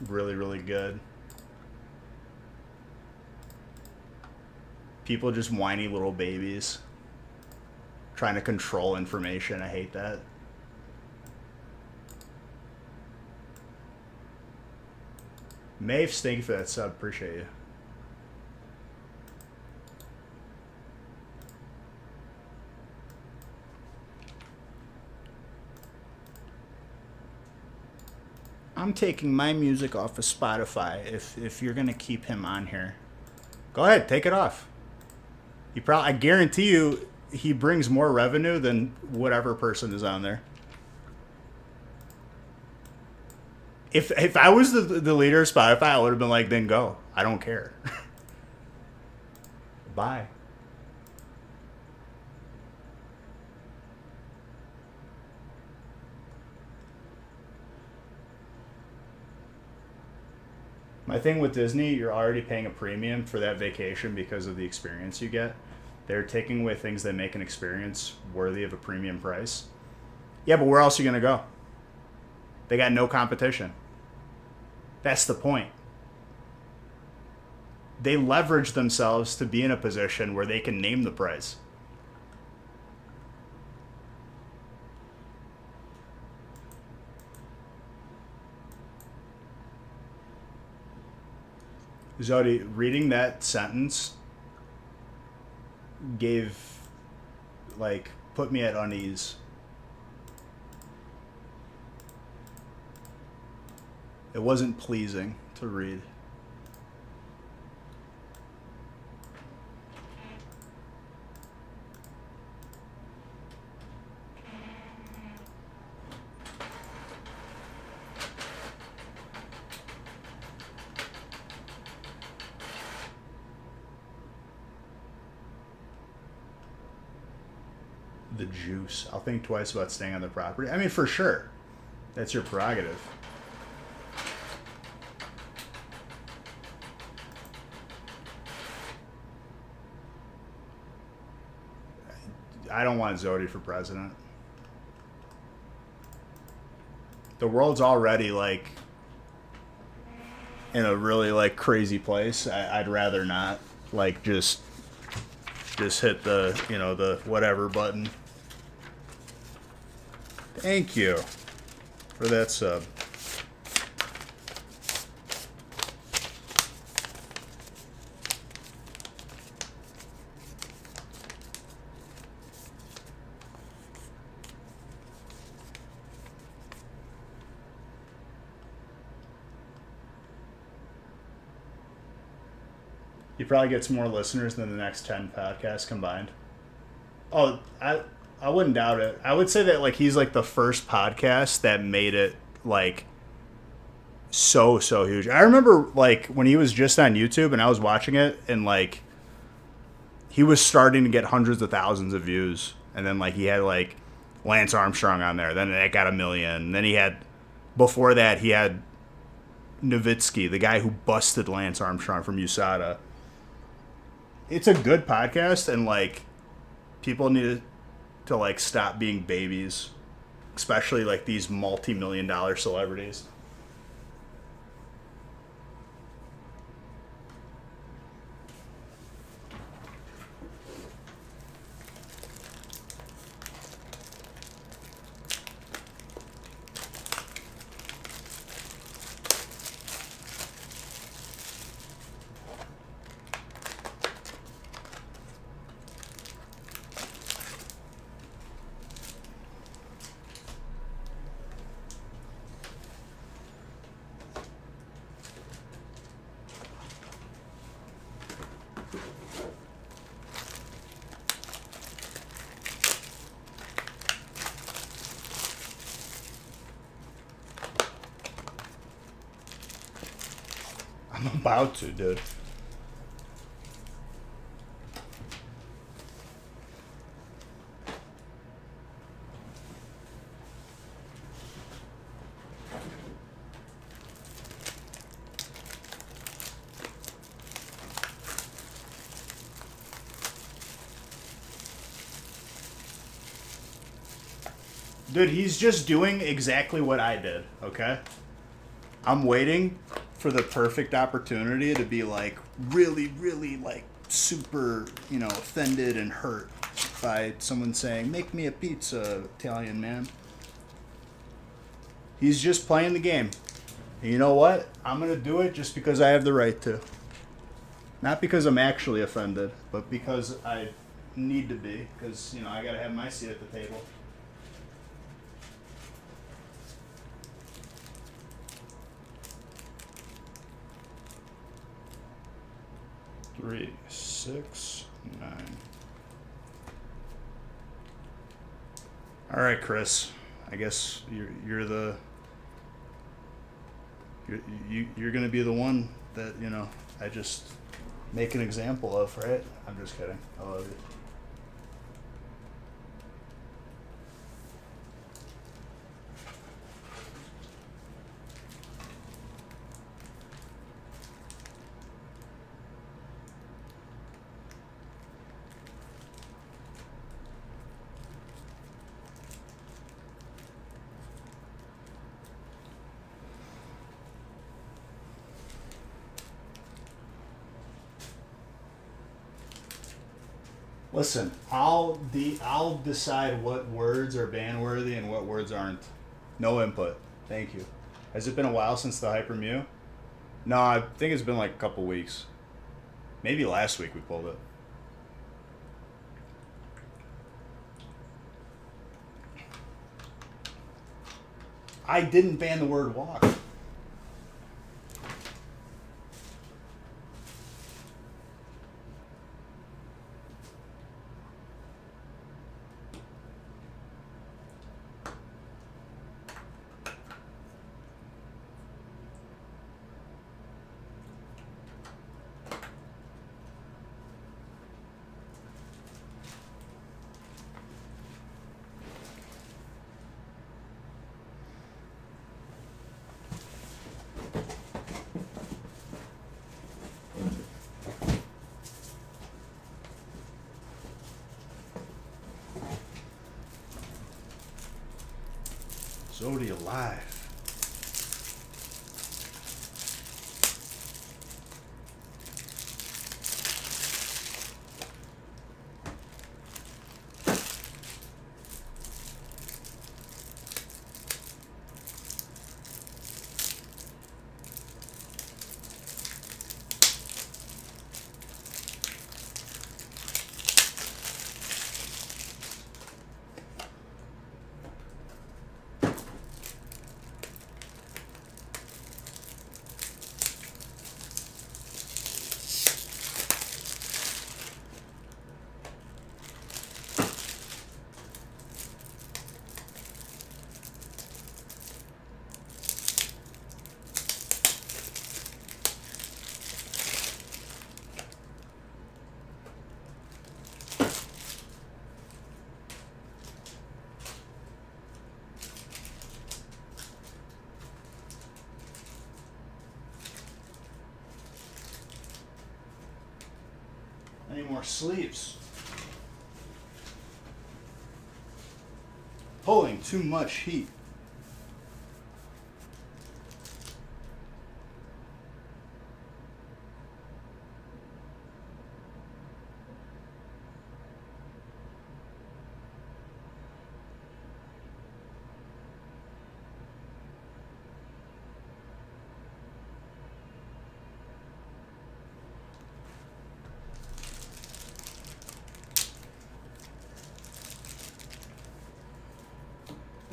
really, really good. People just whiny little babies trying to control information. I hate that. Maeve, thank you for that sub. Appreciate you. I'm taking my music off of Spotify if you're gonna keep him on here. Go ahead, take it off. I guarantee you he brings more revenue than whatever person is on there. If I was the leader of Spotify, I would have been like, then go. I don't care. Bye. My thing with Disney, you're already paying a premium for that vacation because of the experience you get. They're taking away things that make an experience worthy of a premium price. Yeah, but where else are you going to go? They got no competition. That's the point. They leverage themselves to be in a position where they can name the price. Zodi, reading that sentence put me at unease. It wasn't pleasing to read. The juice. I'll think twice about staying on the property. I mean, for sure. That's your prerogative. I don't want Zodi for president. The world's already like in a really like crazy place. I'd rather not like just hit the the whatever button. Thank you for that sub. He probably gets more listeners than the next 10 podcasts combined. Oh, I wouldn't doubt it. I would say that like he's like the first podcast that made it like so huge. I remember like when he was just on YouTube and I was watching it and like he was starting to get hundreds of thousands of views and then like he had like Lance Armstrong on there. Then that got 1 million. Then he had, before that, he had Nowitzki, the guy who busted Lance Armstrong from USADA. It's a good podcast, and like people need to like stop being babies, especially like these multi-million-dollar celebrities. I'm about to, dude. Dude, he's just doing exactly what I did, okay? I'm waiting for the perfect opportunity to be like really, really like super, offended and hurt by someone saying, "Make me a pizza, Italian man." He's just playing the game. And you know what? I'm going to do it just because I have the right to. Not because I'm actually offended, but because I need to be. Because, I got to have my seat at the table. Three, 6, 9. All right, Chris. I guess you're gonna be the one that I just make an example of, right? I'm just kidding. I love you. Listen, I'll decide what words are ban worthy and what words aren't. No input. Thank you. Has it been a while since the Hyper Mew? No, I think it's been like a couple weeks. Maybe last week we pulled it. I didn't ban the word walk. Zodi alive. Any more sleeves? Pulling too much heat.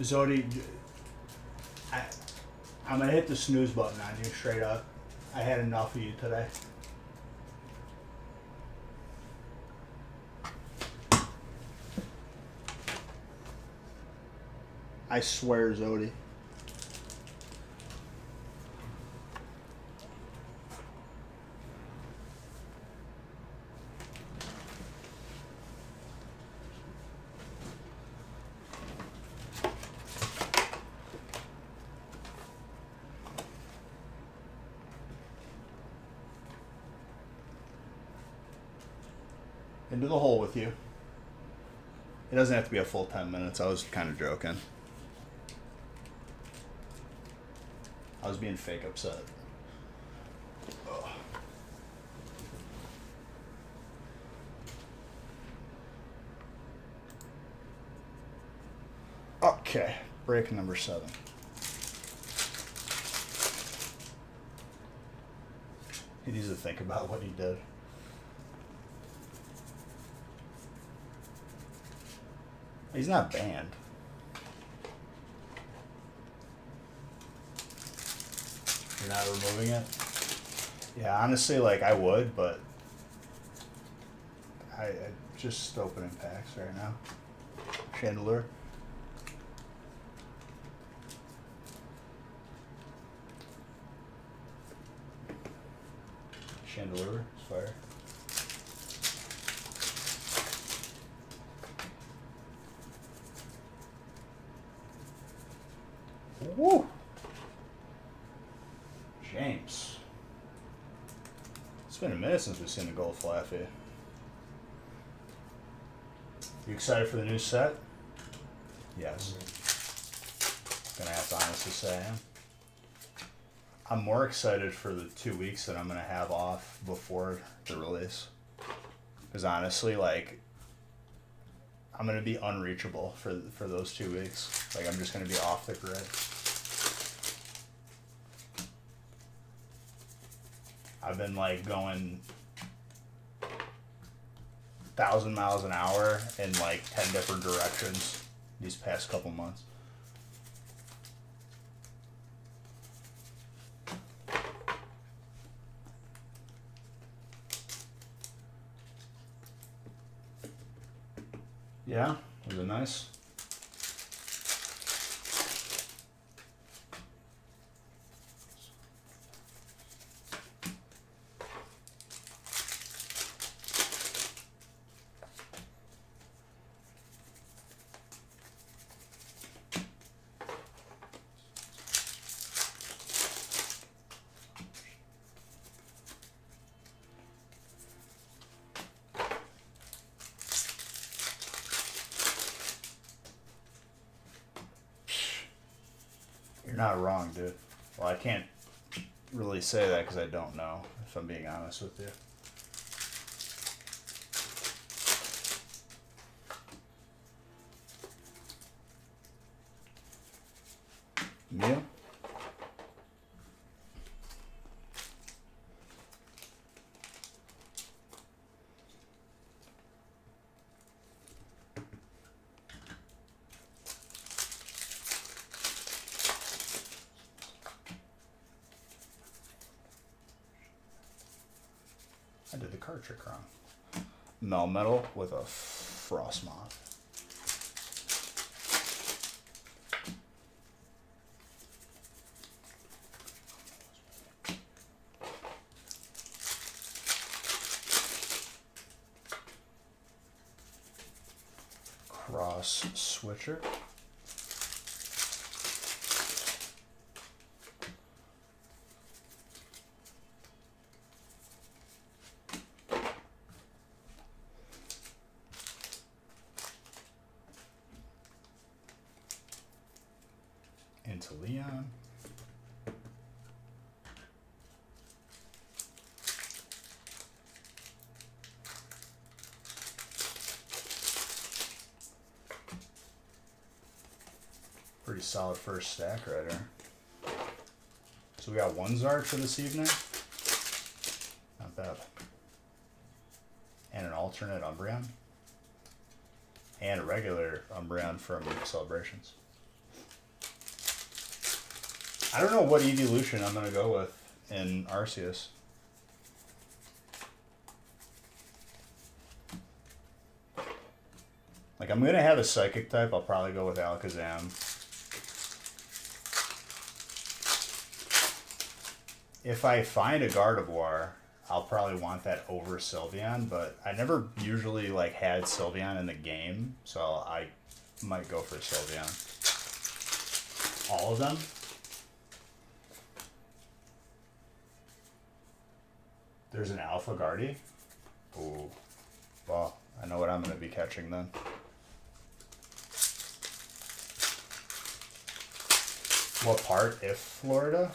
Zodi, I'm gonna hit the snooze button on you straight up. I had enough of you today. I swear, Zodi. Into the hole with you. It doesn't have to be a full 10 minutes. I was kind of joking. I was being fake upset. Ugh. Okay, break number 7. He needs to think about what he did. He's not banned. You're not removing it? Yeah, honestly, like, I would, but I just opening packs right now. Chandelier. Chandelier is fire. Woo! James. It's been a minute since we've seen the gold Flaffy. You excited for the new set? Yes. Gonna have to honestly say I am. I'm more excited for the 2 weeks that I'm gonna have off before the release. Because honestly, like, I'm gonna be unreachable for those 2 weeks. Like, I'm just gonna be off the grid. I've been like going 1,000 miles an hour in like 10 different directions these past couple months. Yeah, was it nice? You're not wrong, dude. Well, I can't really say that because I don't know, if I'm being honest with you. Meal? I did the card trick wrong. Melmetal with a frost moth. Cross switcher. Leon. Pretty solid first stack right here. So we got one Zard for this evening. Not bad. And an alternate Umbreon. And a regular Umbreon from Celebrations. I don't know what evolution I'm going to go with in Arceus. Like, I'm going to have a Psychic type. I'll probably go with Alakazam. If I find a Gardevoir, I'll probably want that over Sylveon, but I never usually like had Sylveon in the game, so I might go for Sylveon. All of them? There's an Alpha Guardi? Ooh. Well, I know what I'm going to be catching then. What part, if Florida?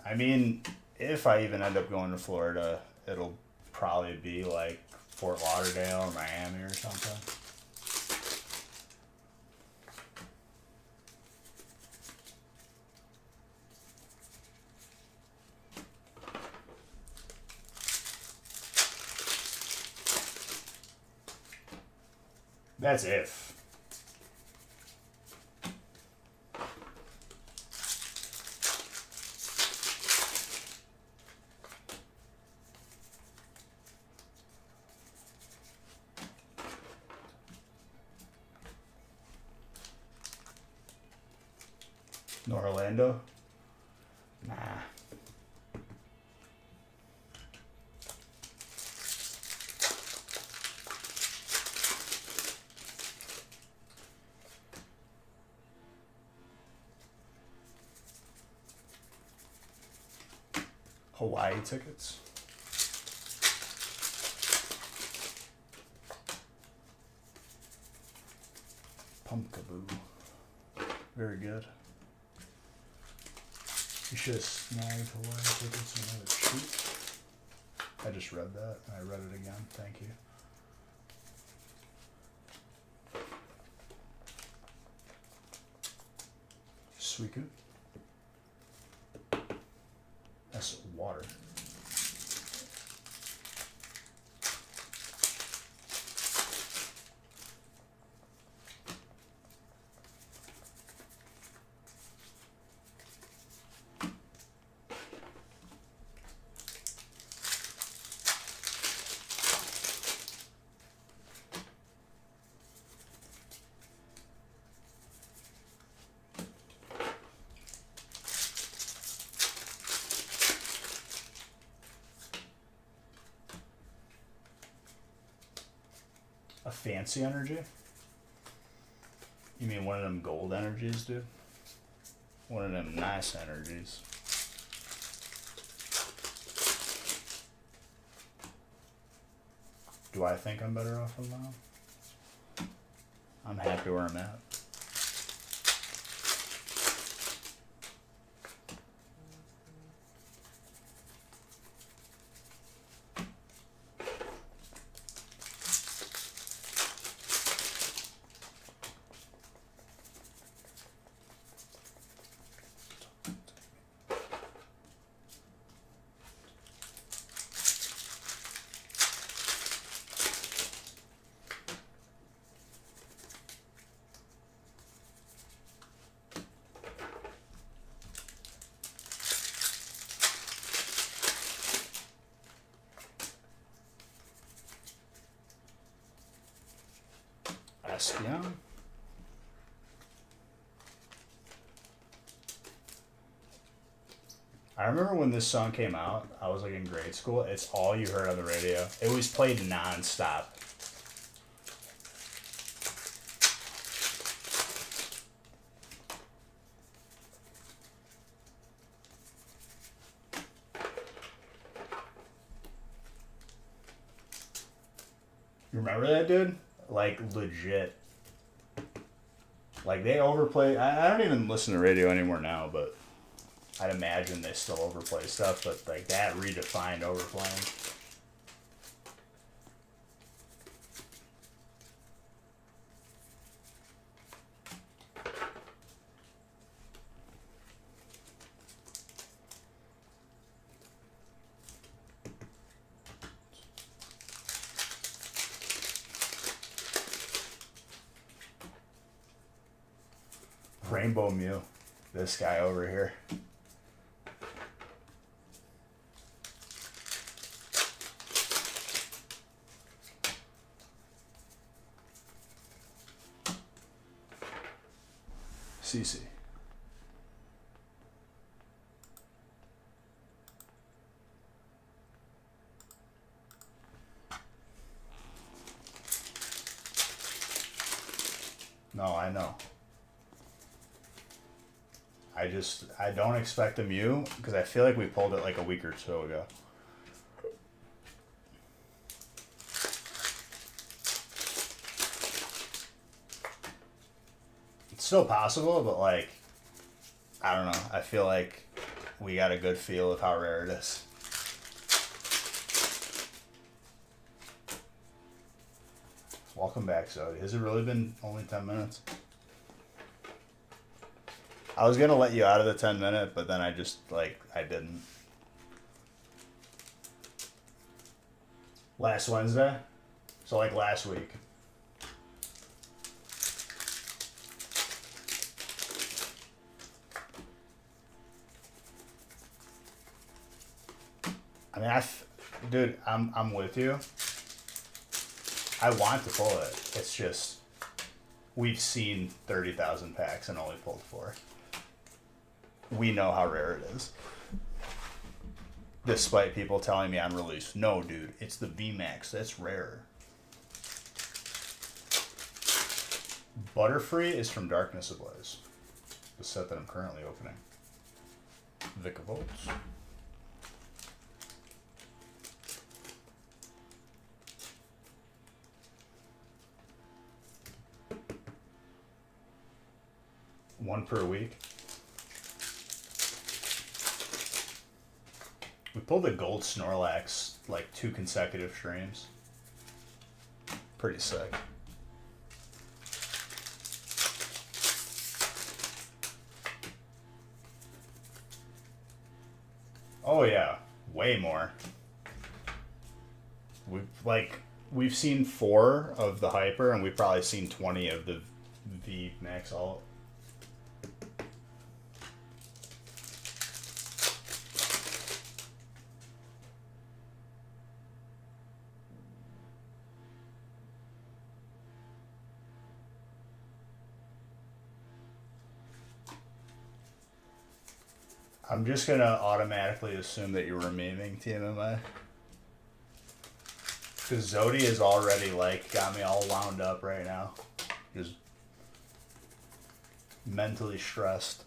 I mean, if I even end up going to Florida, it'll probably be like Fort Lauderdale or Miami or something. That's if. Orlando? Nah. Hawaii tickets? Pumpkaboo. Very good. You should have snagged Hawaii tickets and another cheap. I just read that and I read it again. Thank you. Suicune. That's water. A fancy energy? You mean one of them gold energies, dude? One of them nice energies. Do I think I'm better off with them? I'm happy where I'm at. Espeon. I remember when this song came out, I was like in grade school. It's all you heard on the radio. It was played non-stop. You remember that, dude? Like, legit. Like they overplay. I don't even listen to radio anymore now, but I'd imagine they still overplay stuff. But like that redefined overplaying. Rainbow Mew, this guy over here. CC. No, I know. I don't expect a Mew because I feel like we pulled it like a week or two ago. It's still possible, but like, I don't know. I feel like we got a good feel of how rare it is. Welcome back, Zodi. Has it really been only 10 minutes? I was gonna let you out of the 10-minute, but then I didn't. Last Wednesday? So like last week. I mean, dude, I'm with you. I want to pull it. It's just, we've seen 30,000 packs and only pulled 4. We know how rare it is. Despite people telling me I'm released. No, dude, it's the VMAX. That's rare. Butterfree is from Darkness Ablaze. The set that I'm currently opening. Vicavolts. One per week. We pulled the gold Snorlax like 2 consecutive streams. Pretty sick. Oh yeah, way more. We've seen 4 of the Hyper, and we've probably seen 20 of the V Max Alt. I'm just gonna automatically assume that you were memeing TMMI. Because Zodi is already like got me all wound up right now. Just mentally stressed.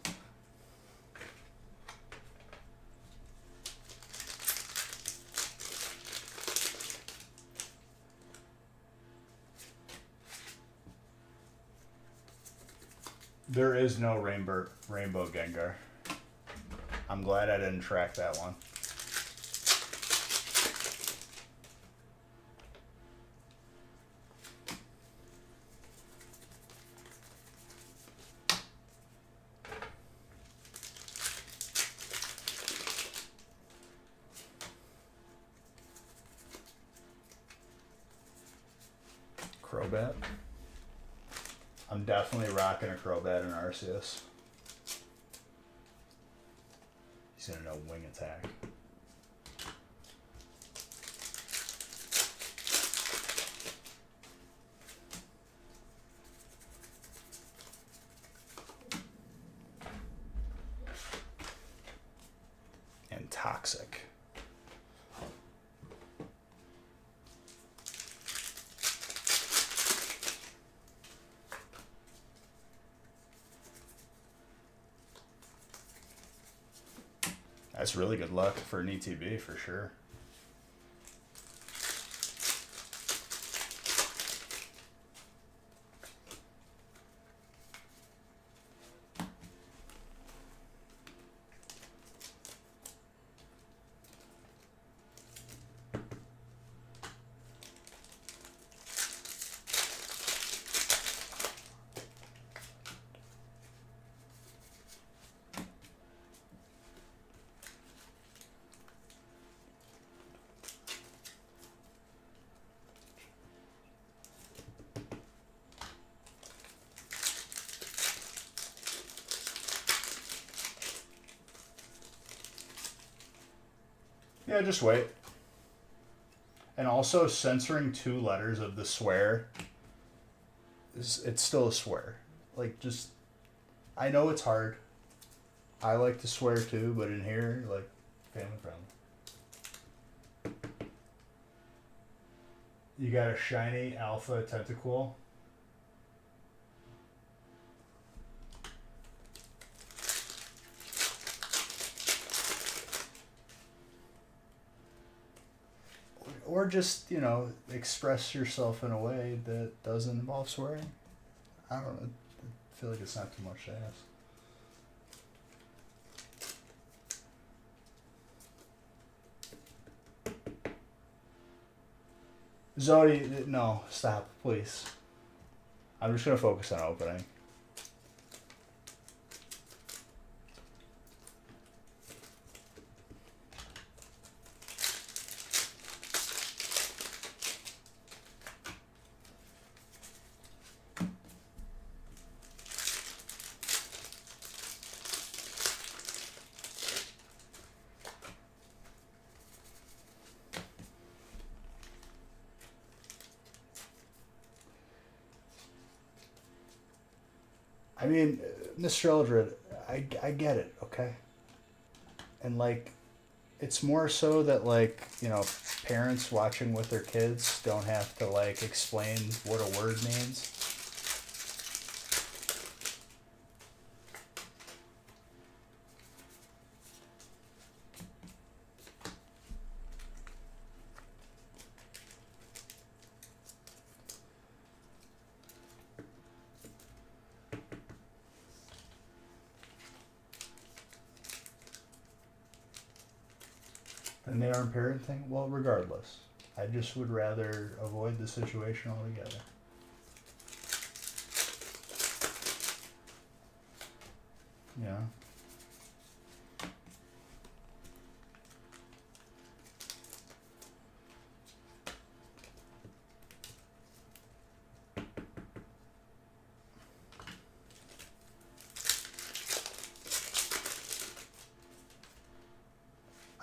There is no rainbow Gengar. I'm glad I didn't track that one. Crobat. I'm definitely rocking a Crobat and Arceus. He's gonna know Wing Attack. And Toxic. That's really good luck for an ETB for sure. Yeah, just wait. And also censoring 2 letters of the swear it's still a swear. Like, just, I know it's hard. I like to swear too, but in here, like, family friendly. You got a shiny alpha tentacle. Or just, express yourself in a way that doesn't involve swearing. I don't know. I feel like it's not too much to ask. Zodi, no, stop, please. I'm just gonna focus on opening. I mean, Mr. Eldred, I get it, okay? And, like, it's more so that, like, parents watching with their kids don't have to, like, explain what a word means. And they aren't parenting? Well, regardless. I just would rather avoid the situation altogether. Yeah.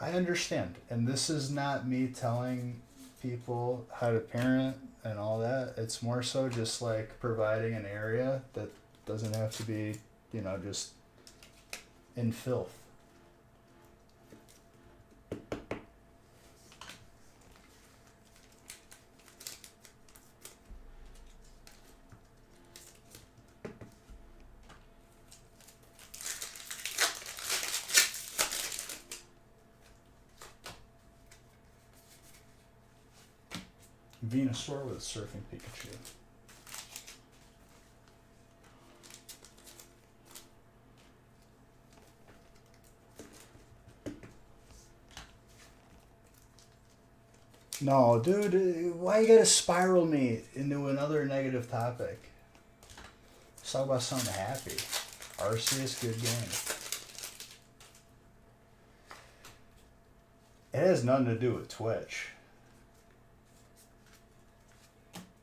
I understand. And this is not me telling people how to parent and all that. It's more so just like providing an area that doesn't have to be, just in filth. Venusaur with a surfing Pikachu. No, dude, why you gotta spiral me into another negative topic? Let's talk about something happy. Arceus, good game. It has nothing to do with Twitch.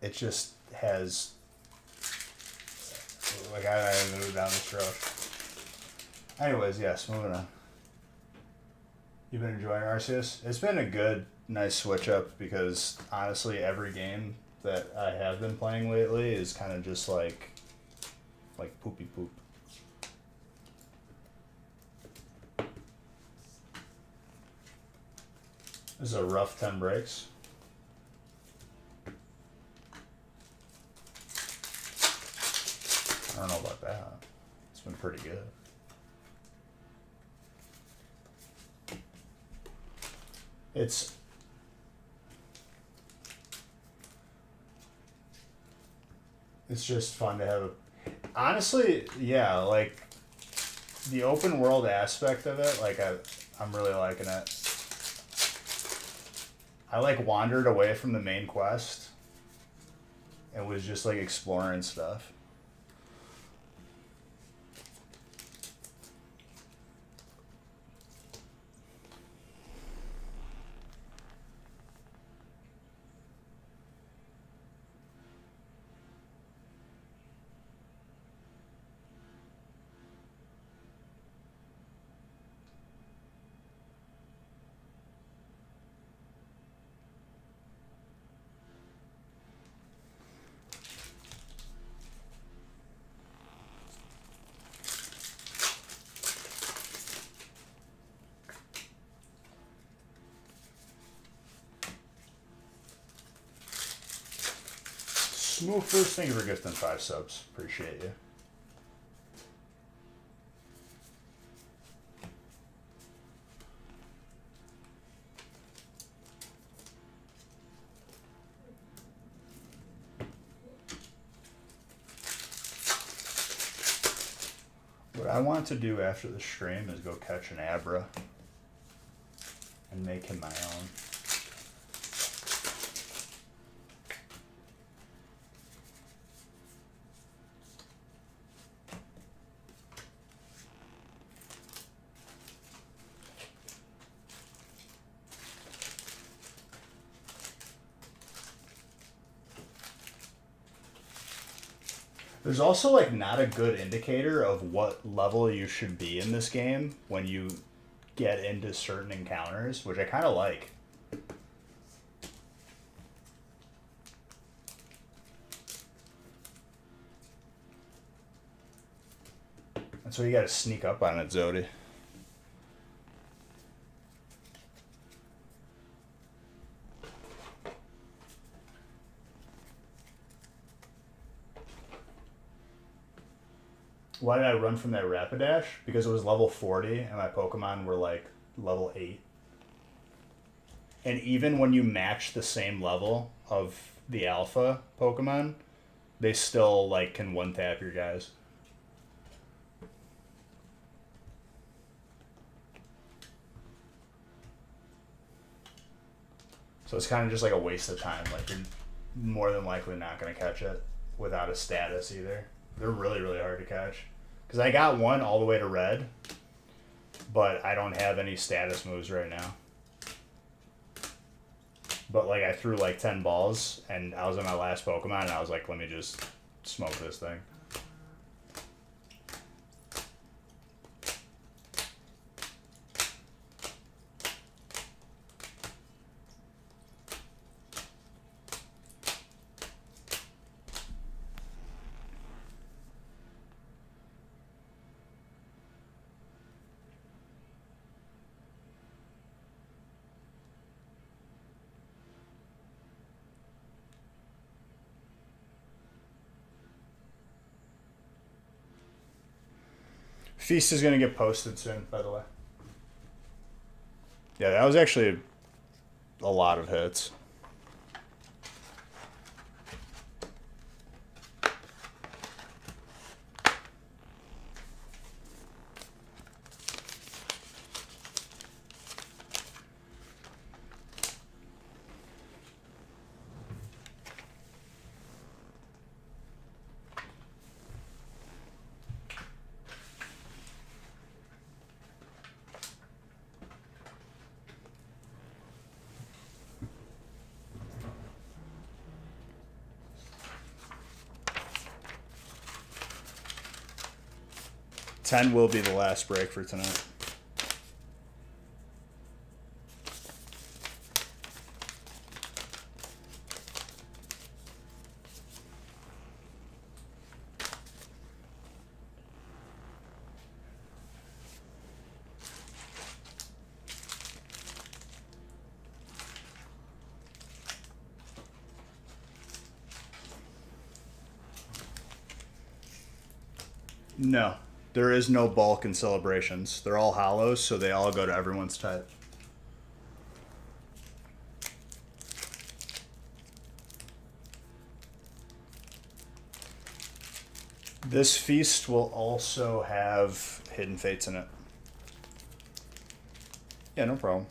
It just has, like, I haven't moved down this road. Anyways, yes, moving on. You've been enjoying Arceus? It's been a good, nice switch up because honestly, every game that I have been playing lately is kind of just like poopy poop. This is a rough 10 breaks. I don't know about that. It's been pretty good. It's just fun to have a, honestly, yeah, like the open world aspect of it, like I'm really liking it. I like wandered away from the main quest and was just like exploring stuff. Smooth first, thank you for gifting 5 subs. Appreciate you. What I want to do after the stream is go catch an Abra and make him my own. There's also like not a good indicator of what level you should be in this game when you get into certain encounters, which I kind of like. That's why you gotta sneak up on it, Zodi. Why did I run from that Rapidash? Because it was level 40 and my Pokemon were like level 8. And even when you match the same level of the alpha Pokemon, they still like can one-tap your guys. So it's kind of just like a waste of time. Like you're more than likely not going to catch it without a status either. They're really, really hard to catch. Because I got one all the way to red, but I don't have any status moves right now. But like I threw like 10 balls, and I was on my last Pokemon, and I was like, let me just smoke this thing. Feast is going to get posted soon, by the way. Yeah, that was actually a lot of hits. Ten will be the last break for tonight. No. There is no bulk in celebrations. They're all hollows, so they all go to everyone's type. This feast will also have Hidden Fates in it. Yeah, no problem.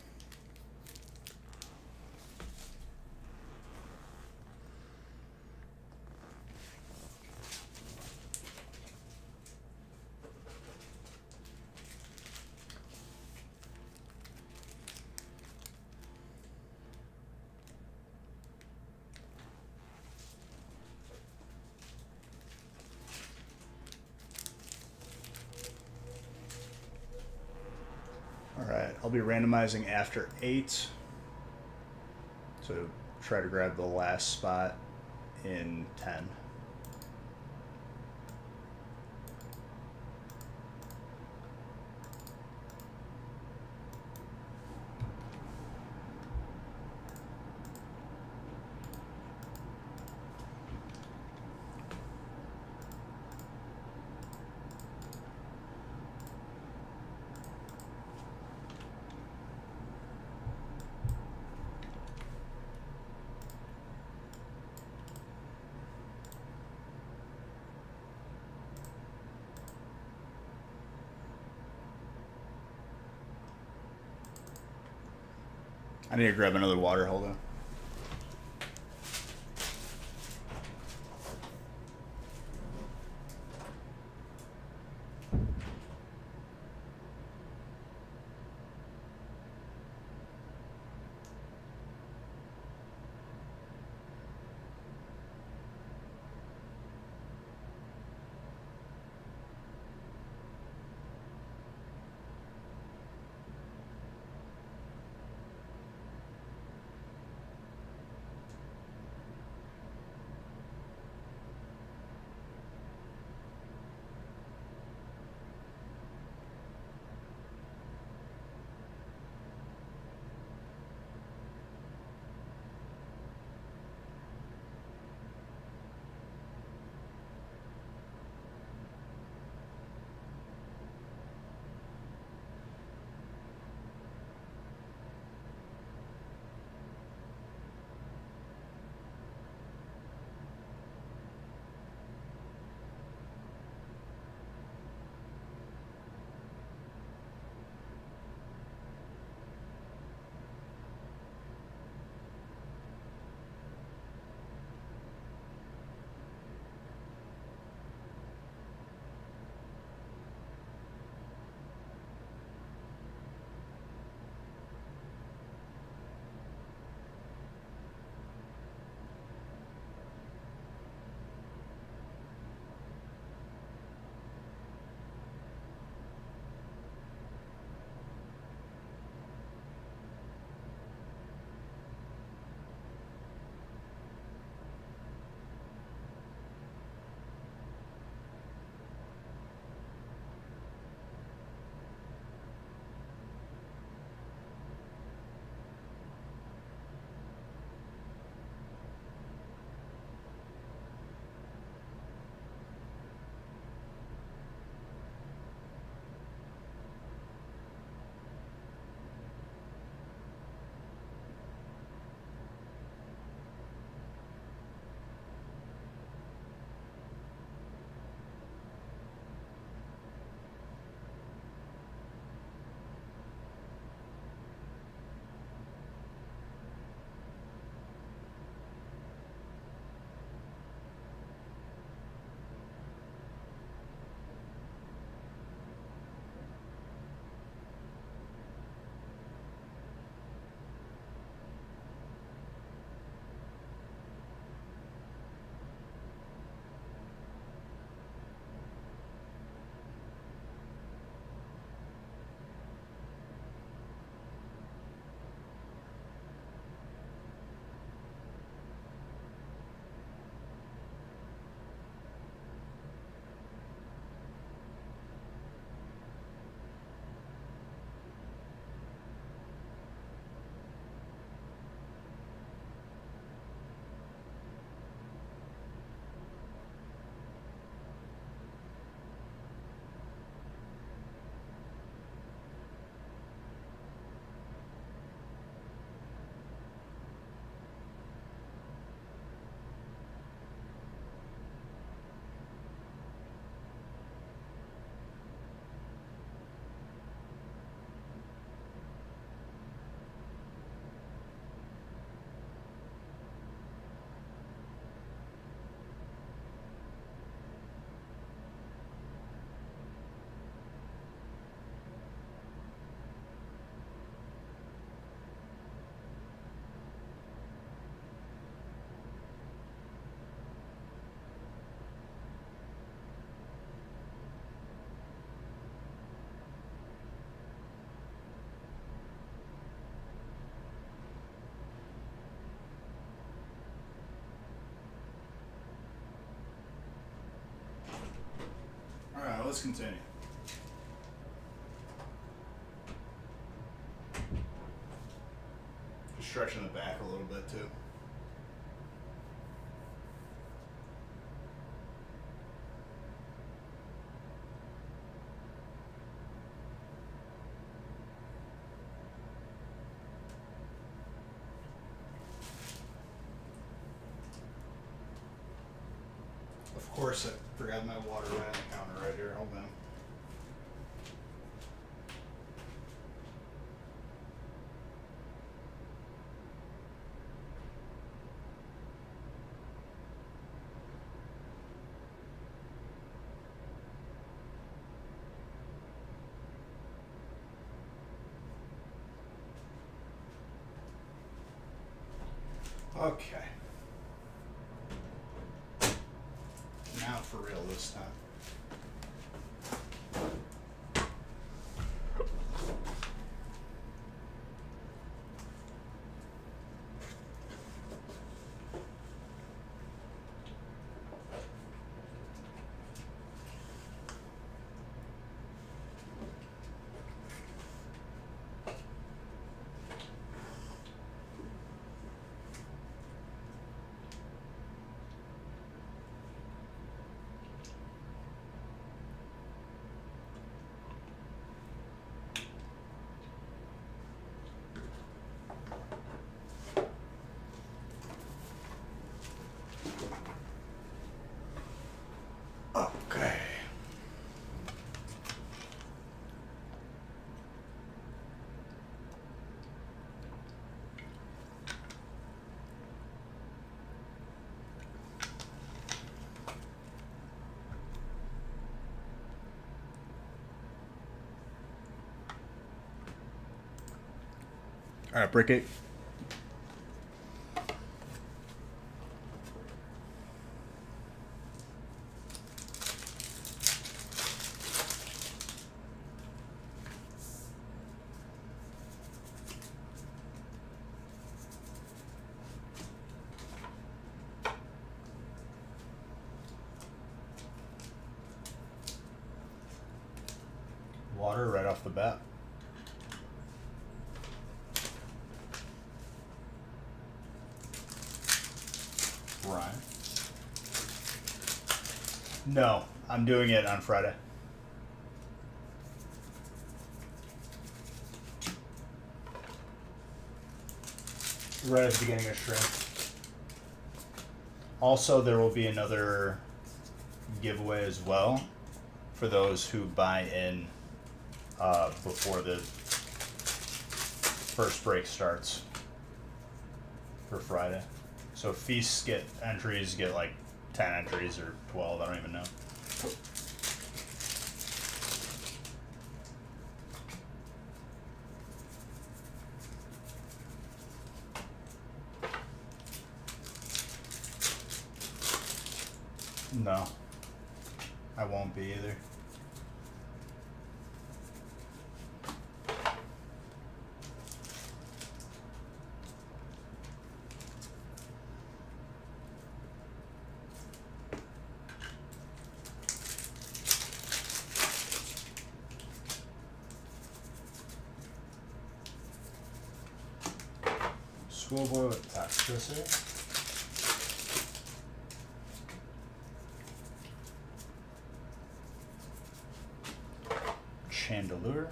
Alright, I'll be randomizing after 8. So try to grab the last spot in 10. I need to grab another water. Hold on. Let's continue. Just stretching the back a little bit too. Of course, I forgot my water right on the counter right here. Hold on. Okay. Now for real this time. Okay. All right, break it. Water right off the bat. Ryan. No, I'm doing it on Friday. Right at the beginning of stream. Also, there will be another giveaway as well for those who buy in before the first break starts for Friday. So feasts get entries, get like 10 entries or 12, I don't even know. No, I won't be either. Schoolboy with toxicity. Chandelure.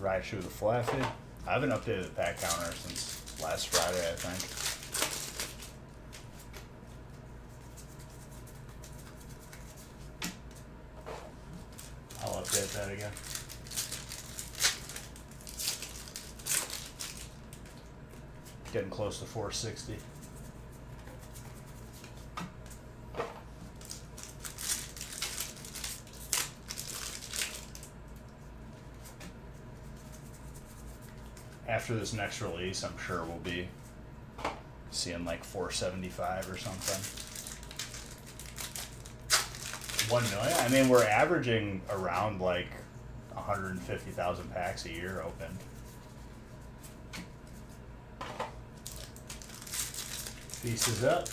Raichu the Flaffy. I haven't updated the pack counter since last Friday, I think. I'll update that again. Getting close to 460. After this next release, I'm sure we'll be seeing like 475 or something. 1 million? I mean, we're averaging around like 150,000 packs a year opened. Feast is up.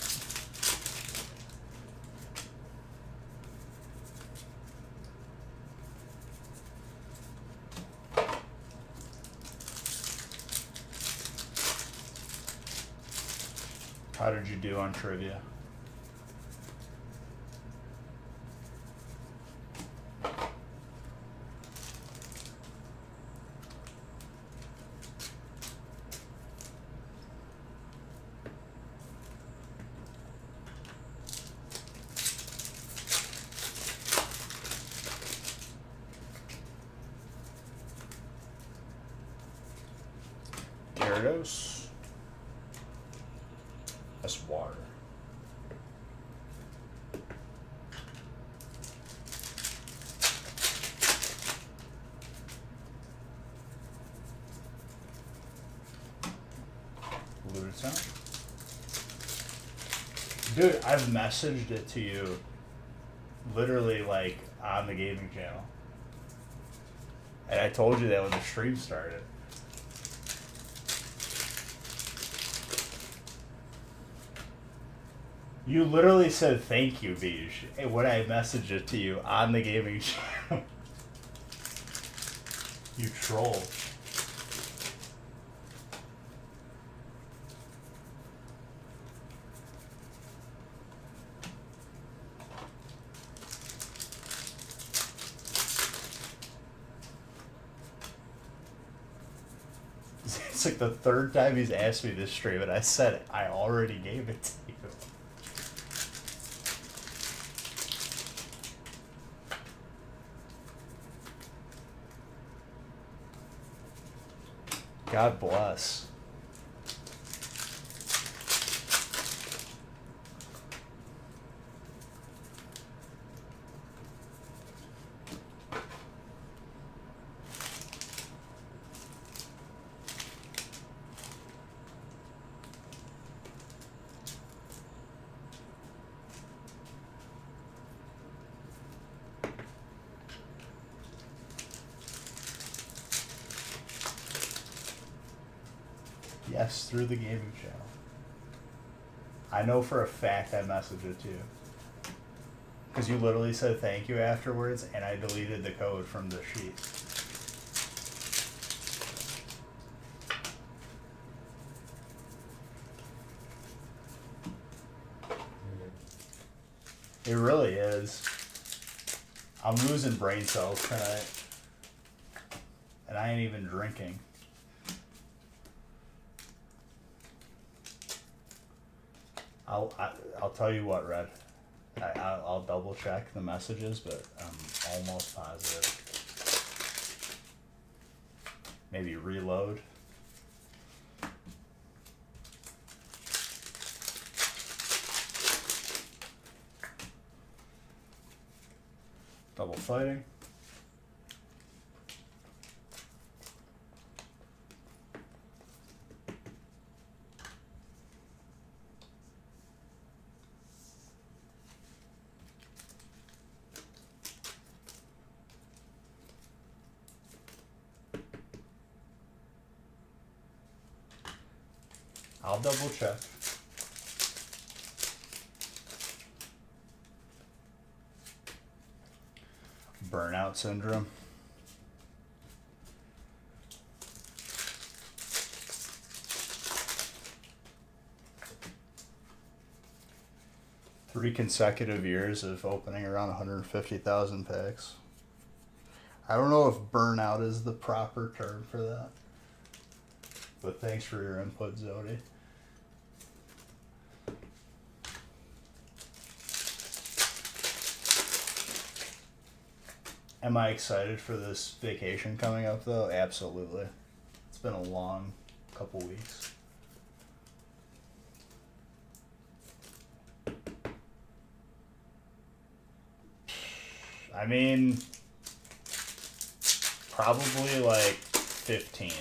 How did you do on trivia? Gyarados. That's water. Luton. Dude, I've messaged it to you literally like on the gaming channel. And I told you that when the stream started. You literally said thank you, Beej, when I messaged it to you on the gaming channel. You troll. It's like the third time he's asked me this stream, and I said I already gave it to you. God bless. Yes, through the gaming channel. I know for a fact I messaged it to you. Because you literally said thank you afterwards, and I deleted the code from the sheet. It really is. I'm losing brain cells tonight. And I ain't even drinking. I'll tell you what, Red. I'll double check the messages, but I'm almost positive. Maybe reload. Double fighting. I'll double check. Burnout syndrome. Three consecutive years of opening around 150,000 packs. I don't know if burnout is the proper term for that. But thanks for your input, Zodi. Am I excited for this vacation coming up, though? Absolutely. It's been a long couple weeks. I mean, probably like 15.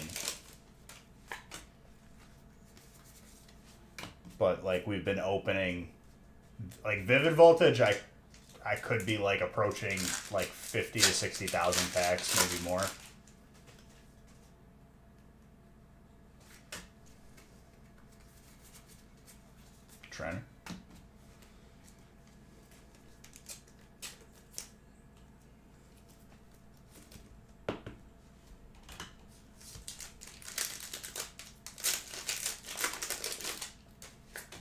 But like we've been opening, like Vivid Voltage, I could be like approaching like 50 to 60,000 packs, maybe more. Trainer.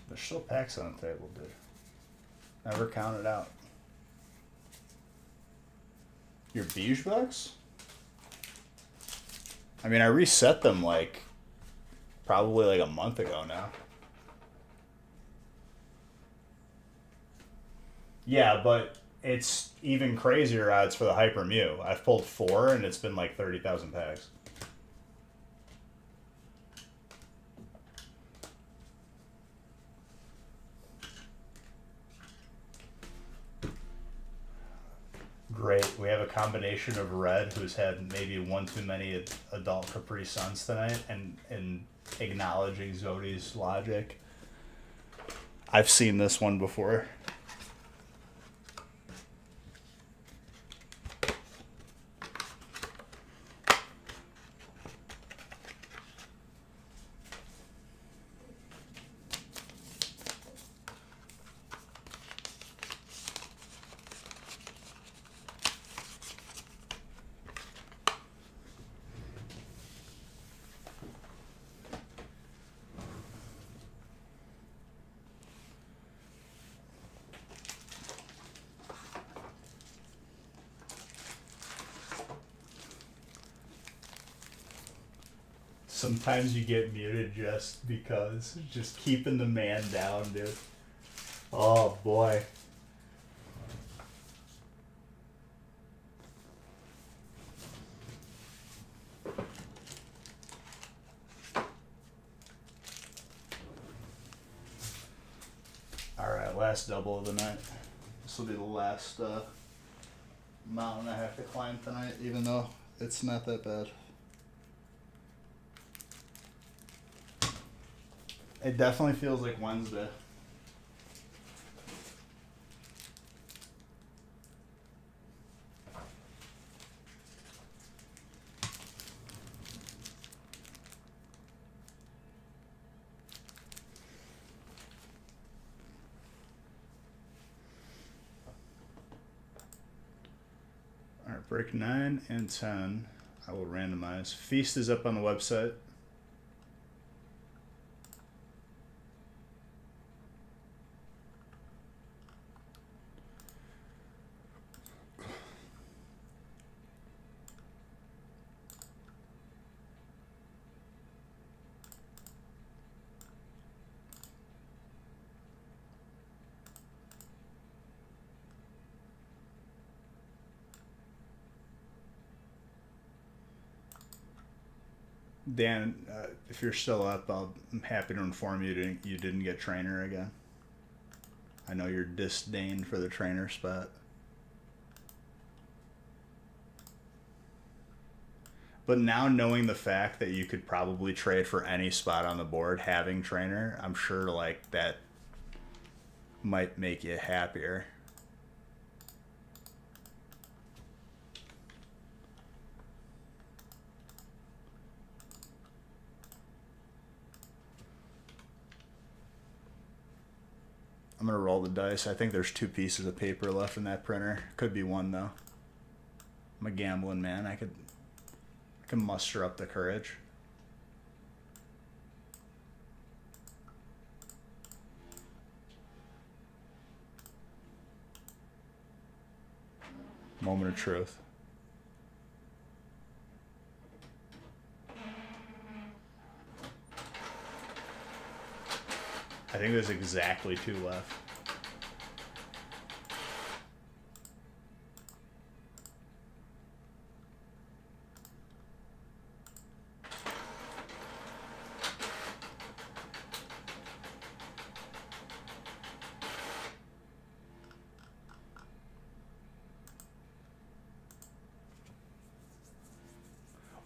There's still packs on the table, dude. Never count it out. Your Beige bucks? I mean, I reset them like probably like a month ago now. Yeah, but it's even crazier odds for the Hyper Mew. I've pulled 4 and it's been like 30,000 packs. Great. We have a combination of Red, who's had maybe one too many adult Capri Suns tonight, and acknowledging Zodi's logic. I've seen this one before. Sometimes you get muted just because. Just keeping the man down, dude. Oh, boy. Alright, last double of the night. This will be the last mountain I have to climb tonight, even though it's not that bad. It definitely feels like Wednesday. Alright, break 9 and 10. I will randomize. Feast is up on the website. Dan, if you're still up, I'm happy to inform you you didn't get trainer again. I know you're disdain for the trainer spot. But now knowing the fact that you could probably trade for any spot on the board, having trainer, I'm sure like that might make you happier. I'm going to roll the dice. I think there's 2 pieces of paper left in that printer. Could be 1, though. I'm a gambling man. I can muster up the courage. Moment of truth. I think there's exactly 2 left.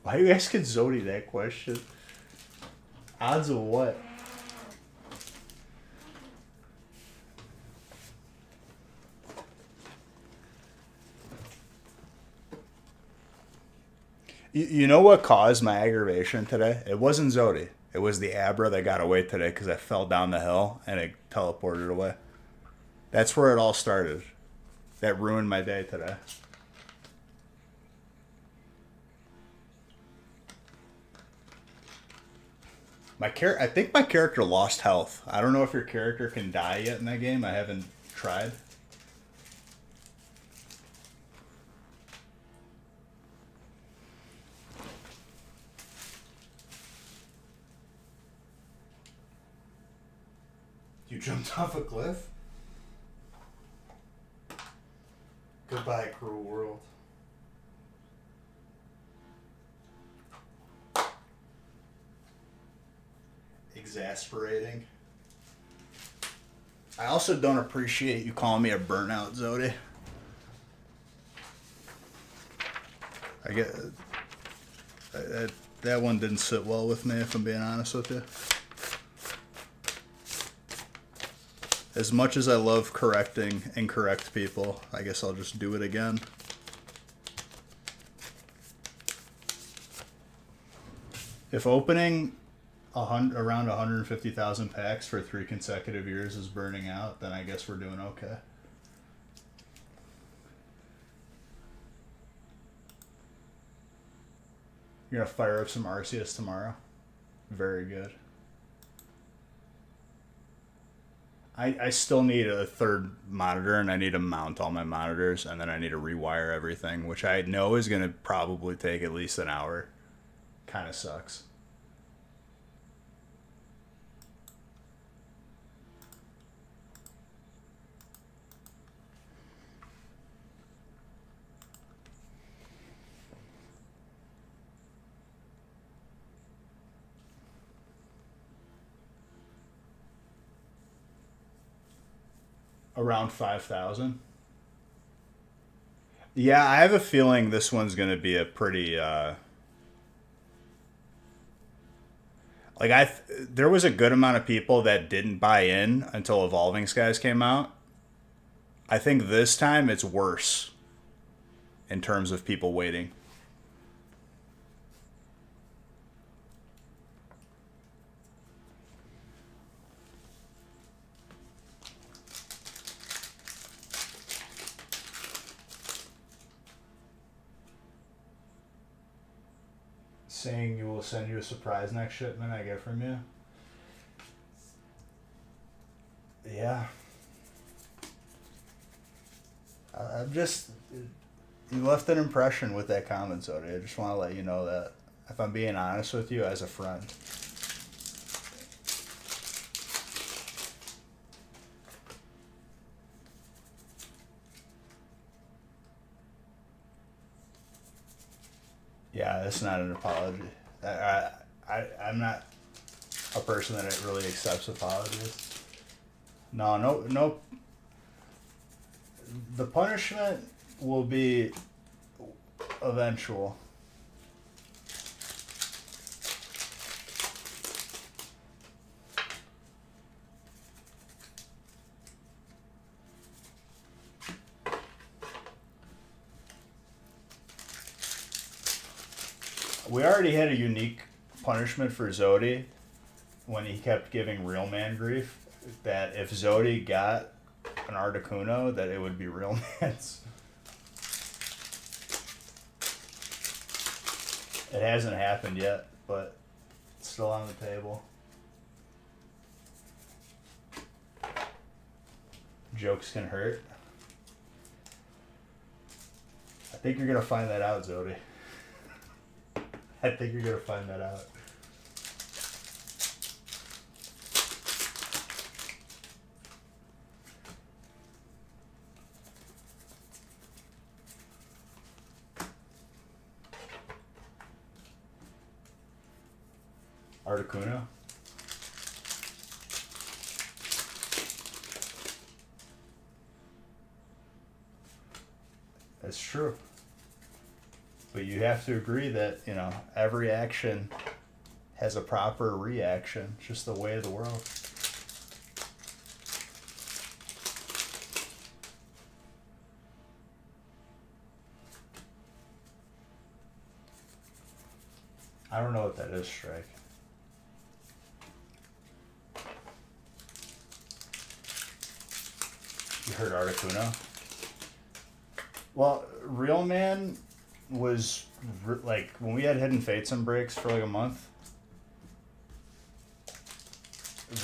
Why you asking Zodi that question? Odds of what? You know what caused my aggravation today? It wasn't Zodi. It was the Abra that got away today because I fell down the hill and it teleported away. That's where it all started. That ruined my day today. I think my character lost health. I don't know if your character can die yet in that game. I haven't tried. You jumped off a cliff? Goodbye, cruel world. Exasperating. I also don't appreciate you calling me a burnout, Zodi. I get that one didn't sit well with me, if I'm being honest with you. As much as I love correcting incorrect people, I guess I'll just do it again. If opening around 150,000 packs for 3 consecutive years is burning out, then I guess we're doing okay. You're going to fire up some Arceus tomorrow? Very good. I still need a third monitor, and I need to mount all my monitors, and then I need to rewire everything, which I know is going to probably take at least an hour. Kind of sucks. Around 5,000. Yeah, I have a feeling this one's going to be a pretty there was a good amount of people that didn't buy in until Evolving Skies came out. I think this time it's worse in terms of people waiting. Saying you will send you a surprise next shipment I get from you. Yeah. I'm just... You left an impression with that comment, Zodi. I just want to let you know that. If I'm being honest with you, as a friend. Yeah, that's not an apology. I'm not a person that really accepts apologies. No. The punishment will be eventual. We already had a unique punishment for Zodi when he kept giving Real Man grief, that if Zodi got an Articuno, that it would be Real Man's. It hasn't happened yet, but it's still on the table. Jokes can hurt. I think you're going to find that out, Zodi. I think you're going to find that out. Articuno? That's true. But you have to agree that, every action has a proper reaction. It's just the way of the world. I don't know what that is, Strike. You heard Articuno? Well, Real Man was when we had Hidden Fates and breaks for a month.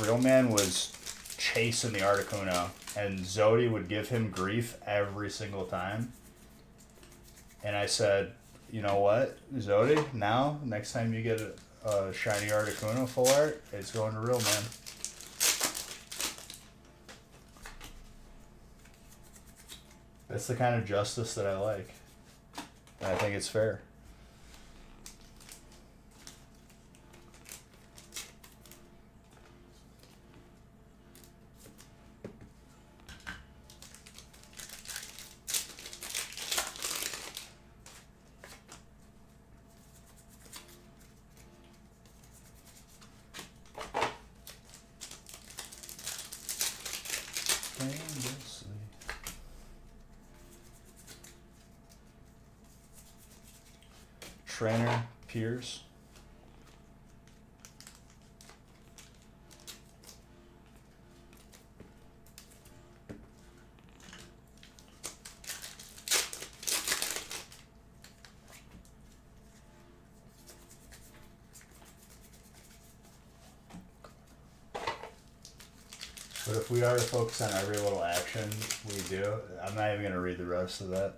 Real Man was chasing the Articuno, and Zodi would give him grief every single time. And I said, you know what, Zodi? Now, next time you get a shiny Articuno full art, it's going to Real Man. That's the kind of justice that I like. And I think it's fair. trainer peers. But if we are to focus on every little action we do, I'm not even going to read the rest of that.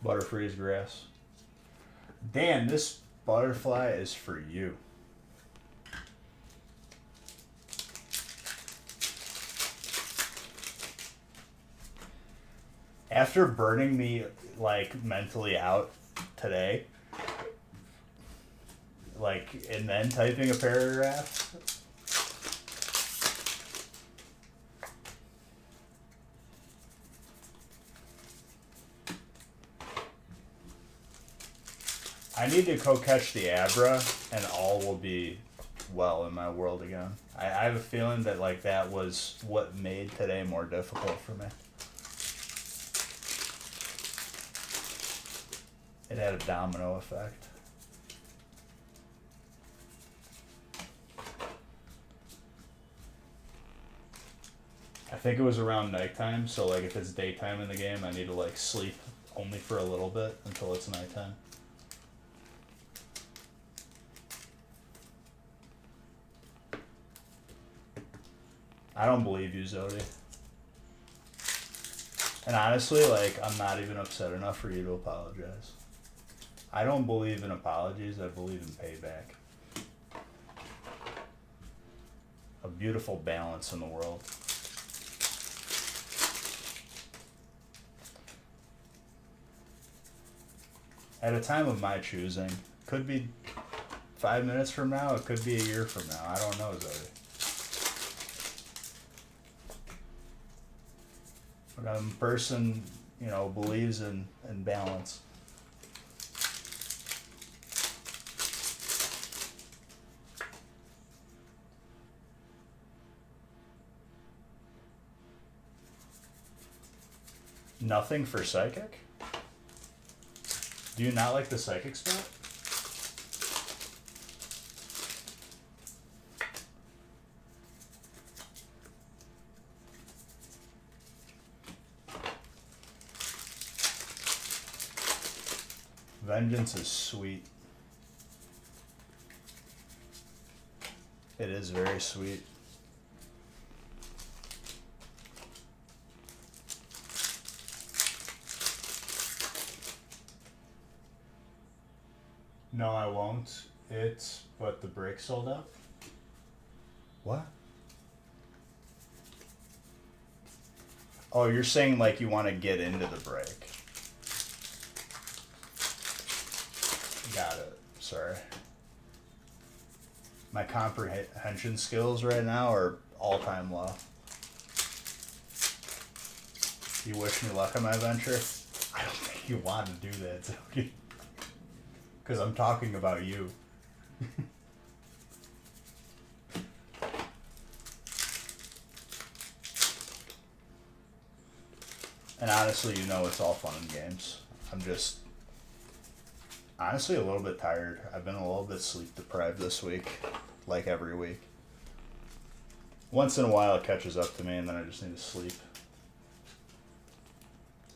Butterfree's grass. Dan, this butterfly is for you. After burning me like mentally out today, like, and then typing a paragraph, I need to go catch the Abra and all will be well in my world again. I have a feeling that like that was what made today more difficult for me. It had a domino effect. I think it was around nighttime, so like if it's daytime in the game, I need to like sleep only for a little bit until it's nighttime. I don't believe you, Zodi. And honestly, like, I'm not even upset enough for you to apologize. I don't believe in apologies, I believe in payback. A beautiful balance in the world. At a time of my choosing, could be 5 minutes from now, it could be a year from now. I don't know, Zoe. But I'm a person, you know, believes in balance. Nothing for psychic? Do you not like the psychic spot? Vengeance is sweet. It is very sweet. No, I won't. But the break sold out. What? Oh, you're saying like you want to get into the break. Got it. Sorry. My comprehension skills right now are all-time low. You wish me luck on my venture? I don't think you want to do that, Zoe. Because I'm talking about you. And honestly, you know it's all fun and games. I'm just honestly a little bit tired. I've been a little bit sleep deprived this week, like every week. Once in a while it catches up to me and then I just need to sleep.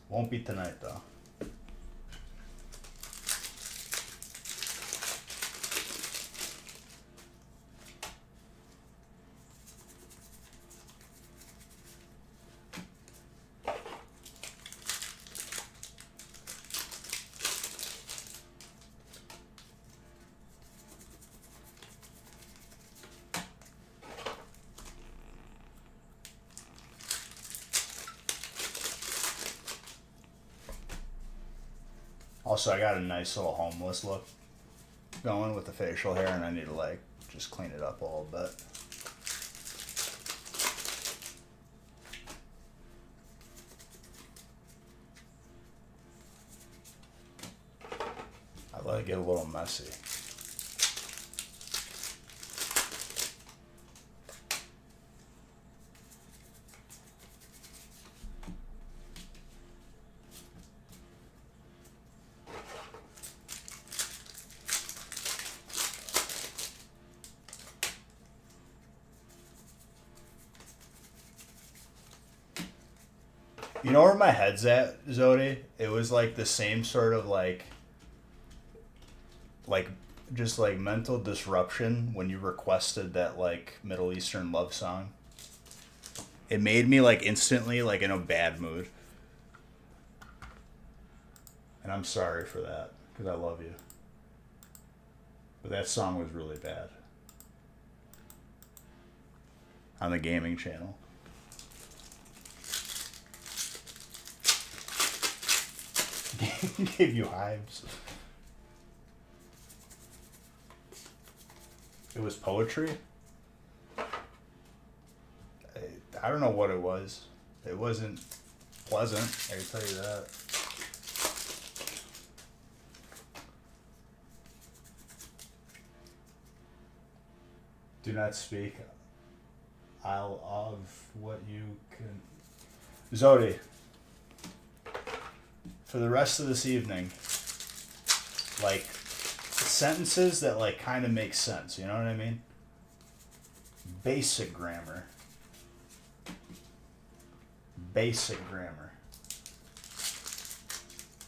Won't be tonight though. Also, I got a nice little homeless look going with the facial hair, and I need to like just clean it up a little bit. I let it get a little messy. You know where my head's at, Zodi? It was like the same sort of like just like mental disruption when you requested that like Middle Eastern love song. It made me like instantly like in a bad mood. And I'm sorry for that because I love you. But that song was really bad. On the gaming channel. Gave you hives. It was poetry? I don't know what it was. It wasn't pleasant, I can tell you that. Do not speak. I'll of what you can. Zodi, for the rest of this evening, like sentences that like kind of make sense, you know what I mean? Basic grammar. Basic grammar.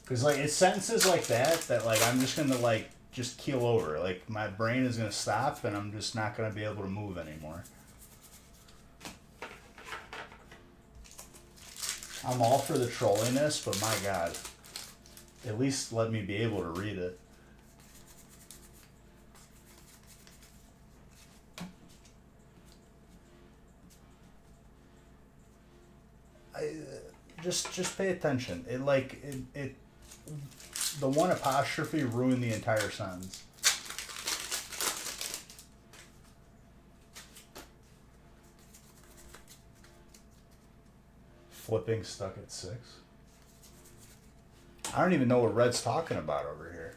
Because like it's sentences like that like I'm just gonna like just keel over. Like my brain is gonna stop and I'm just not gonna be able to move anymore. I'm all for the trolliness, but my God, at least let me be able to read it. Just pay attention. It the one apostrophe ruined the entire sentence. Flipping stuck at 6. I don't even know what Red's talking about over here.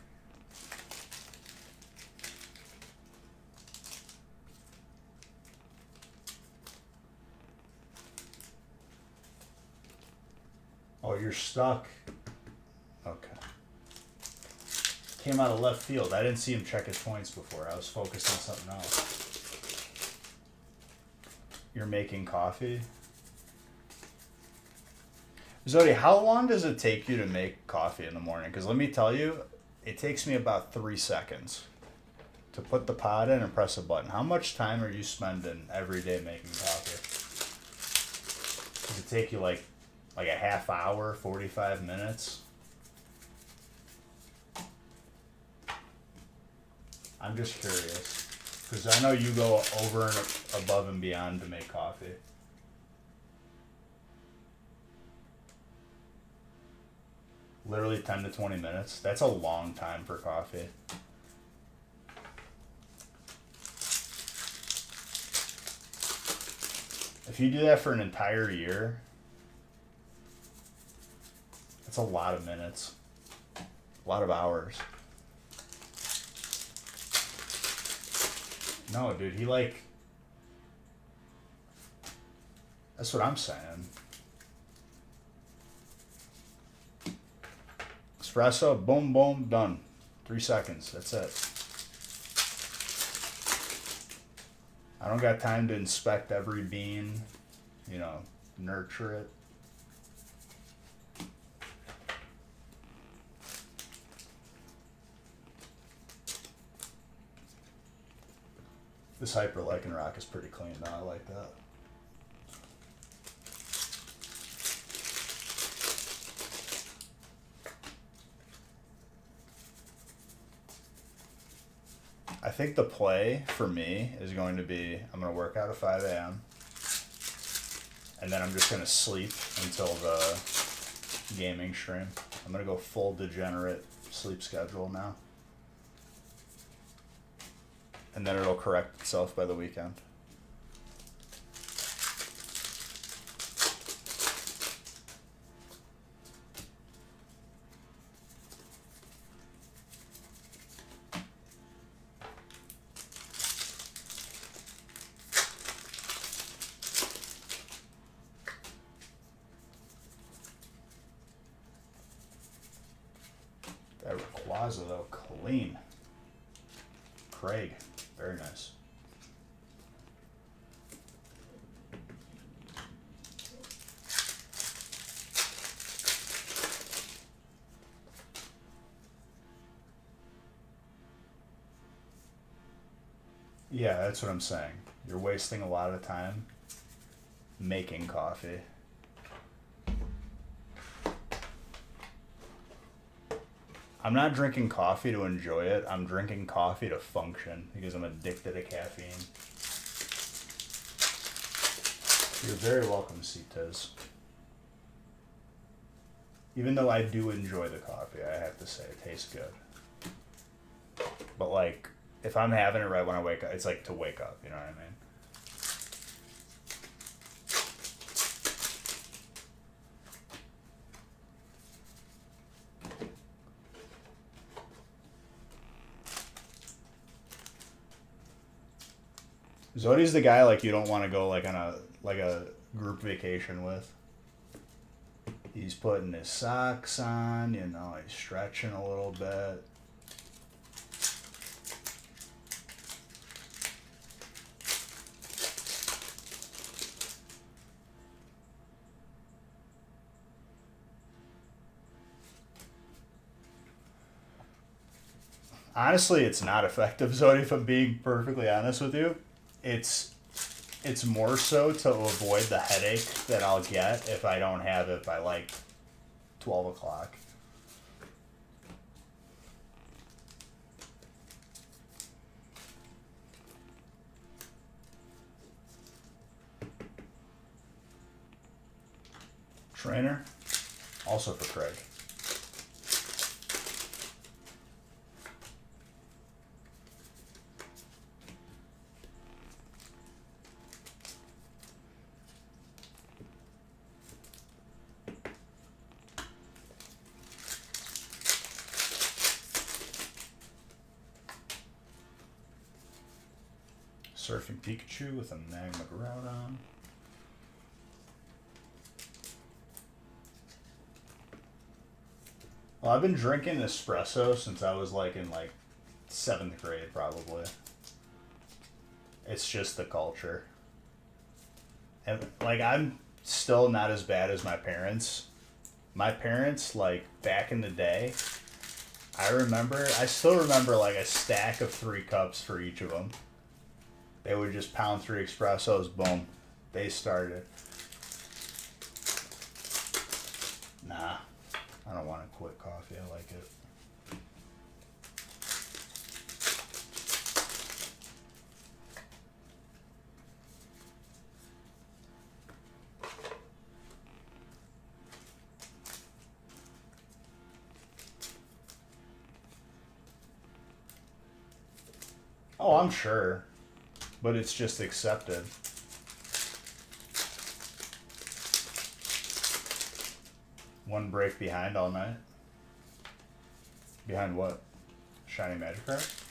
Oh, you're stuck. Okay. Came out of left field. I didn't see him check his points before. I was focused on something else. You're making coffee? Zodi, how long does it take you to make coffee in the morning? Because let me tell you, it takes me about 3 seconds to put the pot in and press a button. How much time are you spending every day making coffee? Does it take you like a half hour, 45 minutes? I'm just curious. Because I know you go over and above and beyond to make coffee. Literally 10 to 20 minutes. That's a long time for coffee. If you do that for an entire year, that's a lot of minutes. A lot of hours. No, dude, he like... That's what I'm saying. Espresso, boom, boom, done. 3 seconds, that's it. I don't got time to inspect every bean, you know, nurture it. This Hyper Lycan rock is pretty clean though, I like that. I think the play for me is going to be, I'm going to work out at 5 a.m. and then I'm just going to sleep until the gaming stream. I'm going to go full degenerate sleep schedule now. And then it'll correct itself by the weekend. That Rayquaza though, clean. Craig, very nice. Yeah, that's what I'm saying. You're wasting a lot of time making coffee. I'm not drinking coffee to enjoy it. I'm drinking coffee to function because I'm addicted to caffeine. You're very welcome, Citas. Even though I do enjoy the coffee, I have to say, it tastes good. But like, if I'm having it right when I wake up, it's like to wake up, you know what I mean? Zodi's the guy like you don't want to go like on a group vacation with. He's putting his socks on, you know, he's stretching a little bit. Honestly, it's not effective, Zodi, if I'm being perfectly honest with you. It's more so to avoid the headache that I'll get if I don't have it by like 12 o'clock. Trainer, also for Craig. Surfing Pikachu with a Magma Groudon. Well, I've been drinking espresso since I was like in like 7th grade probably. It's just the culture. And like I'm still not as bad as my parents. My parents, like back in the day, I still remember like a stack of 3 cups for each of them. They would just pound 3 espressos, boom. They started. Nah, I don't want to quit coffee. I like it. Oh, I'm sure. But it's just accepted. One break behind all night. Behind what? Shiny Magikarp?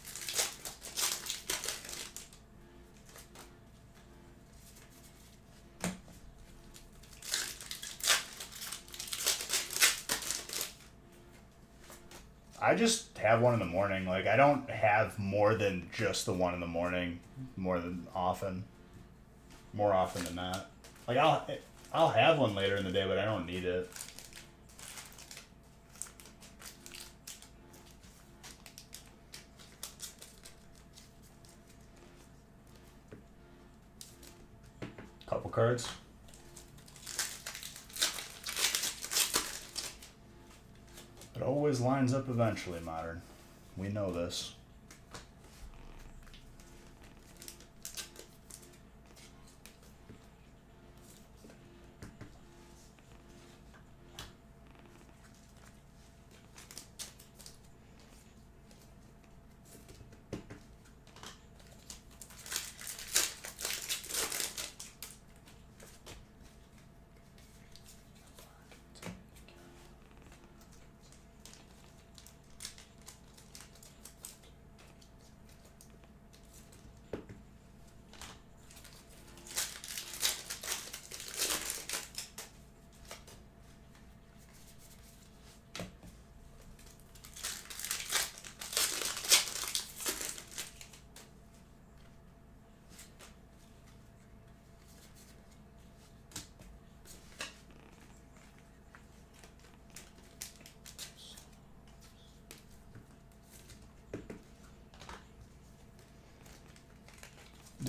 I just have one in the morning. Like, I don't have more than just the one in the morning more often than not. Like, I'll have one later in the day, but I don't need it. Couple cards. It always lines up eventually, Modern. We know this.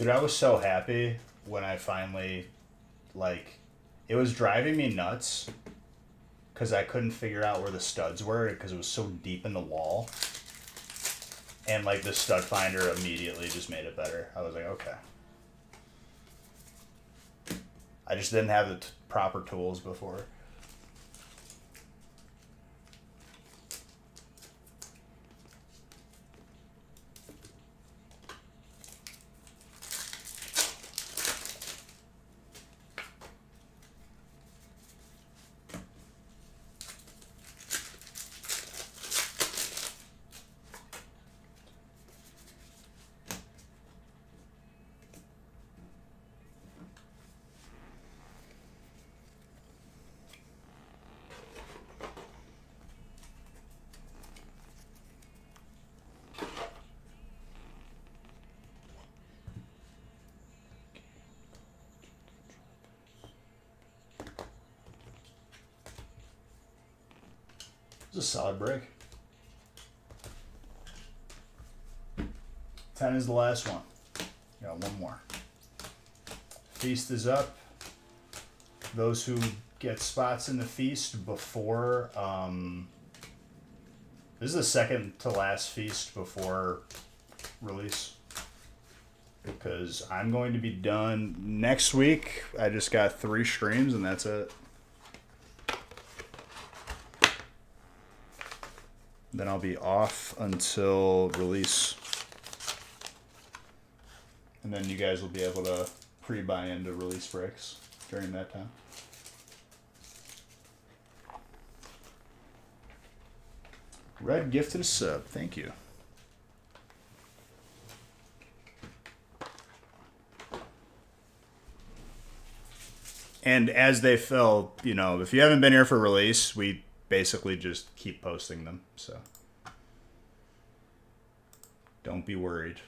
Dude, I was so happy when I finally, like, it was driving me nuts because I couldn't figure out where the studs were because it was so deep in the wall. And, like, the stud finder immediately just made it better. I was like, okay. I just didn't have the proper tools before. It's a solid break. 10 is the last one. Got one more. Feast is up. Those who get spots in the feast before, this is the second to last feast before release. Because I'm going to be done next week. I just got 3 streams and that's it. Then I'll be off until release. And then you guys will be able to pre-buy into release breaks during that time. Red gifted a sub. Thank you. And as they fill, you know, if you haven't been here for release, we basically just keep posting them. So don't be worried.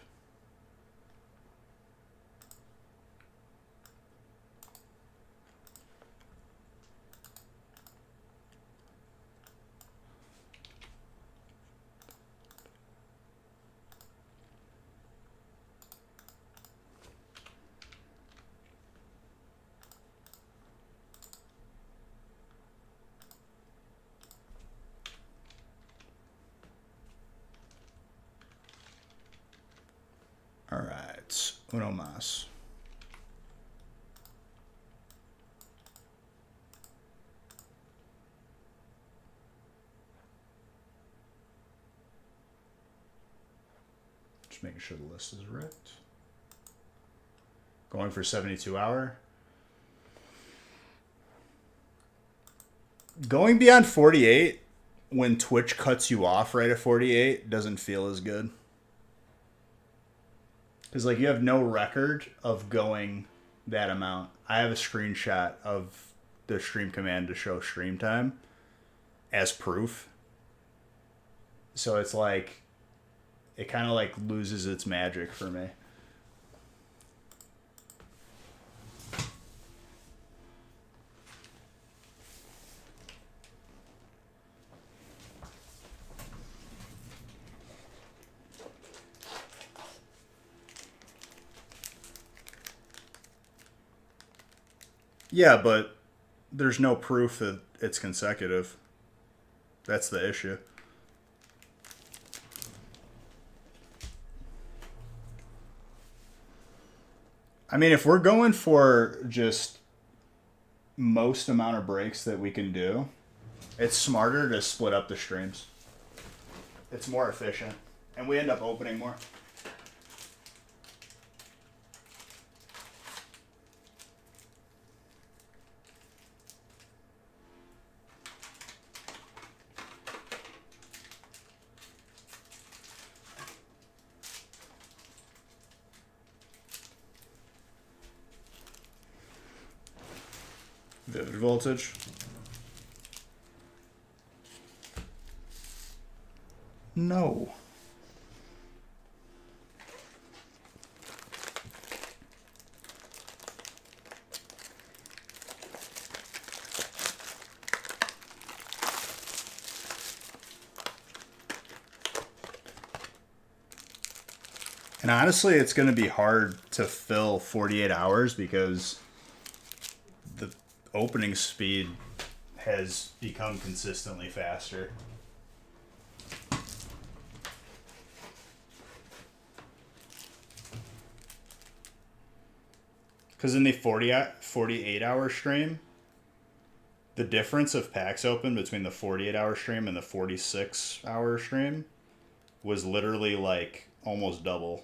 All right, uno más. Just making sure the list is right. Going for 72 hour. Going beyond 48 when Twitch cuts you off right at 48 doesn't feel as good. Because, like, you have no record of going that amount. I have a screenshot of the stream command to show stream time as proof. So it's like, it kind of, like, loses its magic for me. Yeah, but there's no proof that it's consecutive. That's the issue. I mean, if we're going for just most amount of breaks that we can do, it's smarter to split up the streams. It's more efficient. And we end up opening more. Vivid voltage. No. And honestly, it's going to be hard to fill 48 hours because the opening speed has become consistently faster. Because in the 48-hour stream, the difference of packs open between the 48-hour stream and the 46-hour stream was literally like almost double.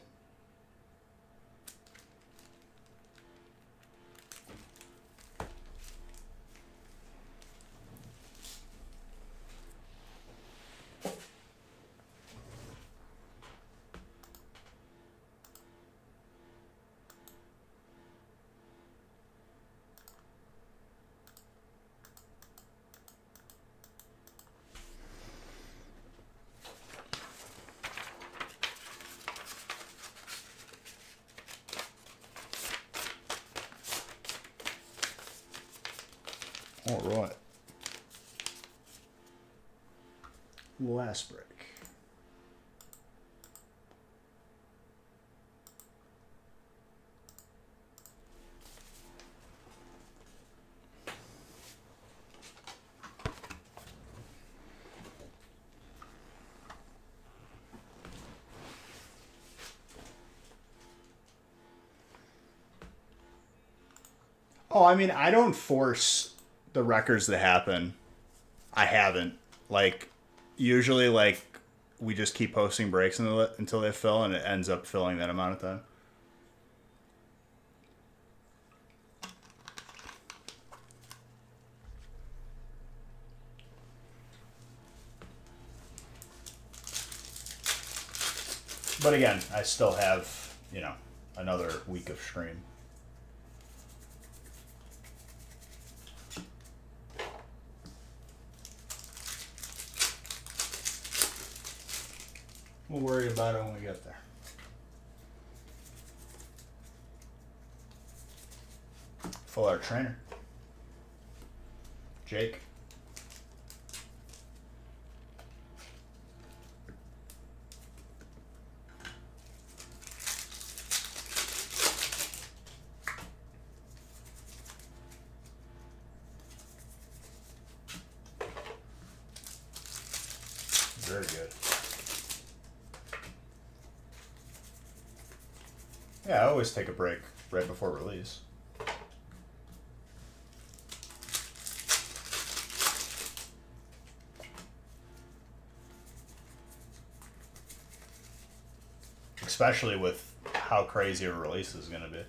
All right. Last break. Oh, I mean, I don't force the records to happen. I haven't. Like, usually, like, we just keep posting breaks until they fill, and it ends up filling that amount of time. But again, I still have, another week of stream. We'll worry about it when we get there. Full art trainer. Jake. Very good. Yeah, I always take a break right before release. Especially with how crazy a release is going to be.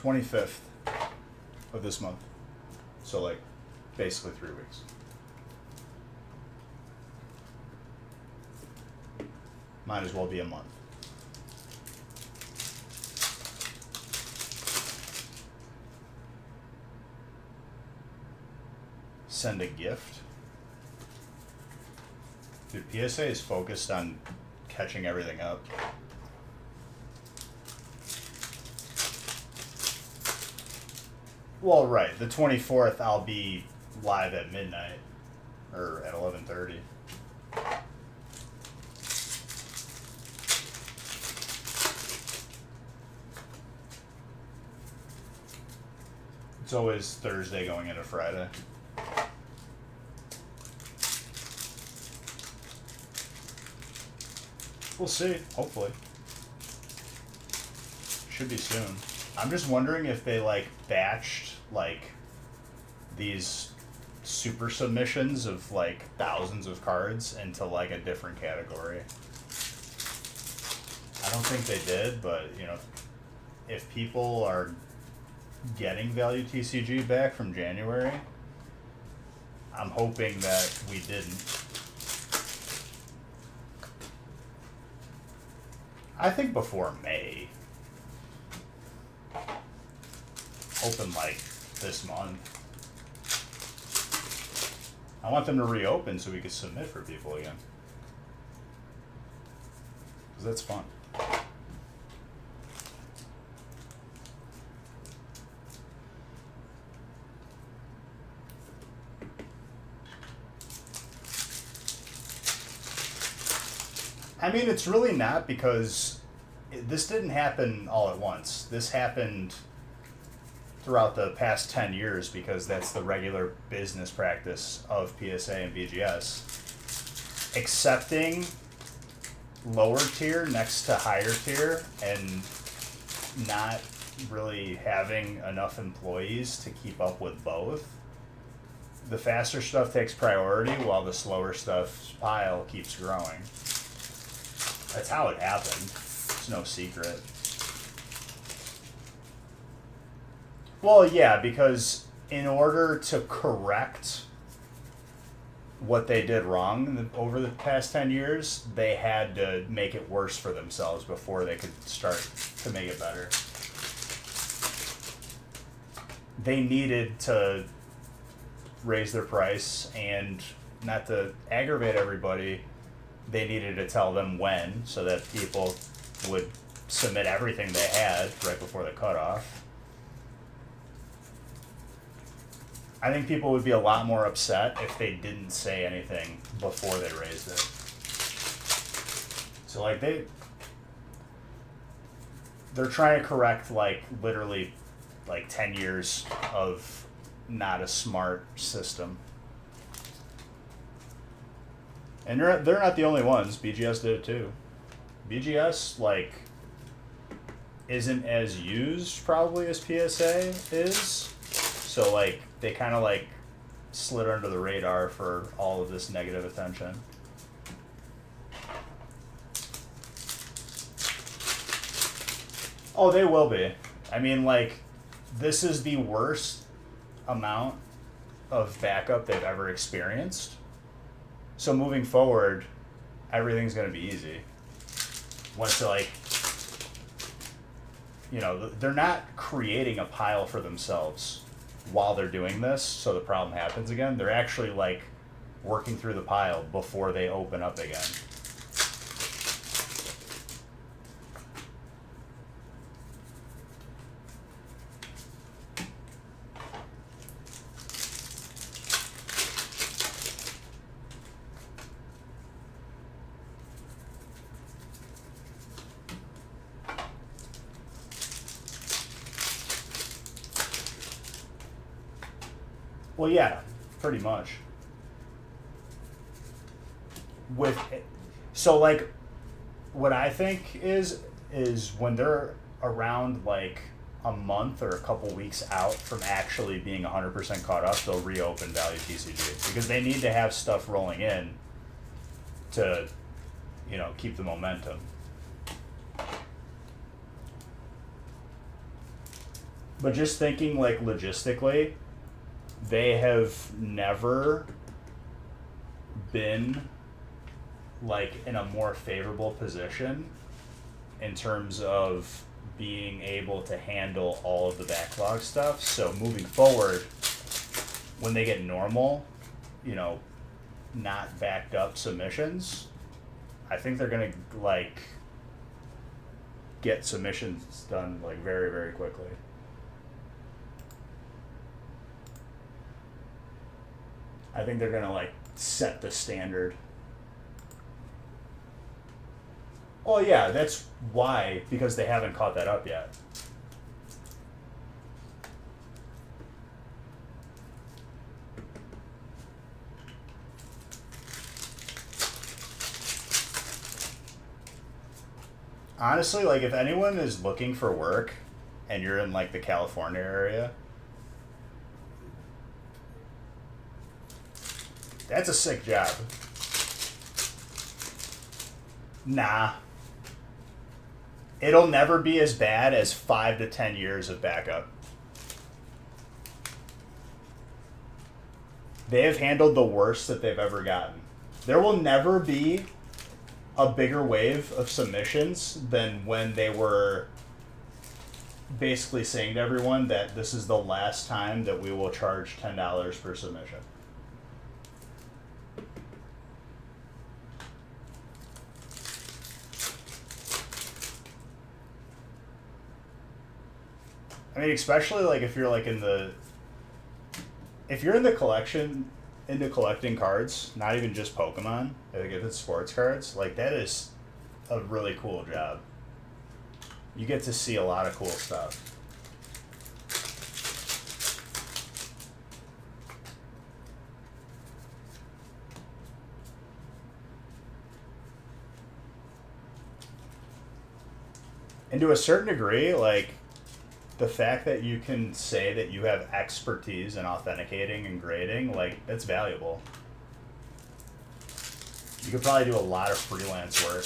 '25th of this month. So, like, basically 3 weeks. Might as well be a month. Send a gift. Dude, PSA is focused on catching everything up. Well, right. The 24th, I'll be live at midnight. Or at 11:30. It's always Thursday going into Friday. We'll see, hopefully. Should be soon. I'm just wondering if they, like, batched, like, these super submissions of, like, thousands of cards into, like, a different category. I don't think they did, but, if people are getting value TCG back from January, I'm hoping that we didn't. I think before May. Hoping like this month. I want them to reopen so we can submit for people again. Because that's fun. I mean, it's really not, because this didn't happen all at once. This happened throughout the past 10 years because that's the regular business practice of PSA and BGS. Accepting lower tier next to higher tier and not really having enough employees to keep up with both. The faster stuff takes priority while the slower stuff's pile keeps growing. That's how it happened. It's no secret. Well, yeah, because in order to correct what they did wrong over the past 10 years, they had to make it worse for themselves before they could start to make it better. They needed to raise their price, and not to aggravate everybody, they needed to tell them when, so that people would submit everything they had right before the cutoff. I think people would be a lot more upset if they didn't say anything before they raised it. So like they're trying to correct like literally like 10 years of not a smart system. And they're not the only ones. BGS did it too. BGS like isn't as used probably as PSA is. So like they kind of like slid under the radar for all of this negative attention. Oh, they will be. I mean, like, this is the worst amount of backup they've ever experienced. So moving forward, everything's going to be easy. Once they're like, you know, they're not creating a pile for themselves while they're doing this, so the problem happens again. They're actually like working through the pile before they open up again. Well, yeah, pretty much. So like, what I think is when they're around like a month or a couple weeks out from actually being 100% caught up, they'll reopen Value TCG because they need to have stuff rolling in to, you know, keep the momentum. But just thinking like logistically, they have never been like in a more favorable position in terms of being able to handle all of the backlog stuff. So moving forward, when they get normal, you know, not backed up submissions, I think they're gonna like get submissions done like very, very quickly. I think they're gonna like set the standard. Oh yeah, that's why, because they haven't caught that up yet. Honestly, like if anyone is looking for work and you're in like the California area, that's a sick job. Nah. It'll never be as bad as 5 to 10 years of backup. They have handled the worst that they've ever gotten. There will never be a bigger wave of submissions than when they were basically saying to everyone that this is the last time that we will charge $10 per submission. I mean, especially like if you're like if you're in the collection, into collecting cards, not even just Pokemon, like if it's sports cards, like that is a really cool job. You get to see a lot of cool stuff. And to a certain degree, like the fact that you can say that you have expertise in authenticating and grading, like that's valuable. You could probably do a lot of freelance work.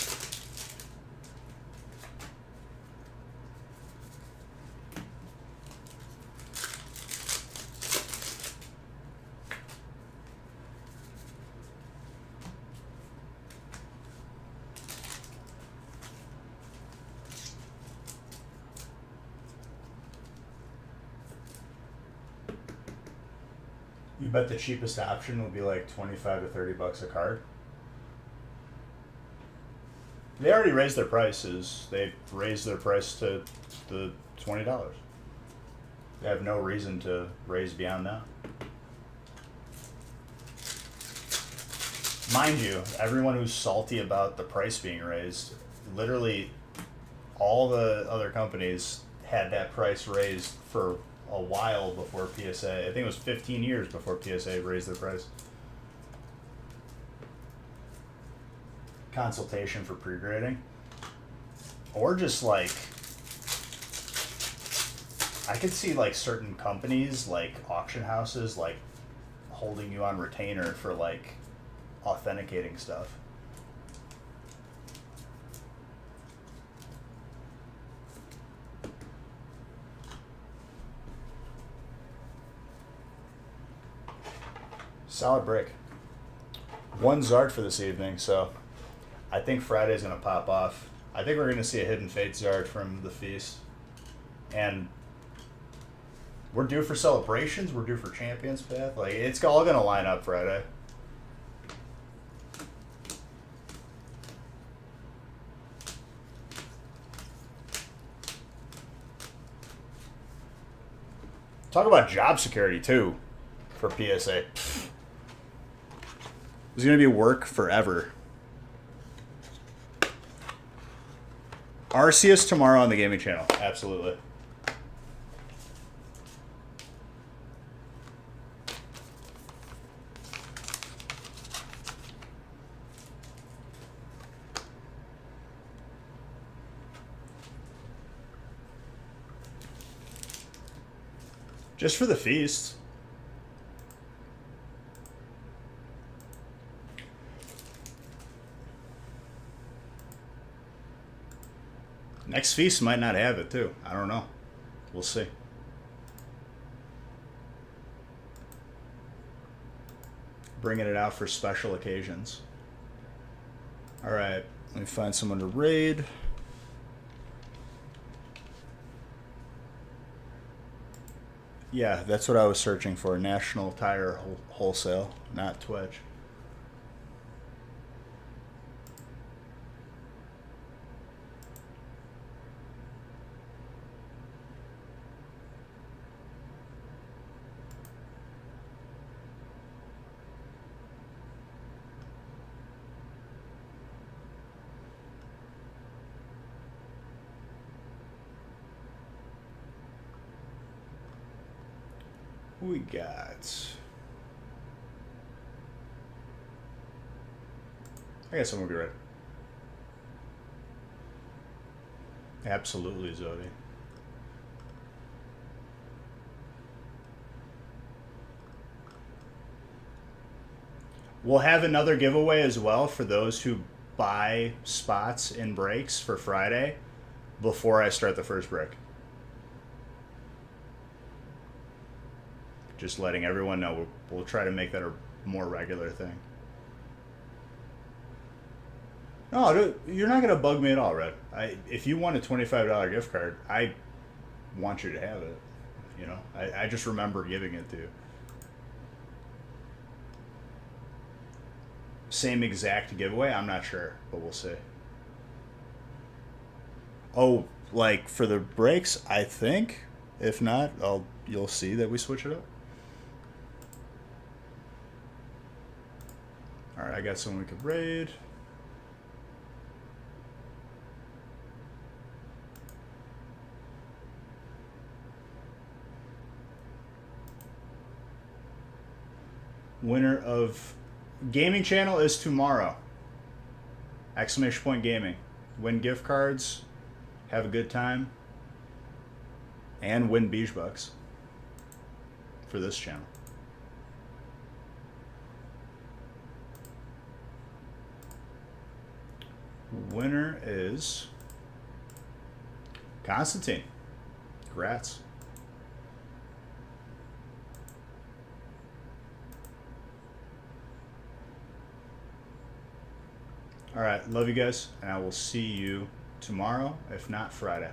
You bet the cheapest option will be like 25 to 30 bucks a card. They already raised their prices. They raised their price to the $20. They have no reason to raise beyond that. Mind you, everyone who's salty about the price being raised, literally all the other companies had that price raised for a while before PSA. I think it was 15 years before PSA raised their price. Consultation for pre-grading. Or just like, I could see like certain companies, like auction houses, like holding you on retainer for like authenticating stuff. Solid break. One Zard for this evening, so I think Friday's going to pop off. I think we're going to see a Hidden Fate Zard from the Feast. And we're due for celebrations. We're due for Champions Path. Like, it's all going to line up Friday. Talk about job security, too, for PSA. It's going to be work forever. Arceus tomorrow on the gaming channel. Absolutely. Just for the feast. Next feast might not have it, too. I don't know. We'll see. Bringing it out for special occasions. All right. Let me find someone to raid. Yeah, that's what I was searching for. National Tire Wholesale, not Twitch. Who we got? I guess someone will be right. Absolutely, Zodi. We'll have another giveaway as well for those who buy spots in breaks for Friday before I start the first break. Just letting everyone know. We'll try to make that a more regular thing. No, dude, you're not going to bug me at all, Red. If you want a $25 gift card, I want you to have it. You know, I just remember giving it to you. Same exact giveaway? I'm not sure, but we'll see. Oh, like for the breaks, I think If not, you'll see that we switch it up. All right, I got someone we could raid. Winner of gaming channel is tomorrow. Exclamation point gaming. Win gift cards. Have a good time. And win Beige Bucks. For this channel. Winner is Constantine. Congrats. All right, love you guys, and I will see you tomorrow, if not Friday.